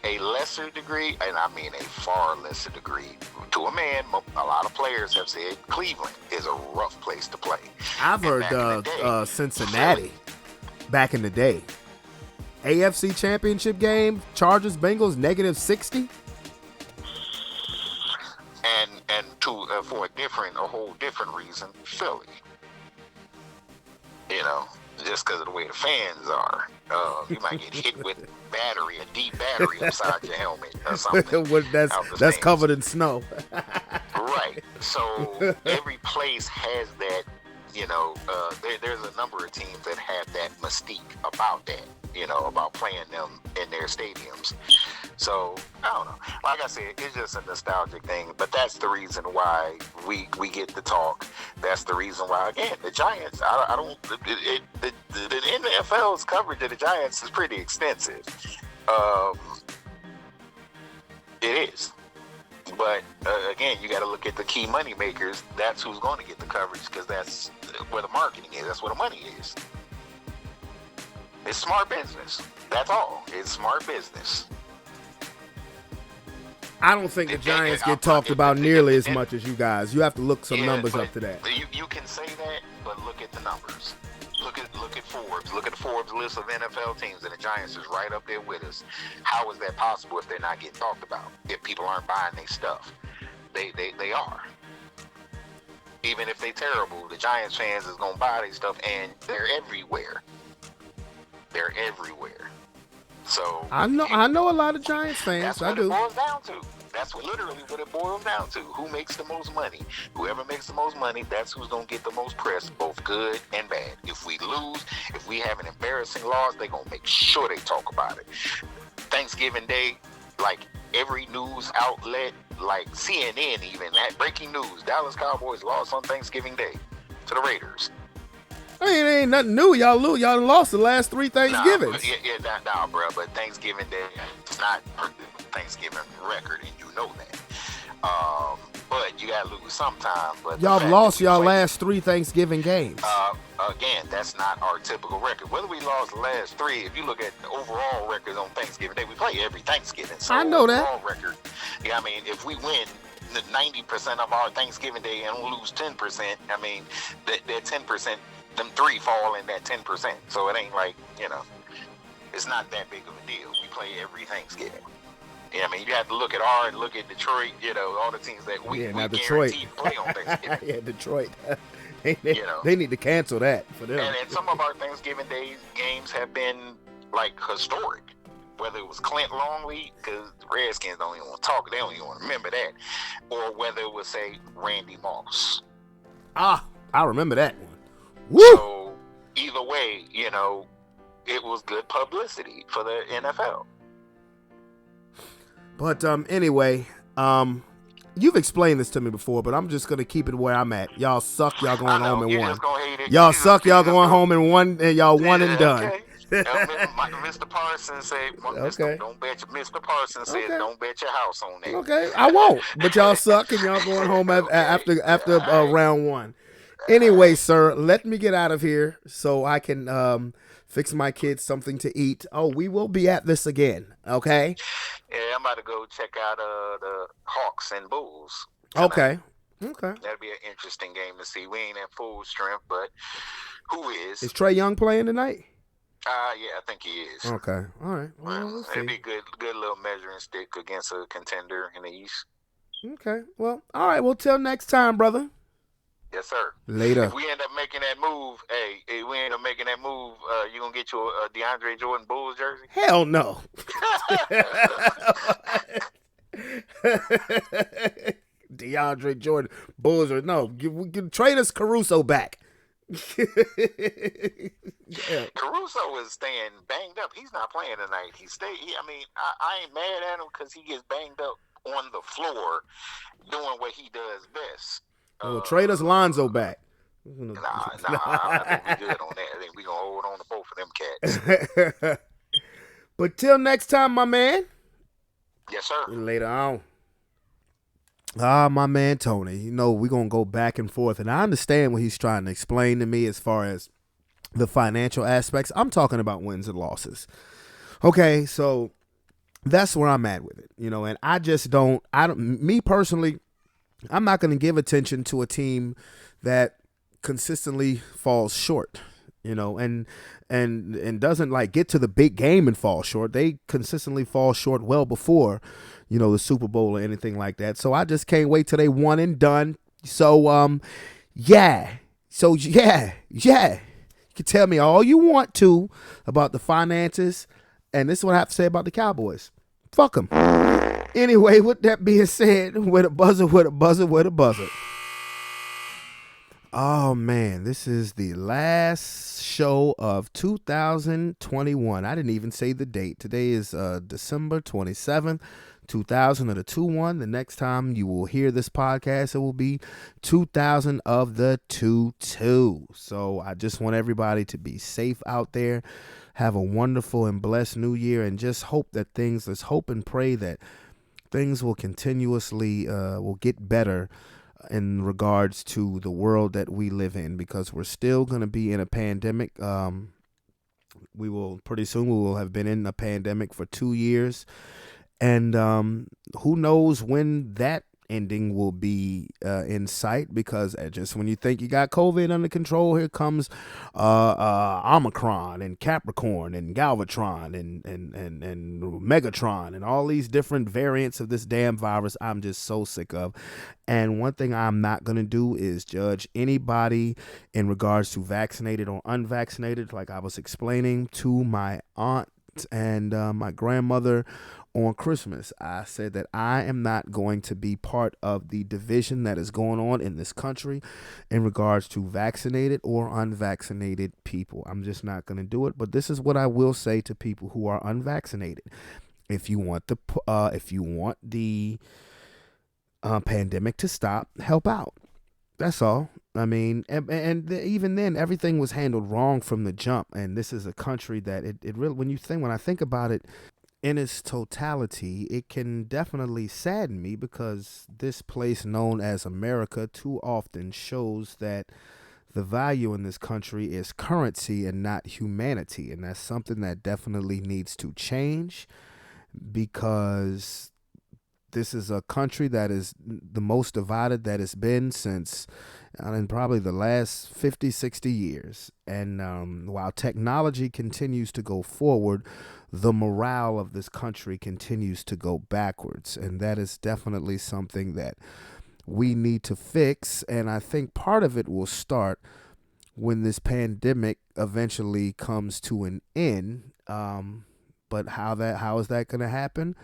a lesser degree, and I mean a far lesser degree, to a man, a lot of players have said Cleveland is a rough place to play. I've heard Cincinnati back in the day. AFC Championship game, Chargers, Bengals, -60. And for a whole different reason, Philly. Just because of the way the fans are. You might get hit with a deep battery inside your helmet or something. that's covered in snow. Right. So every place has that, there's a number of teams that have that mystique about that, about playing them in their stadiums. So, I don't know. Like I said, it's just a nostalgic thing, but that's the reason why we get the talk. That's the reason why, again, the Giants, the NFL's coverage of the Giants is pretty extensive. It is. But, again, you got to look at the key money makers. That's who's going to get the coverage because that's where the marketing is. That's where the money is. It's smart business. That's all. It's smart business. I don't think the Giants get talked about nearly as much as you guys. You have to look some numbers up to that. You can say that, but look at the numbers. Look at Forbes. Look at the Forbes list of NFL teams, and the Giants is right up there with us. How is that possible if they're not getting talked about? If people aren't buying their stuff, they are. Even if they're terrible, the Giants fans is gonna buy their stuff, and they're everywhere. They're everywhere. So I know a lot of Giants fans. I do. It boils down to. That's literally what it boils down to. Who makes the most money? Whoever makes the most money, that's who's going to get the most press, both good and bad. If we lose, if we have an embarrassing loss, they're going to make sure they talk about it. Thanksgiving Day, like every news outlet, like CNN even, that breaking news, Dallas Cowboys lost on Thanksgiving Day to the Raiders. I mean, it ain't nothing new. Y'all lost the last 3 Thanksgivings. Nah, bro. But Thanksgiving Day, it's not Thanksgiving record, and you know that. But you gotta lose sometime. But y'all lost y'all last 3 Thanksgiving games. Again, that's not our typical record. Whether we lost the last 3, if you look at the overall record on Thanksgiving Day, we play every Thanksgiving. So I know that. overall record, yeah, I mean, if we win the 90% of our Thanksgiving Day and lose 10%, I mean, that 10%, them 3 fall in that 10%. So it ain't like, it's not that big of a deal. We play every Thanksgiving. Yeah, I mean, you have to look at Detroit, all the teams that we Detroit. guaranteed to play on Thanksgiving. Yeah, Detroit. They need to cancel that for them. And some of our Thanksgiving Day games have been, like, historic. Whether it was Clint Longley, because the Redskins don't even want to talk, they don't even want to remember that, or whether it was, say, Randy Moss. I remember that one. Woo! So, either way, it was good publicity for the NFL. But anyway, you've explained this to me before, but I'm just gonna keep it where I'm at. Y'all suck. Y'all going home in 1. Y'all suck. Y'all going home in 1, and y'all 1 and done. Okay. Mr. Parsons said, okay. Don't bet Mr. Parsons said, don't bet your house on that. Okay, I won't. But y'all suck, and y'all going home after round 1. Anyway, sir, let me get out of here so I can fix my kids something to eat. Oh, we will be at this again, okay? Yeah, I'm about to go check out the Hawks and Bulls tonight. Okay. That'll be an interesting game to see. We ain't at full strength, but who is? Is Trae Young playing tonight? Yeah, I think he is. Okay, all right. Well, we'll it'd be good little measuring stick against a contender in the East. Okay, well, all right. Well, till next time, brother. Yes, sir. Later. If we end up making that move, you gonna get you a DeAndre Jordan Bulls jersey? Hell no. DeAndre Jordan Bulls or no? Trade us Caruso back. Yeah. Caruso is staying banged up. He's not playing tonight. I ain't mad at him because he gets banged up on the floor doing what he does best. Trade us Lonzo back. Nah, I think we good on that. I think we gonna hold on to both of them cats. But till next time, my man. Yes, sir. Later on. My man Tony, we're going to go back and forth, and I understand what he's trying to explain to me as far as the financial aspects. I'm talking about wins and losses. Okay, so that's where I'm at with it, and I don't, me personally, I'm not going to give attention to a team that consistently falls short, and doesn't get to the big game and fall short. They consistently fall short well before, the Super Bowl or anything like that. So I just can't wait till they 1 and done. So, yeah. You can tell me all you want to about the finances, and this is what I have to say about the Cowboys. Fuck them. Anyway, with that being said, with a buzzer. Oh, man, this is the last show of 2021. I didn't even say the date. Today is December 27th, 2000 of the 2-1. The next time you will hear this podcast, it will be 2000 of the 2-2. So I just want everybody to be safe out there. Have a wonderful and blessed new year, and just hope that let's hope and pray that things will continuously will get better in regards to the world that we live in, because we're still going to be in a pandemic. Pretty soon we will have been in a pandemic for 2 years, and who knows when that ending will be in sight, because just when you think you got COVID under control, here comes Omicron and Capricorn and Galvatron and Megatron and all these different variants of this damn virus. I'm just so sick of. And one thing I'm not going to do is judge anybody in regards to vaccinated or unvaccinated. Like I was explaining to my aunt and my grandmother on Christmas, I said that I am not going to be part of the division that is going on in this country in regards to vaccinated or unvaccinated people. I'm just not going to do it. But this is what I will say to people who are unvaccinated: if you want the pandemic to stop, help out. That's all. I mean, and even then, everything was handled wrong from the jump. And this is a country that it really, when I think about it, in its totality, it can definitely sadden me because this place known as America too often shows that the value in this country is currency and not humanity. And that's something that definitely needs to change, because this is a country that is the most divided that it's been since in probably the last 50, 60 years. And while technology continues to go forward, the morale of this country continues to go backwards. And that is definitely something that we need to fix. And I think part of it will start when this pandemic eventually comes to an end. But how is that going to happen?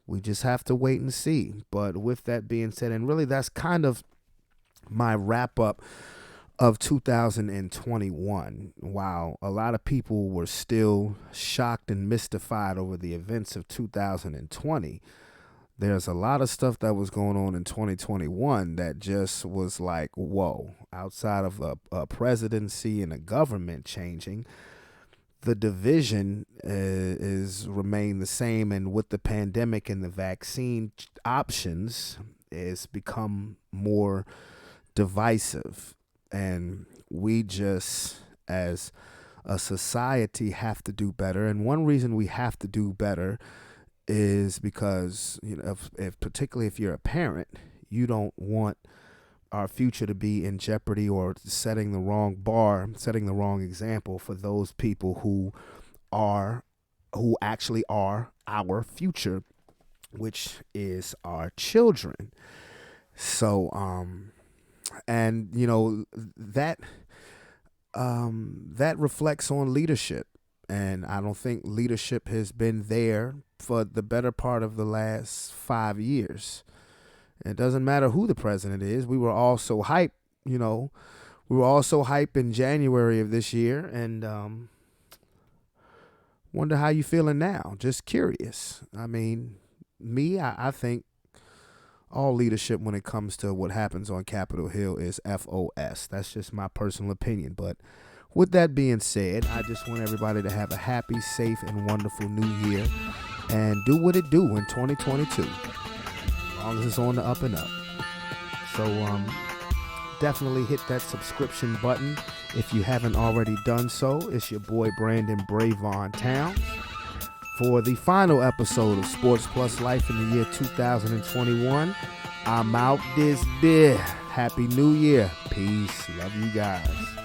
We just have to wait and see. But with that being said, and really that's kind of my wrap up of 2021. While a lot of people were still shocked and mystified over the events of 2020, there's a lot of stuff that was going on in 2021 that just was like, whoa. Outside of a presidency and a government changing, the division is remained the same, and with the pandemic and the vaccine options, it's become more divisive. And we just, as a society, have to do better. And one reason we have to do better is because, you know, if particularly if you're a parent, you don't want our future to be in jeopardy or setting the wrong bar, setting the wrong example for those people who actually are our future, which is our children. So, and you know, that reflects on leadership. And I don't think leadership has been there for the better part of the last 5 years. It doesn't matter who the president is. We were all so hyped, you know. We were all so hyped in January of this year. And wonder how you feeling now. Just curious. I mean, I think all leadership when it comes to what happens on Capitol Hill is FOS. That's just my personal opinion. But with that being said, I just want everybody to have a happy, safe, and wonderful new year. And do what it do in 2022. As long as it's on the up and up. So definitely hit that subscription button if you haven't already done so. It's your boy Brandon Brevon Towns for the final episode of Sports Plus Life in the year 2021. I'm out this bit. Happy New Year. Peace. Love you guys.